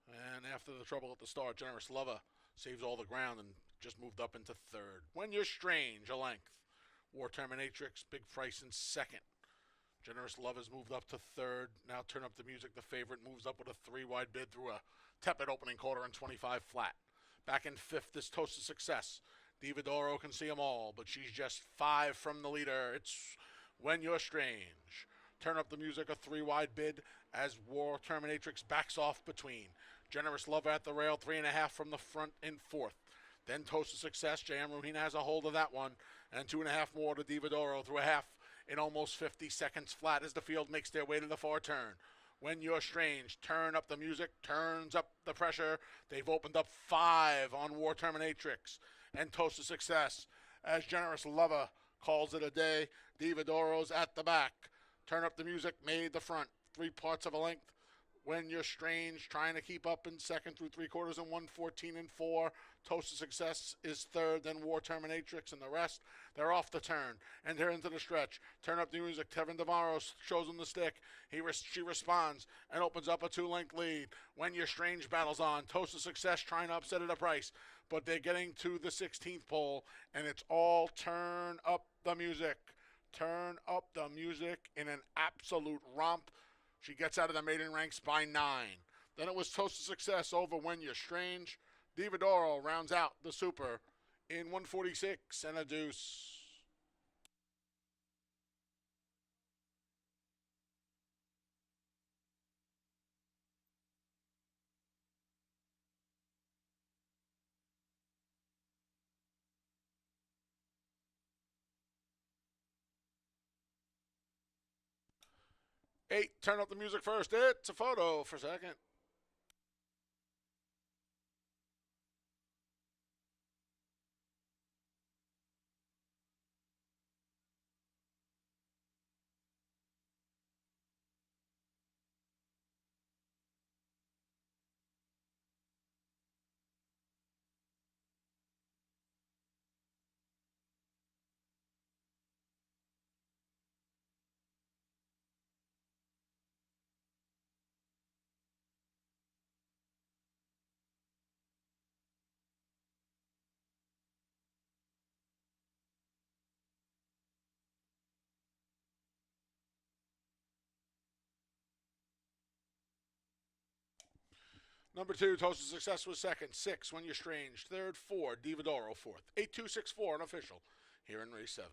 And after the trouble at the start, Generous Lover saves all the ground and just moved up into third. When You're Strange, a length. War Terminatrix, Big Price in second. Generous Lover's moved up to third. Now Turn Up the Music, the favorite, moves up with a 3-wide bid through a tepid opening quarter and 25 flat. Back in fifth is Toast of Success. Divadoro can see them all, but she's just 5 from the leader. It's When You're Strange. Turn Up the Music, a 3-wide bid as War Terminatrix backs off between. Generous Lover at the rail, 3.5 from the front in fourth. Then Toast of Success. J.M. Ruhina has a hold of that one. And 2.5 more to Divadoro through a half in almost 50 seconds flat as the field makes their way to the far turn. When You're Strange, Turn Up the Music, turns up the pressure. They've opened up 5 on War Terminatrix and Toast of Success as Generous Lover calls it a day. Divadoro's at the back. Turn Up the Music made the front. 3 parts of a length. When You're Strange, trying to keep up in second through 3/4 and 1:14 and 4. Toast of Success is third, then War Terminatrix, and the rest, they're off the turn, and they're into the stretch. Turn Up the Music. Kevin Navarro shows him the stick. She responds and opens up a 2-length lead. When You're Strange battles on. Toast of Success trying to upset at a price, but they're getting to the 16th pole, and it's all Turn Up the Music. Turn Up the Music in an absolute romp. She gets out of the maiden ranks by 9. Then it was Toast of Success over When You're Strange. Divadoro rounds out the super in 146 and a deuce. Eight, Turn Up the Music first. It's a photo for second. Number 2, Toast of Success was second. 6, When You're Strange. Third, 4, Divadoro fourth. 8-2-6-4, unofficial here in race 7.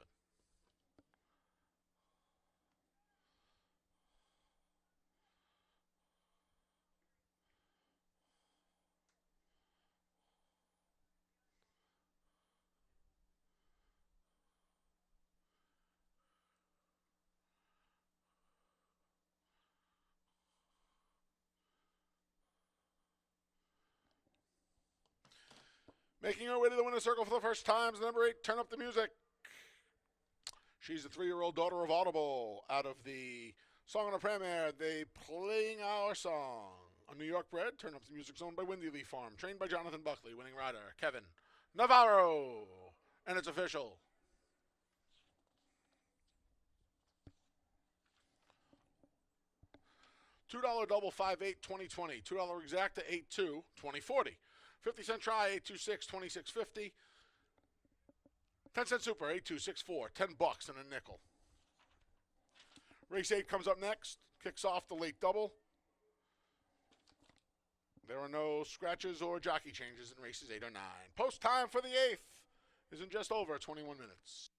Making her way to the winner's circle for the first time is number 8, Turn Up the Music. She's the 3-year-old daughter of Audible. Out of the Song on a Premier, They Playing Our Song. A New York bred, Turn Up the Music's owned by Windy Leaf Farm. Trained by Jonathan Buckley. Winning rider, Kevin Navarro. And it's official. $2 double 5-8 2020. $2 exacta 8-2 2040. 50-cent try, 826-2650. 10-cent super, 8264, $10 and a nickel. Race 8 comes up next. Kicks off the late double. There are no scratches or jockey changes in races 8 or 9. Post time for the 8th is in just over 21 minutes.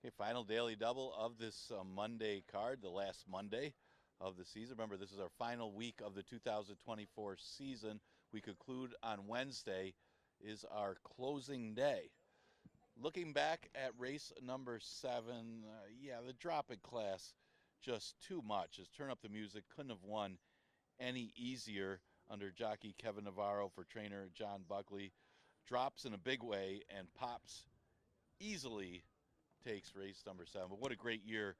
Okay, final daily double of this Monday card, the last Monday of the season. Remember, this is our final week of the 2024 season. We conclude on Wednesday is our closing day. Looking back at race number 7, the drop in class, just too much. As Turn Up the Music couldn't have won any easier under jockey Kevin Navarro for trainer John Buckley. Drops in a big way and pops easily takes race number 7. But what a great year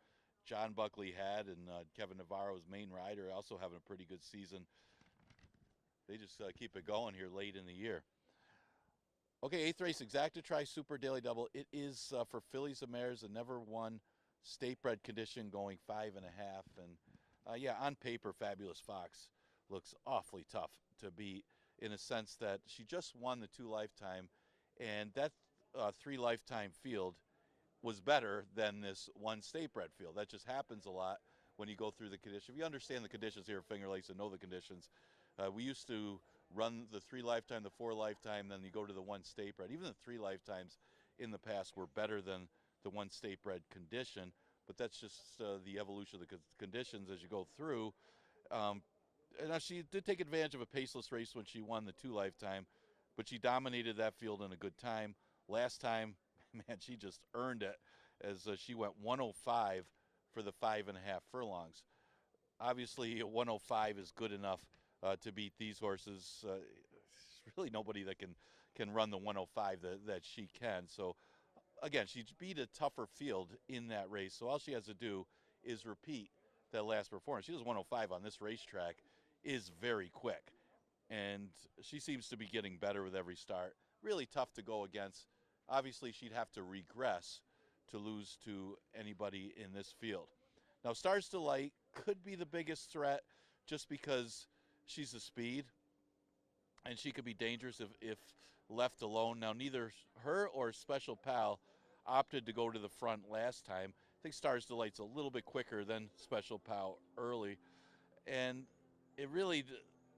John Buckley had, and Kevin Navarro's main rider also having a pretty good season. They just keep it going here late in the year. Okay, 8th race, Exacta Tri Super Daily Double. It is for fillies and mares, a never won state bred condition, going 5.5. And on paper, Fabulous Fox looks awfully tough to beat, in a sense that she just won the 2 lifetime, and that 3 lifetime field was better than this 1 state bred field. That just happens a lot when you go through the conditions. If you understand the conditions here at Finger Lakes and know the conditions, we used to run the 3 lifetime, the 4 lifetime, then you go to the 1 state bred. Even the 3 lifetimes in the past were better than the 1 state bred condition, but that's just the evolution of the conditions as you go through. And she did take advantage of a paceless race when she won the 2 lifetime, but she dominated that field in a good time. Last time, man, she just earned it as she went 105 for the 5.5 furlongs. Obviously, 105 is good enough to beat these horses. There's really nobody that can run the 105 that she can. So, again, she beat a tougher field in that race. So all she has to do is repeat that last performance. She does 105 on this racetrack is very quick. And she seems to be getting better with every start. Really tough to go against. Obviously, she'd have to regress to lose to anybody in this field. Now, Stars Delight could be the biggest threat just because she's a speed, and she could be dangerous if left alone. Now, neither her or Special Pal opted to go to the front last time. I think Stars Delight's a little bit quicker than Special Pal early, and it really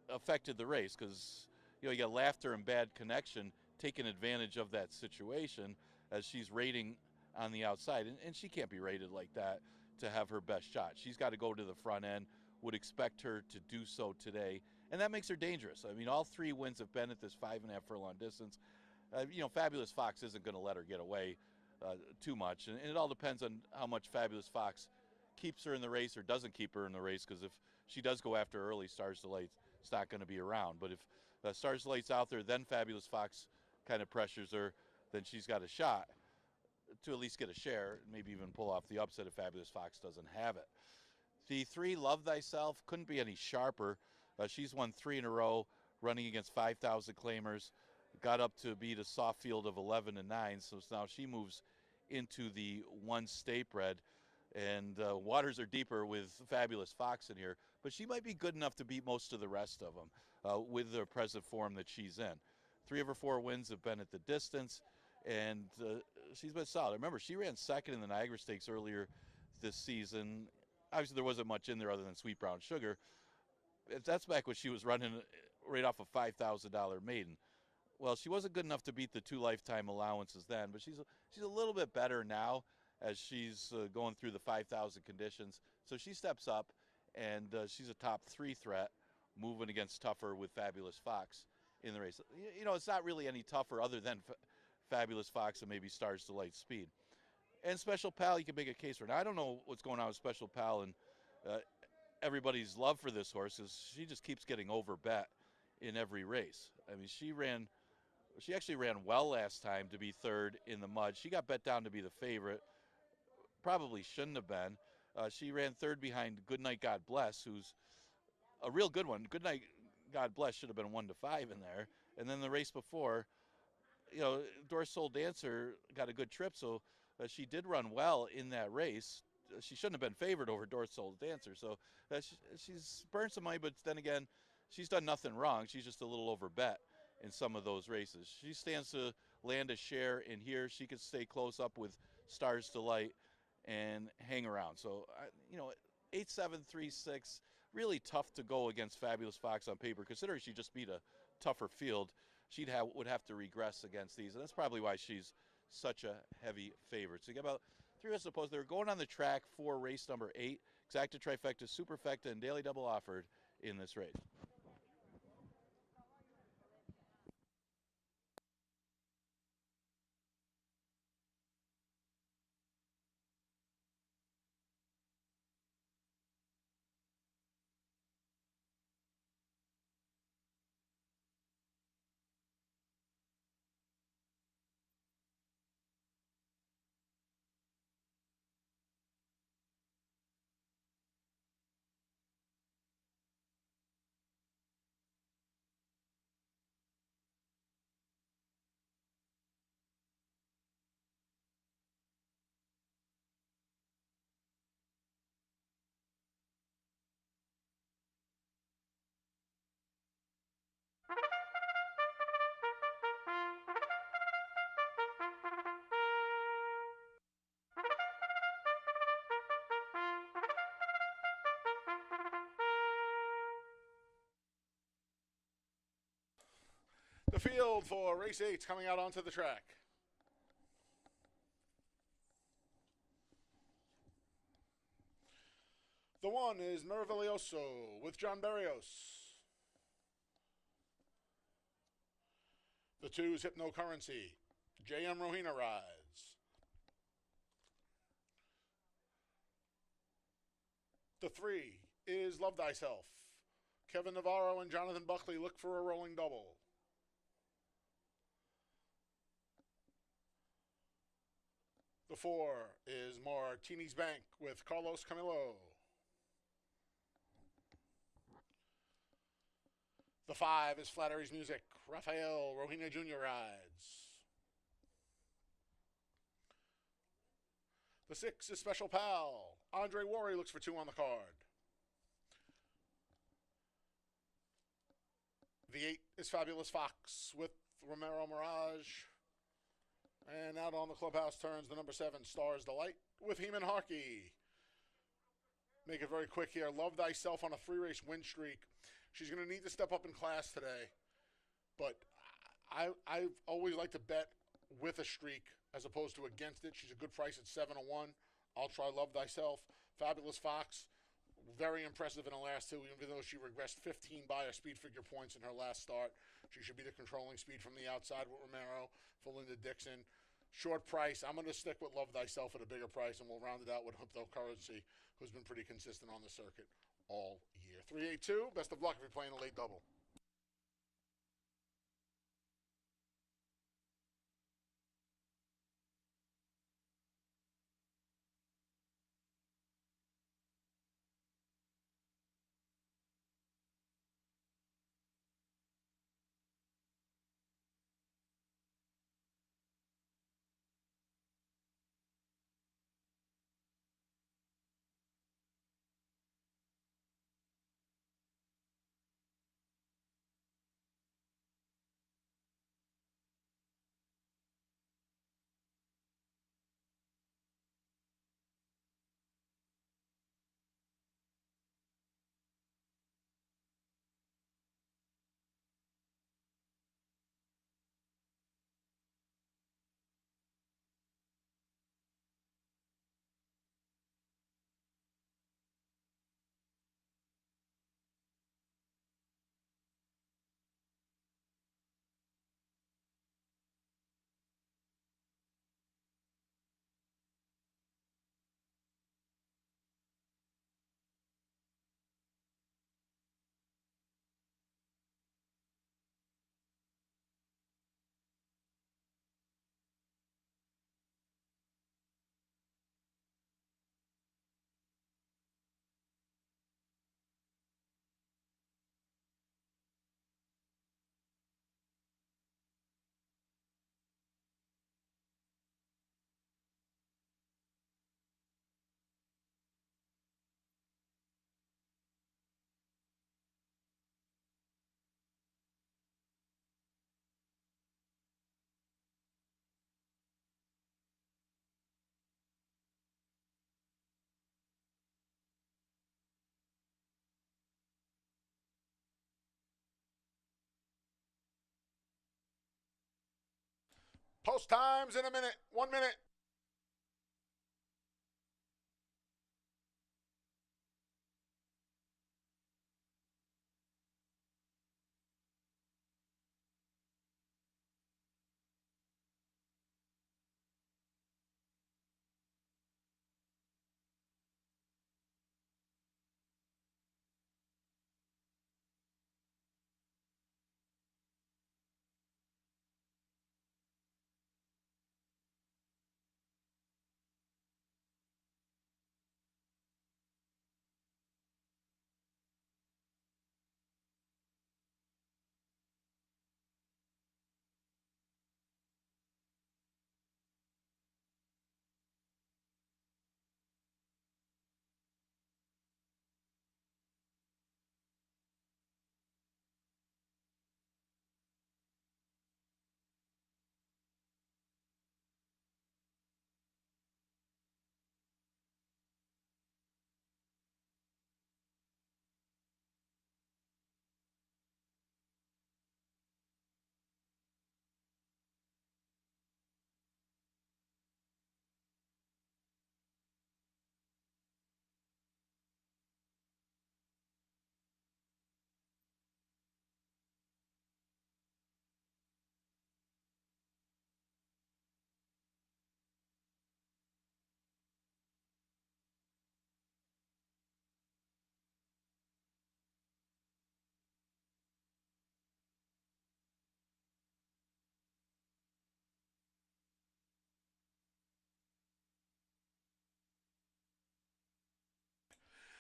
affected the race because you got Laughter and Bad Connection taking advantage of that situation as she's rating on the outside, and she can't be rated like that to have her best shot. She's got to go to the front end. Would expect her to do so today, and that makes her dangerous. I mean, all 3 wins have been at this 5.5 furlong distance. Fabulous Fox isn't going to let her get away too much, and it all depends on how much Fabulous Fox keeps her in the race or doesn't keep her in the race, because if she does go after her early, Stars Delight's not going to be around. But if Stars Delight's out there, then Fabulous Fox kind of pressures her, then she's got a shot to at least get a share, maybe even pull off the upset if Fabulous Fox doesn't have it. The 3, Love Thyself, couldn't be any sharper. She's won 3 in a row, running against 5,000 claimers. Got up to beat a soft field of 11 and 9, so now she moves into the 1 state bred. And waters are deeper with Fabulous Fox in here, but she might be good enough to beat most of the rest of them with the present form that she's in. 3 of her 4 wins have been at the distance, and she's been solid. Remember, she ran second in the Niagara Stakes earlier this season. Obviously, there wasn't much in there other than Sweet Brown Sugar. That's back when she was running right off a $5,000 maiden. Well, she wasn't good enough to beat the 2 lifetime allowances then, but she's a little bit better now as she's going through the 5,000 conditions. So she steps up, and she's a top 3 threat, moving against tougher with Fabulous Fox in the race. It's not really any tougher other than Fabulous Fox and maybe Stars Delight speed. And Special Pal, you can make a case for. Now, I don't know what's going on with Special Pal and everybody's love for this horse is she just keeps getting overbet in every race. I mean, she actually ran well last time to be 3rd in the mud. She got bet down to be the favorite. Probably shouldn't have been. She ran 3rd behind Goodnight God Bless, who's a real good one. Goodnight God Bless should have been 1 to 5 in there. And then the race before, Doris Soul Dancer got a good trip, so she did run well in that race. She shouldn't have been favored over Doris Soul Dancer. So she's burned some money, but then again, she's done nothing wrong. She's just a little overbet in some of those races. She stands to land a share in here. She could stay close up with Stars Delight and hang around. So, 8, 7, 3, 6, really tough to go against Fabulous Fox on paper. Considering she just beat a tougher field, would have to regress against these. And that's probably why she's such a heavy favorite. So you get about 3 was supposed. They were going on the track for race number 8. Exacta, trifecta, superfecta, and daily double offered in this race. The field for race 8 coming out onto the track. The 1 is Meraviglioso with John Berrios. The 2 is Hypnocurrency. J.M. Rohina rides. The 3 is Love Thyself. Kevin Navarro and Jonathan Buckley look for a rolling double. The 4 is Martini's Bank with Carlos Camilo. The 5 is Flattery's Music. Rafael Rohina Jr. rides. The 6 is Special Pal. Andre Worry looks for 2 on the card. The 8 is Fabulous Fox with Romero Mirage. And out on the clubhouse turns the number 7, Stars Delight, with Heeman Harkey. Make it very quick here. Love Thyself on a 3-race win streak. She's going to need to step up in class today. But I've always liked to bet with a streak as opposed to against it. She's a good price at 7-1. I'll try Love Thyself. Fabulous Fox, very impressive in the last 2, even though she regressed 15 by her speed figure points in her last start. She should be the controlling speed from the outside with Romero, for Linda Dixon. Short price. I'm going to stick with Love Thyself at a bigger price, and we'll round it out with Hypnocurrency, who's been pretty consistent on the circuit all year. 382, best of luck if you're playing a late double. Post times in a minute. 1 minute.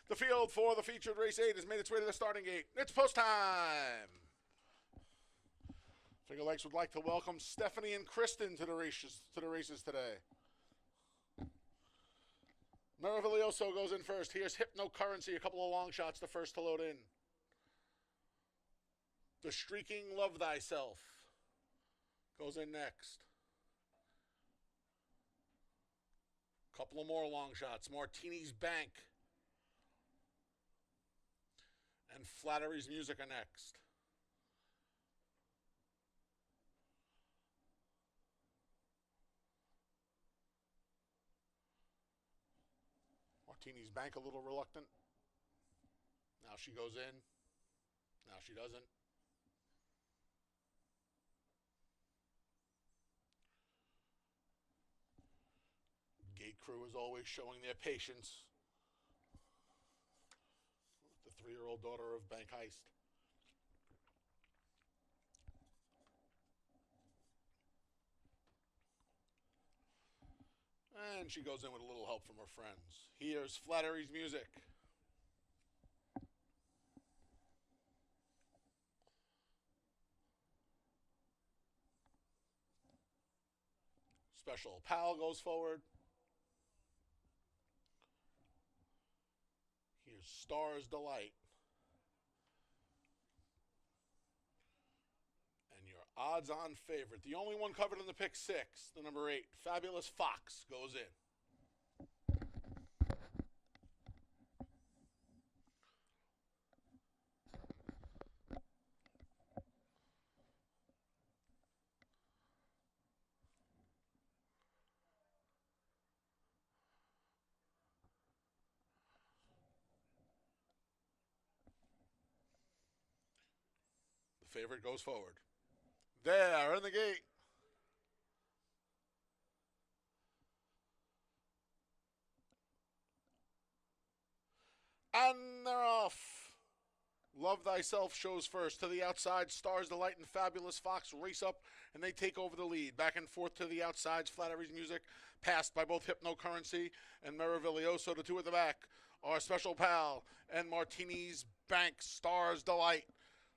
The field for the featured race 8 has made its way to the starting gate. It's post time. Finger Lakes would like to welcome Stephanie and Kristen to the races today. Maravilloso goes in first. Here's Hypnocurrency, a couple of long shots, the first to load in. The Streaking Love Thyself goes in next. Couple of more long shots. Martini's Bank and Flattery's Music are next. Martini's Bank a little reluctant. Now she goes in. Now she doesn't. Gate crew is always showing their patience. The 3-year-old daughter of Bank Heist. And she goes in with a little help from her friends. Here's Flattery's Music. Special Pal goes forward. Here's Star's Delight. And your odds-on favorite, the only one covered in the pick 6, the number 8, Fabulous Fox, goes in. The favorite goes forward. There, in the gate. And they're off. Love Thyself shows first. To the outside, Stars Delight and Fabulous Fox race up, and they take over the lead. Back and forth to the outsides, Flattery's Music, passed by both Hypnocurrency and Maravilloso. The two at the back are Special Pal and Martini's Bank. Stars Delight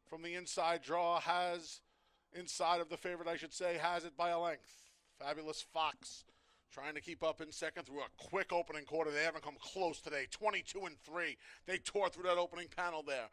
from the inside draw inside of the favorite, I should say, has it by a length. Fabulous Fox trying to keep up in second through a quick opening quarter. They haven't come close today. 22-3. They tore through that opening panel there.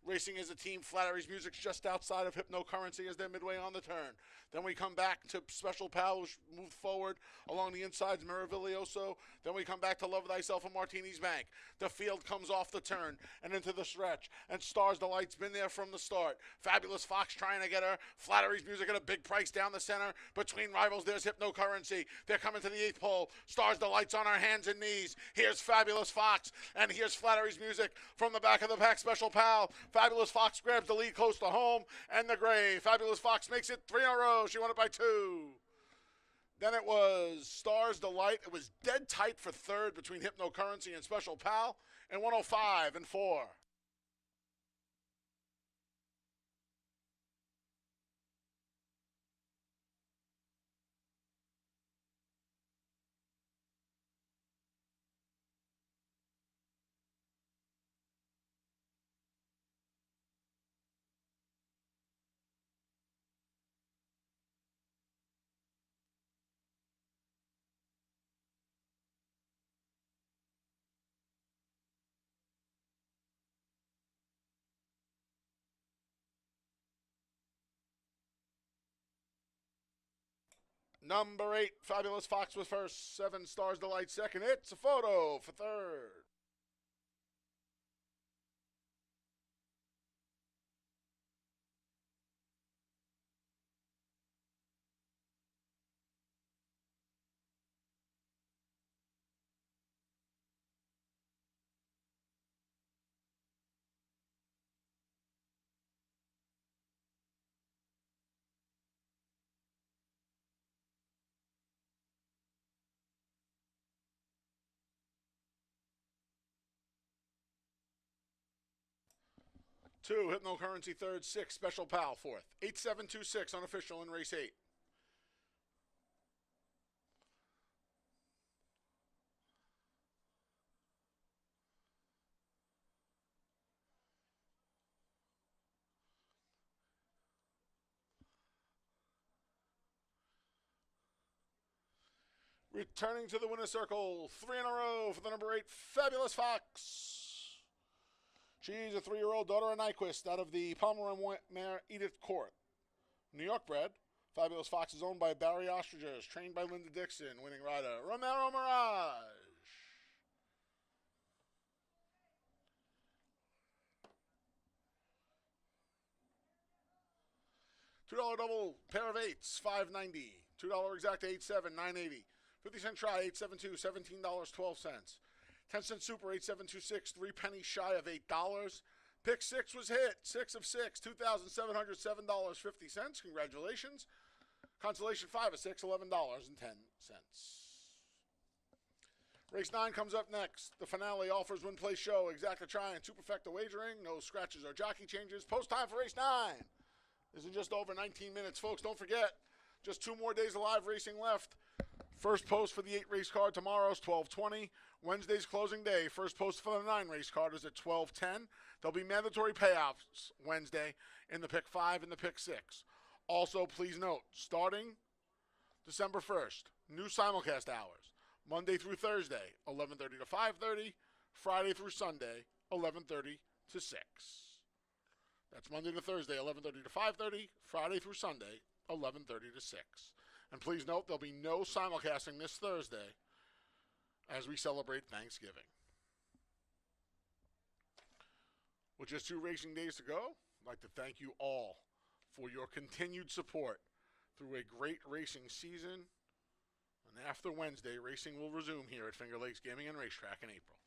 Racing as a team, Flattery's Music's just outside of Hypnocurrency as they're midway on the turn. Then we come back to Special Pal, who's moved forward along the insides, Maravilloso. Then we come back to Love Thyself and Martini's Bank. The field comes off the turn and into the stretch. And Stars Delight's been there from the start. Fabulous Fox trying to get her. Flattery's Music at a big price down the center. Between rivals, there's Hypnocurrency. They're coming to the 8th pole. Stars Delight's on her hands and knees. Here's Fabulous Fox. And here's Flattery's Music from the back of the pack, Special Pal. Fabulous Fox grabs the lead close to home and the gray. Fabulous Fox makes it 3 in a row. She won it by 2. Then it was Stars Delight. It was dead tight for third between Hypnocurrency and Special Pal, and 105-4. Number 8, Fabulous Fox was first. 7, Stars Delight second. It's a photo for third. Two, Hypnocurrency third. 6, Special Pal fourth. 8-7-2-6 unofficial in race 8. Returning to the winner's circle, 3 in a row for the number 8, Fabulous Fox. She's a 3-year-old daughter of Nyquist out of the Pomeranian mare Edith Court. New York bred. Fabulous Fox is owned by Barry Ostrichers, trained by Linda Dixon, winning rider Romero Mirage. $2 double pair of eights, $5.90. $2 exact 8-7, $9.80. 50-cent try, 872, $17.12. 10-cent super, 8726, 3 pennies shy of $8. Pick 6 was hit, 6 of 6, $2,707.50. Congratulations. Consolation 5 of 6, $11.10. Race 9 comes up next. The finale offers win, play, show, exacta try, and superfecta wagering. No scratches or jockey changes. Post time for race 9. This is just over 19 minutes, folks. Don't forget, just 2 more days of live racing left. First post for the 8-race card tomorrow is 12:20. Wednesday's closing day. First post for the 9-race card is at 12:10. There'll be mandatory payouts Wednesday in the pick 5 and the pick 6. Also, please note, starting December 1st, new simulcast hours. Monday through Thursday, 11:30 to 5:30. Friday through Sunday, 11:30 to 6. That's Monday to Thursday, 11:30 to 5:30. Friday through Sunday, 11:30 to 6. And please note, there'll be no simulcasting this Thursday as we celebrate Thanksgiving. With just 2 racing days to go, I'd like to thank you all for your continued support through a great racing season. And after Wednesday, racing will resume here at Finger Lakes Gaming and Racetrack in April.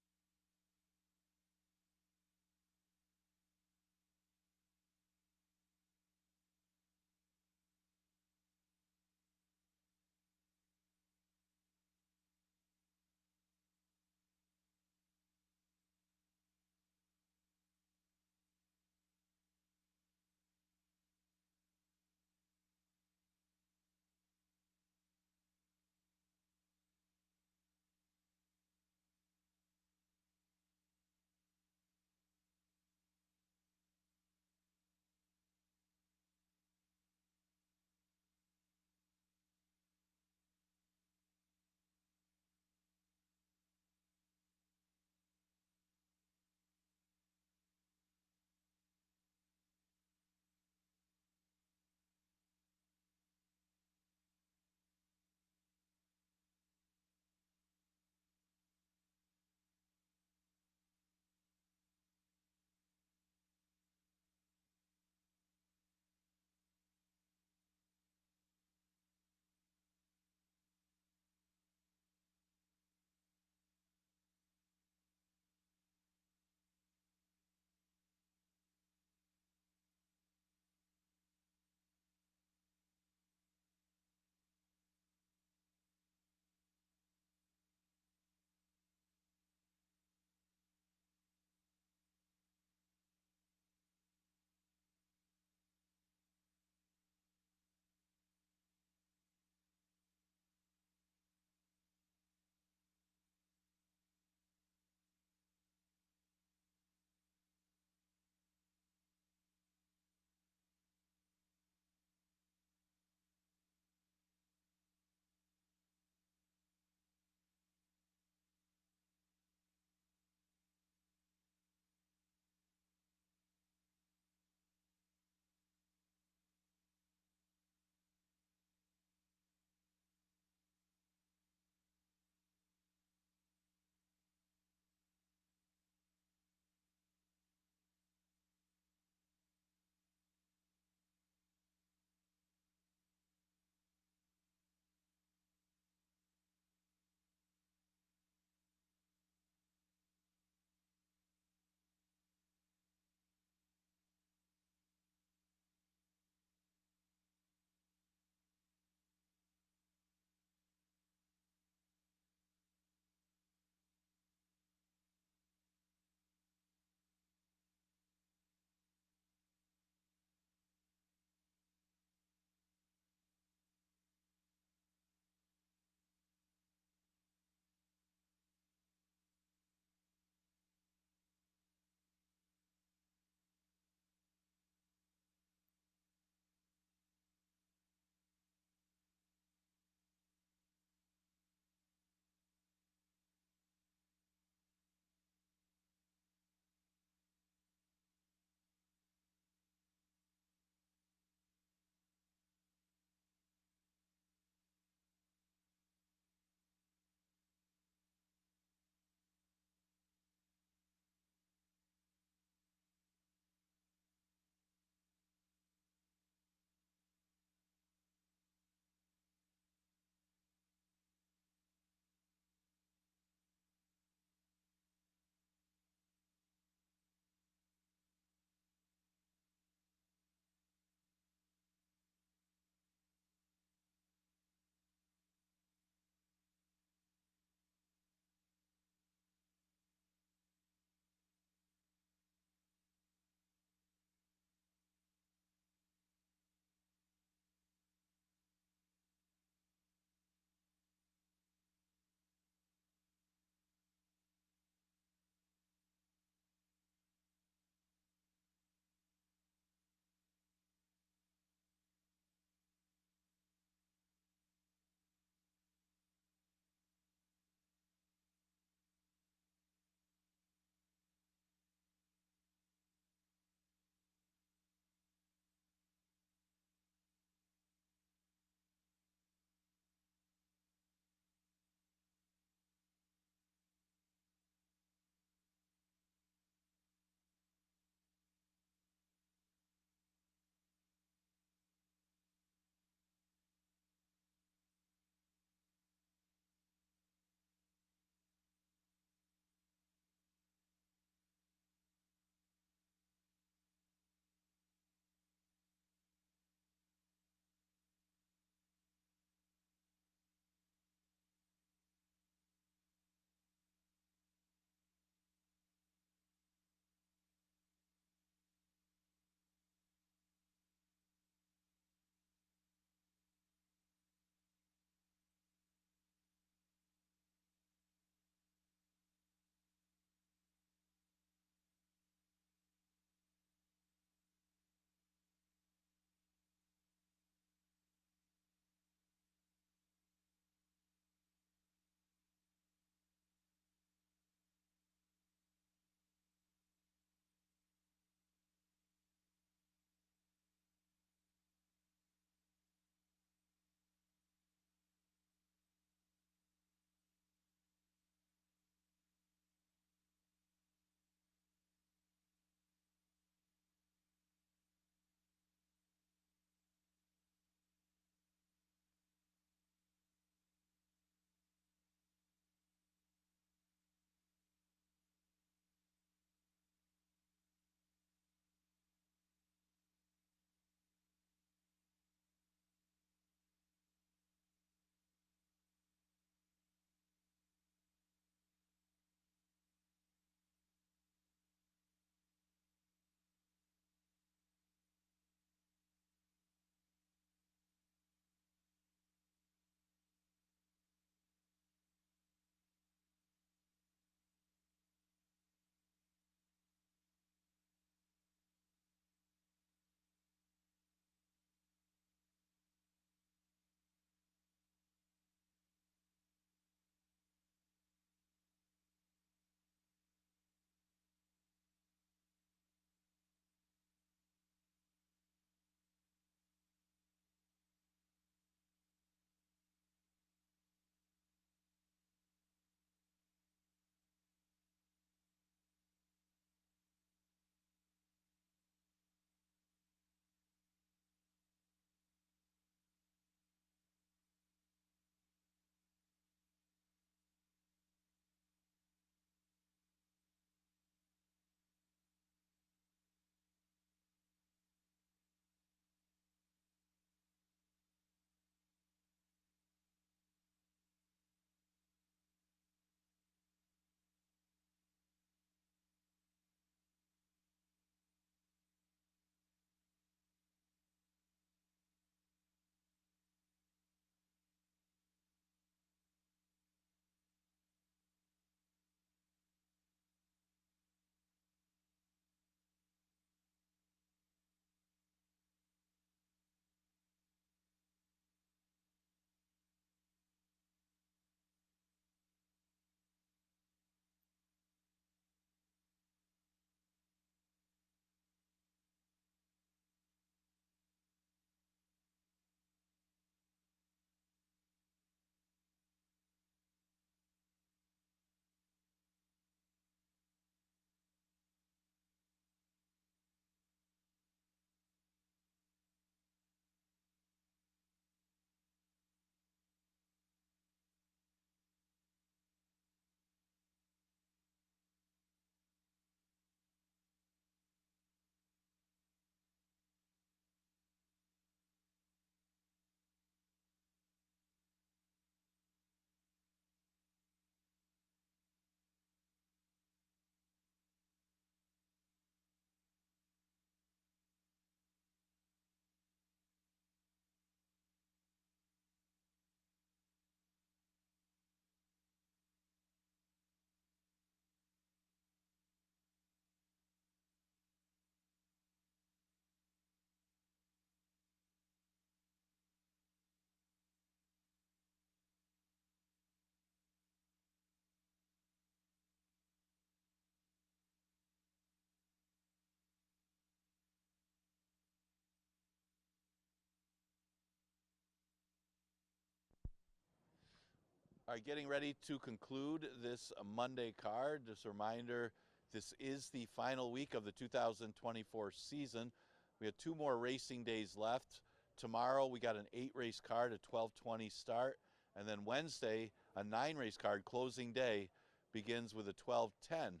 All right, getting ready to conclude this Monday card. Just a reminder, this is the final week of the 2024 season. We have 2 more racing days left. Tomorrow we got an 8-race card, a 12:20 start. And then Wednesday, a 9-race card, closing day, begins with a 12:10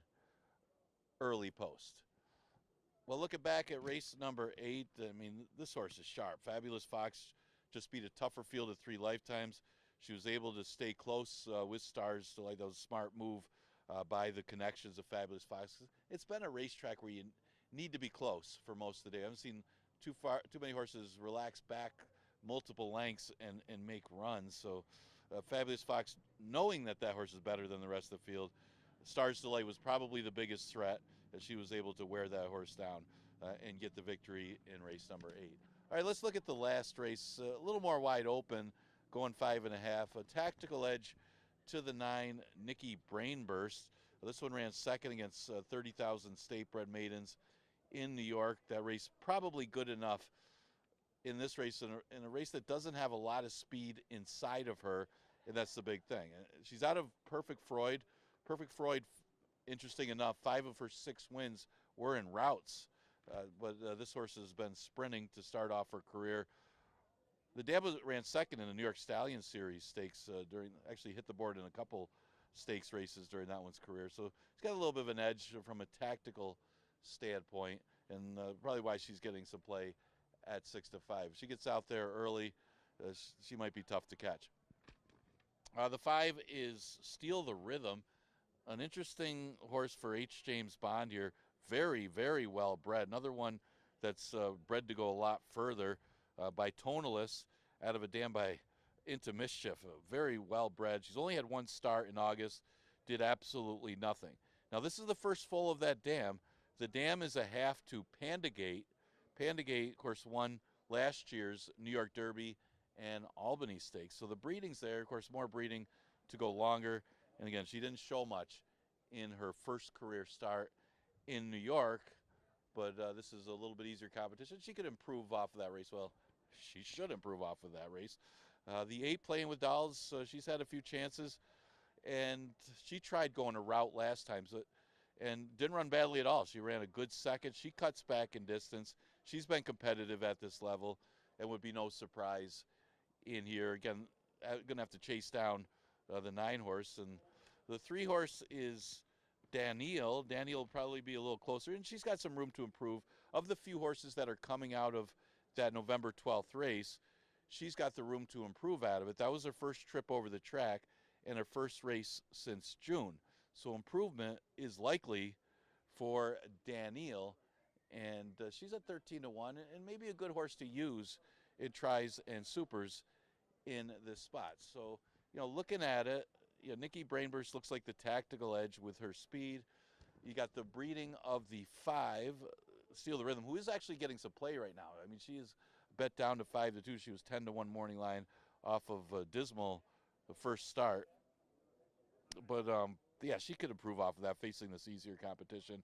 early post. Well, looking back at race number 8, I mean, this horse is sharp. Fabulous Fox just beat a tougher field of 3 lifetimes. She was able to stay close with Stars, so like that was a smart move by the connections of Fabulous Fox. It's been a racetrack where you need to be close for most of the day. I haven't seen too many horses relax back multiple lengths and make runs. So Fabulous Fox, knowing that horse is better than the rest of the field, Stars Delight was probably the biggest threat, as she was able to wear that horse down and get the victory in race number 8. All right, let's look at the last race, a little more wide open, going 5.5. A tactical edge to the 9, Nikki Brainburst. This one ran second against 30,000 state-bred maidens in New York. That race probably good enough in this race, in a race that doesn't have a lot of speed inside of her, and that's the big thing. She's out of Perfect Freud. Perfect Freud, interesting enough, 5 of her 6 wins were in routes, but this horse has been sprinting to start off her career. The dam ran second in the New York Stallion Series stakes actually hit the board in a couple stakes races during that one's career. So she's got a little bit of an edge from a tactical standpoint, and probably why she's getting some play at 6-5. If she gets out there early, she might be tough to catch. The 5 is Steal the Rhythm, an interesting horse for H. James Bond here. Very, very well bred. Another one that's bred to go a lot further. By Tonalist out of a dam by Into Mischief. Very well bred. She's only had 1 start in August, did absolutely nothing. Now this is the first foal of that dam. The dam is a half to Pandagate. Pandagate, of course, won last year's New York Derby and Albany Stakes. So the breeding's there. Of course, more breeding to go longer. And again, she didn't show much in her first career start in New York, but this is a little bit easier competition. She could improve off of that race. Well, she should improve off of that race. The 8 Playing with Dolls, she's had a few chances, and she tried going a route last time and didn't run badly at all. She ran a good second. She cuts back in distance. She's been competitive at this level and would be no surprise in here. Again, going to have to chase down the 9 horse. And the 3 horse is Danielle. Danielle will probably be a little closer, and she's got some room to improve. Of the few horses that are coming out of that November 12th race, she's got the room to improve out of it. That was her first trip over the track and her first race since June. So improvement is likely for Danielle, and she's at 13-1, and maybe a good horse to use in tries and supers in this spot. So, looking at it, Nikki Brainburst looks like the tactical edge with her speed. You got the breeding of the 5, Steal the Rhythm, who is actually getting some play right now. I mean, she is bet down to 5-2. She was 10-1 morning line off of dismal the first start. But, yeah, she could improve off of that facing this easier competition.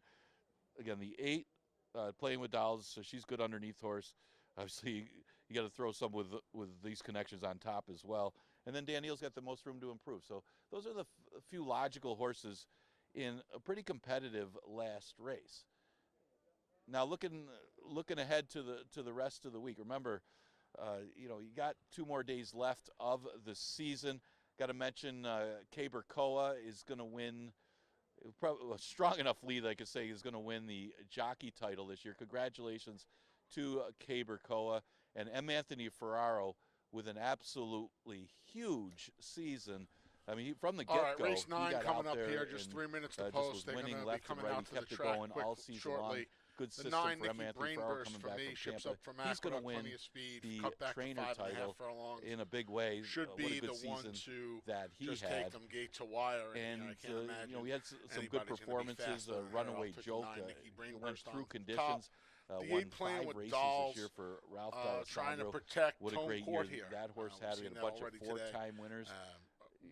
Again, the 8, Playing with Dolls, so she's good underneath horse. Obviously, you got to throw some with these connections on top as well. And then Danielle's got the most room to improve. So those are the few logical horses in a pretty competitive last race. Now looking ahead to the rest of the week. Remember, you got 2 more days left of the season. Got to mention Caber Koa is going to win. Probably a strong enough lead, I could say, is going to win the jockey title this year. Congratulations to Caber Koa and M. Anthony Ferraro with an absolutely huge season. I mean, from the get-go, all right, race 9 coming up here, and, just 3 minutes to just post. was They're going winning to be left and coming right. out He to kept the it track going quick all season shortly. long. Good The system 9 for M. Nikki Anthony Ferraro Brainburst coming for back me from ships Tampa. up from He's going to win plenty of speed, the cut back trainer to 5.5 title furlongs. in a big way. Should What a be good the one season to that he just had. take them gate to wire. And I can't imagine we had some good anybody's gonna be performances. faster than her. Runaway I'll take the Joke 9 Nikki went Brainburst through on conditions. top. The Won 8 Playing 5 with races Dolls, this year for Ralph trying to D'Alessandro. protect What a Tone great Court year here. that horse had. We had a bunch of 4-time winners.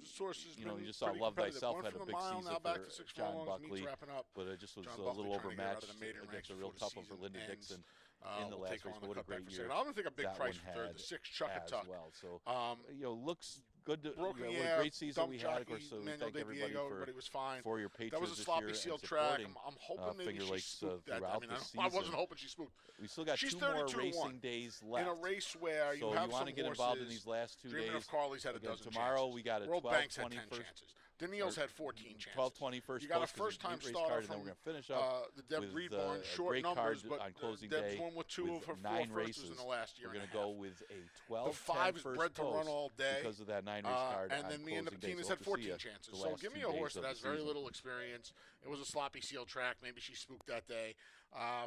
Sources You just saw Love Thyself had a big season now back for to 6 John furlongs, Buckley, wrapping up. but it just was John a little Buckley trying to get out of overmatched the maiden against ranks a real before tough the one for season Linda ends. Dixon in the We'll last take race. on But the what a cutback great for year second. I'm going to take a big that price one for third. had The 6 Chuck and as Tuck. well. So, Um, looks good. Broken What a air, great season dump we jockey, had. Of course, so we Manuel thank De everybody Diego, everybody was fine. for your That was patronage a this sloppy year sealed and track. supporting I'm hoping maybe Finger she Lakes spooked that. I throughout mean, the I season. wasn't hoping she spooked. We still got She's 2 more 32-1 racing days left. in a race where so you have want some to get horses. involved in these last 2 Dreaming days. of Carly's had a Again, dozen tomorrow chances. we got a World 12, Banks had 20 10 first, chances. Daniil's had 14 chances. 12-20 first You got a post 'cause first-time it's a neat race starter card, and then from we're going to finish up the Deb with Reed barn. a Short great numbers, card but on closing Deb's day won with 2 of her 4 9 firsts races. in the last year We're and going a to half. go with a The 12-10 5's first bred to run post all day. because of that 9-race card And on then me and the closing day. Patinas So had hope to see 14 you chances. the So last give me 2 a days horse of that the has very season. little experience. It was a sloppy sealed track. Maybe she spooked that day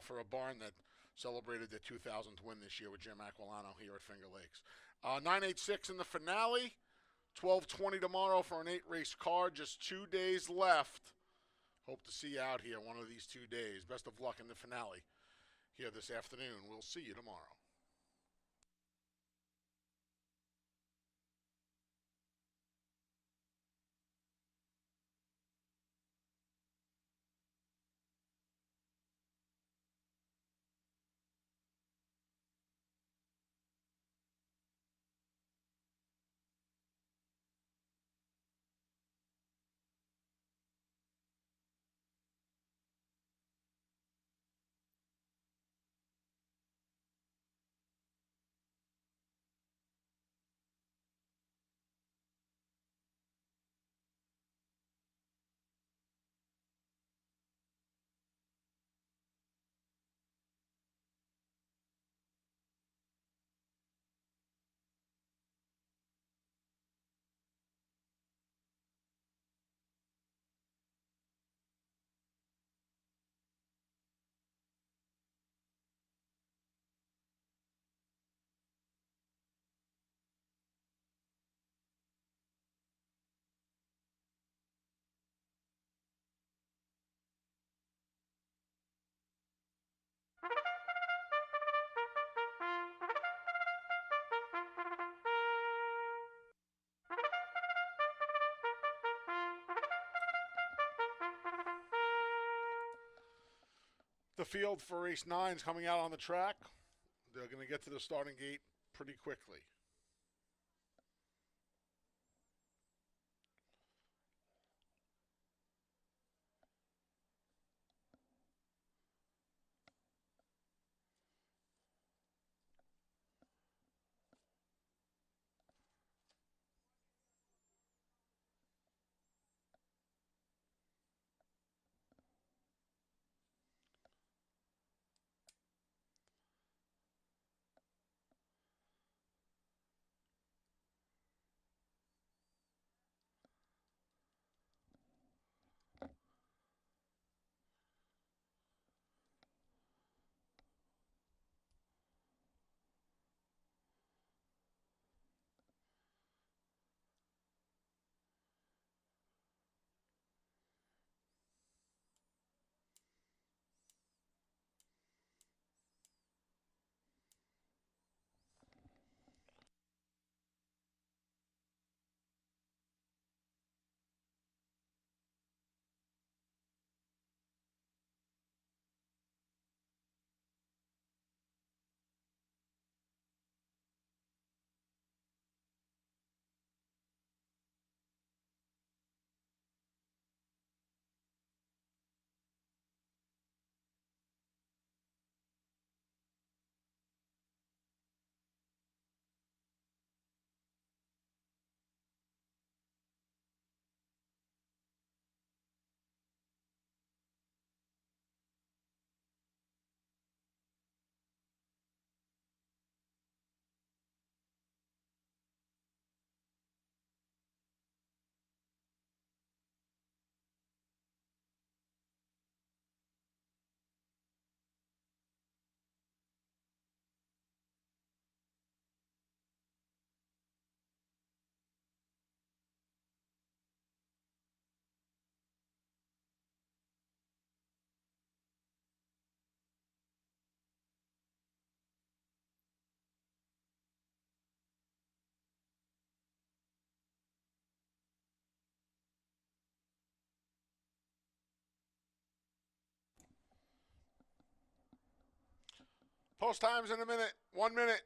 for a barn that celebrated their 2000th win this year with Jim Aquilano here at Finger Lakes. 986 in the finale. 12:20 tomorrow for an 8-race card. Just 2 days left. Hope to see you out here one of these 2 days. Best of luck in the finale here this afternoon. We'll see you tomorrow. The field for race 9 is coming out on the track. They're going to get to the starting gate pretty quickly. Post times in a minute. 1 minute.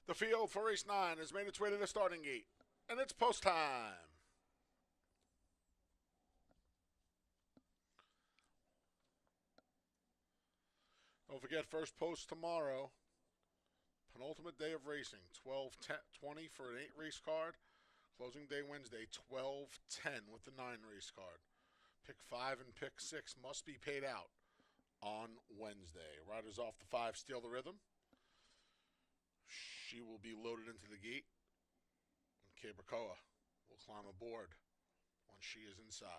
The field for race 9 has made its way to the starting gate, and it's post time. Don't forget, first post tomorrow. Penultimate day of racing, 12:20 for an 8-race card. Closing day Wednesday, 12:10 with the 9-race card. Pick 5 and pick 6 must be paid out on Wednesday. Riders off the 5 steal the rhythm. She will be loaded into the gate, and Cabracoa will climb aboard once she is inside.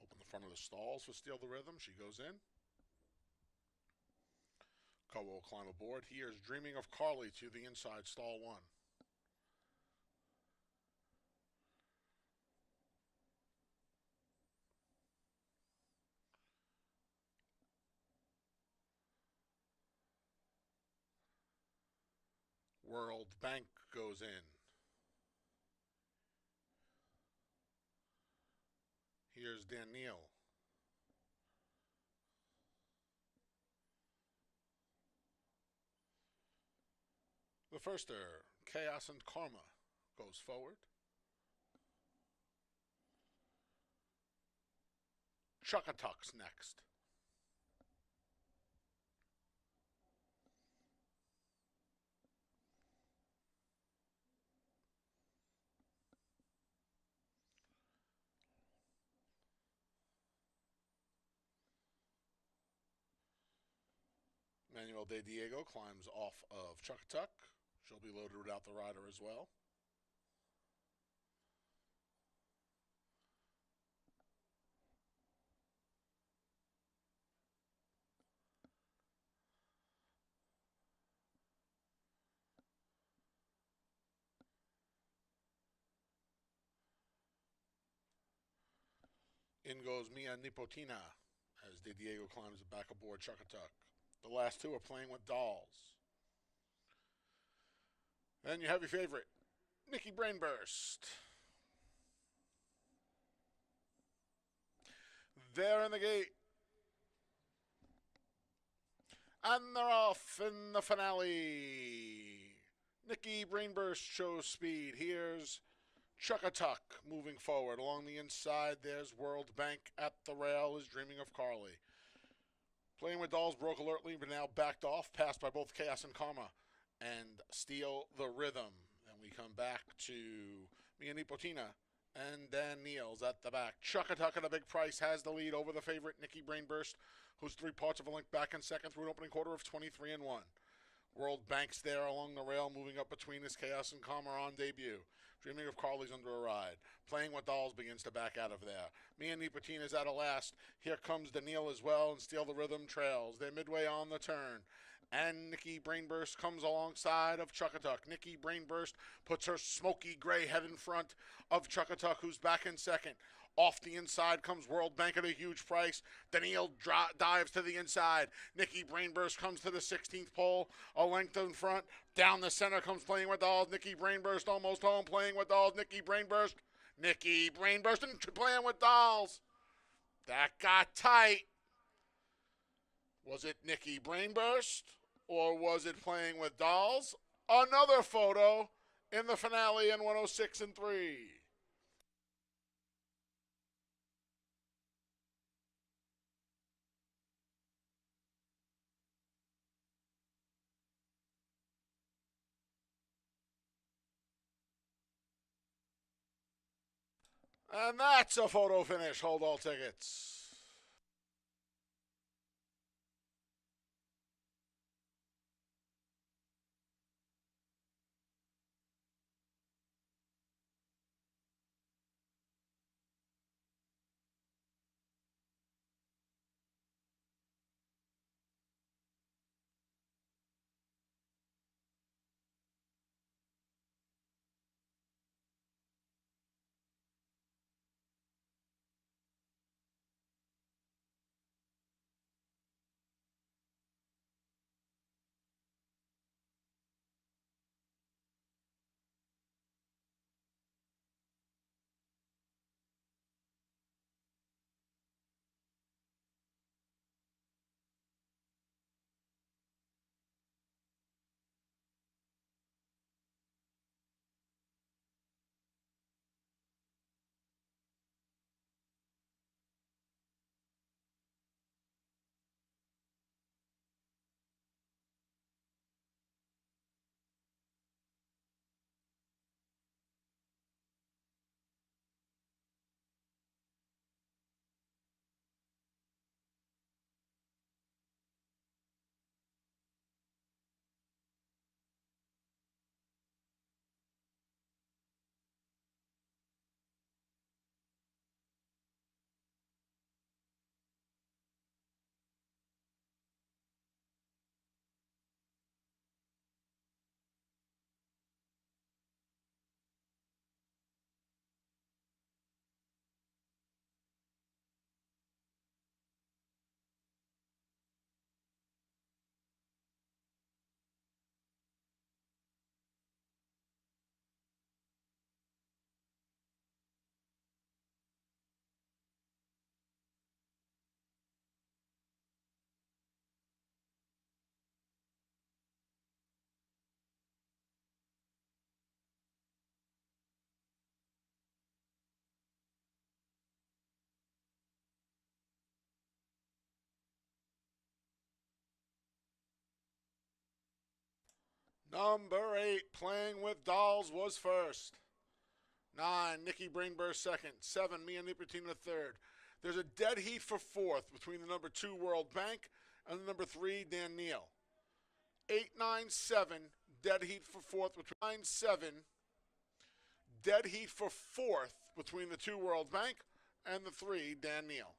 Open the front of the stalls for Steal the Rhythm. She goes in. Koa will climb aboard. Here's Dreaming of Carly to the inside, stall 1. World Bank goes in. Here's Danielle. The firster, Chaos and Karma, goes forward. Chuckatuck's next. Manuel de Diego climbs off of Chuckatuck. She'll be loaded without the rider as well. In goes Mia Nipotina as De Diego climbs back aboard Chuckatuck. The last two are playing with dolls. Then you have your favorite, Nikki Brainburst. They're in the gate. And they're off in the finale. Nikki Brainburst shows speed. Here's Chuckatuck moving forward. Along the inside, there's World Bank at the rail is Dreaming of Carly. Playing with Dolls broke alertly, but now backed off, passed by both Chaos and Karma, and Steal the Rhythm. And we come back to Mia Nipotina and Dan Niels at the back. Chuckatuck at a big price has the lead over the favorite Nikki Brainburst, who's 3 parts of a length back in second through an opening quarter of 23 and 1. World Bank's there along the rail, moving up between his Chaos and Karma on debut. Dreaming of Carly's under a ride. Playing with Dolls begins to back out of there. Mia Nipotina's out of last. Here comes Daniil as well, and Steal the Rhythm trails. They're midway on the turn. And Nikki Brainburst comes alongside of Chuckatuck. Nikki Brainburst puts her smoky gray head in front of Chuckatuck, who's back in second. Off the inside comes World Bank at a huge price. Daniil dives to the inside. Nikki Brainburst comes to the 16th pole, a length in front. Down the center comes Playing with Dolls. Nikki Brainburst almost home. Playing with Dolls. Nikki Brainburst and Playing with Dolls. That got tight. Was it Nikki Brainburst or was it Playing with Dolls? Another photo in the finale in 106 and 3. And that's a photo finish. Hold all tickets. Number 8, Playing with Dolls, was first. 9, Nikki Brainburst second. 7, Mia Nipertina third. There's a dead heat for fourth between the number 2, World Bank, and the number 3, Dan Neal. 8, 9, 7, dead heat for fourth between 9, 7, dead heat for fourth between the 2, World Bank, and the 3, Dan Neal.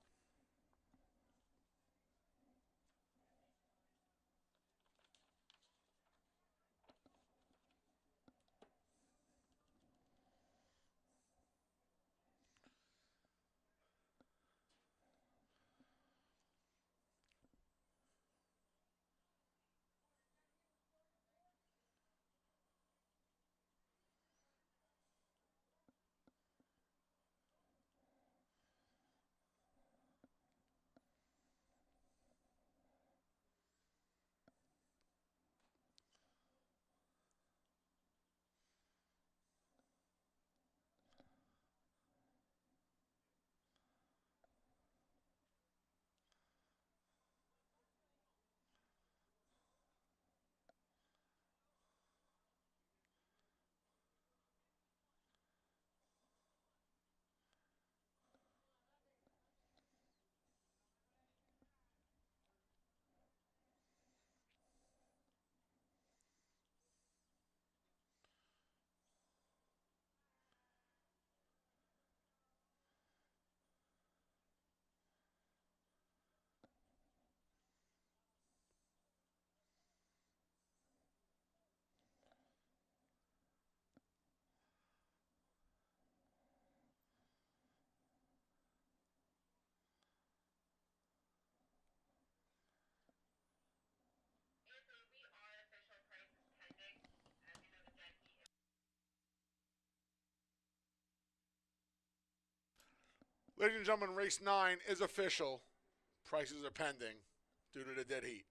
Ladies and gentlemen, race 9 is official. Prices are pending due to the dead heat.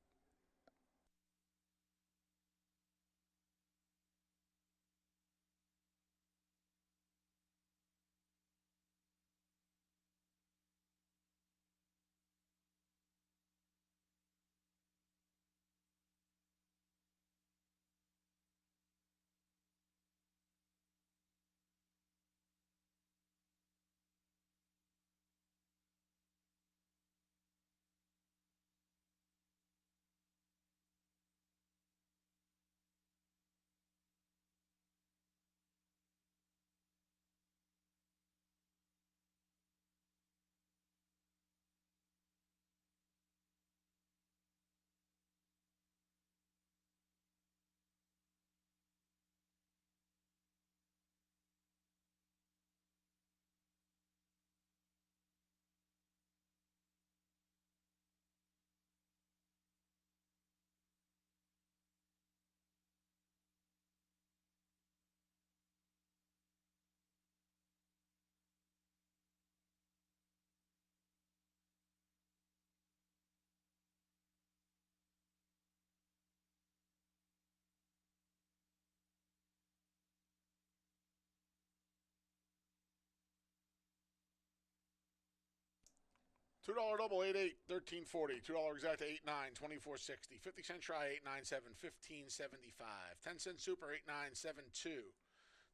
$2 double, 8-8, 13.40. $2 exact, 8-9, 24.60. 50-cent try, 8.97, 15.75. 10-cent super, 8.972.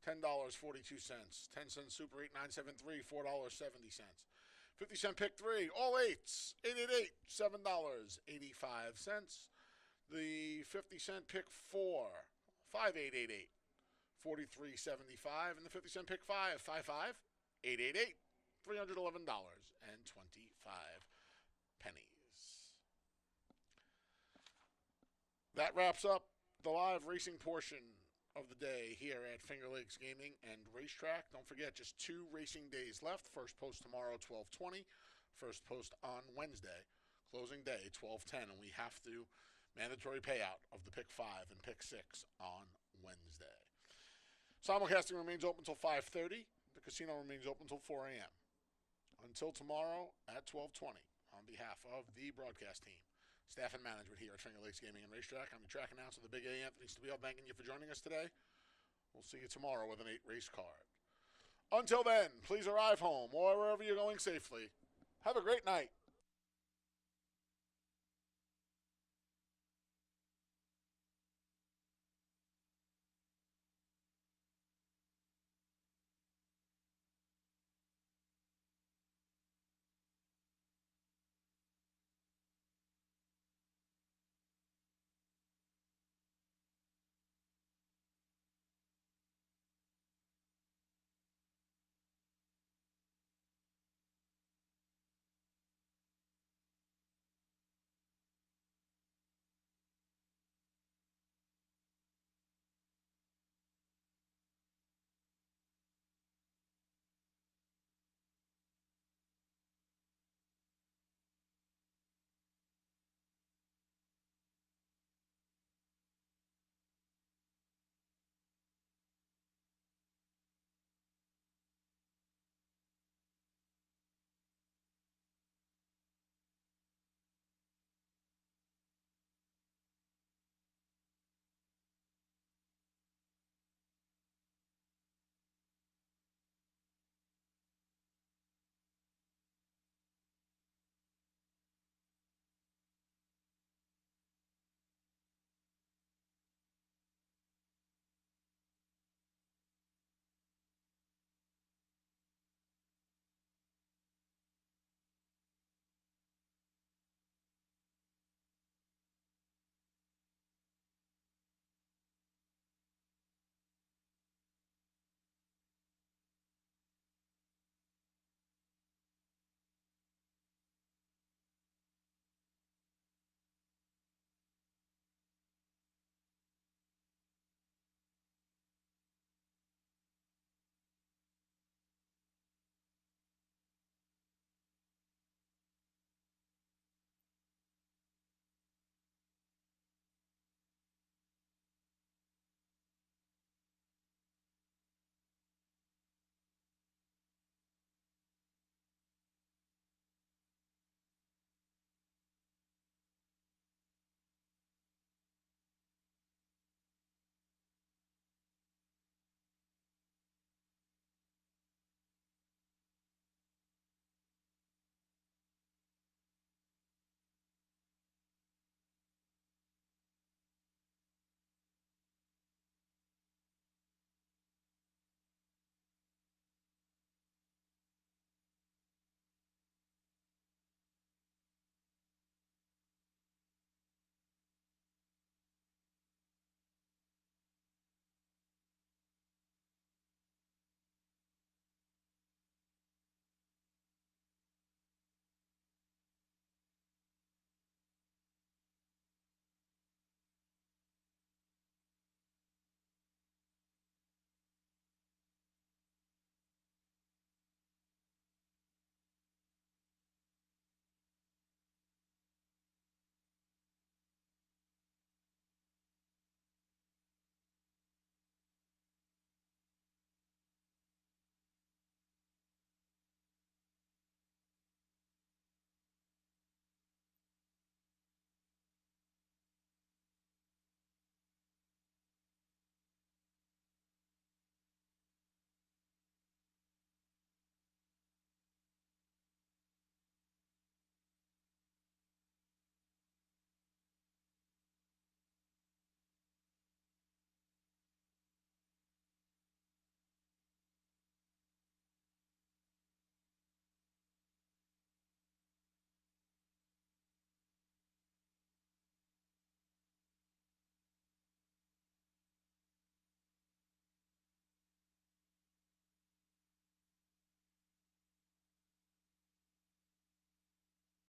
$10.42. 10-cent super, 8.973, $4.70. 50-cent pick 3, all 8s, 888, $7.85. The 50-cent pick 4, 5888, 43.75, and the 50-cent pick 5, 55, 888, $311.25. That wraps up the live racing portion of the day here at Finger Lakes Gaming and Racetrack. Don't forget, just 2 racing days left. First post tomorrow, 12:20. First post on Wednesday. Closing day, 12:10. And we have to mandatory payout of the pick 5 and pick 6 on Wednesday. Simulcasting remains open until 5:30. The casino remains open until 4 a.m. Until tomorrow at 12:20, on behalf of the broadcast team, staff and management here at Finger Lakes Gaming and Racetrack, I'm the track announcer, the Big A, Anthony Stabile, thanking you for joining us today. We'll see you tomorrow with an 8-race card. Until then, please arrive home or wherever you're going safely. Have a great night.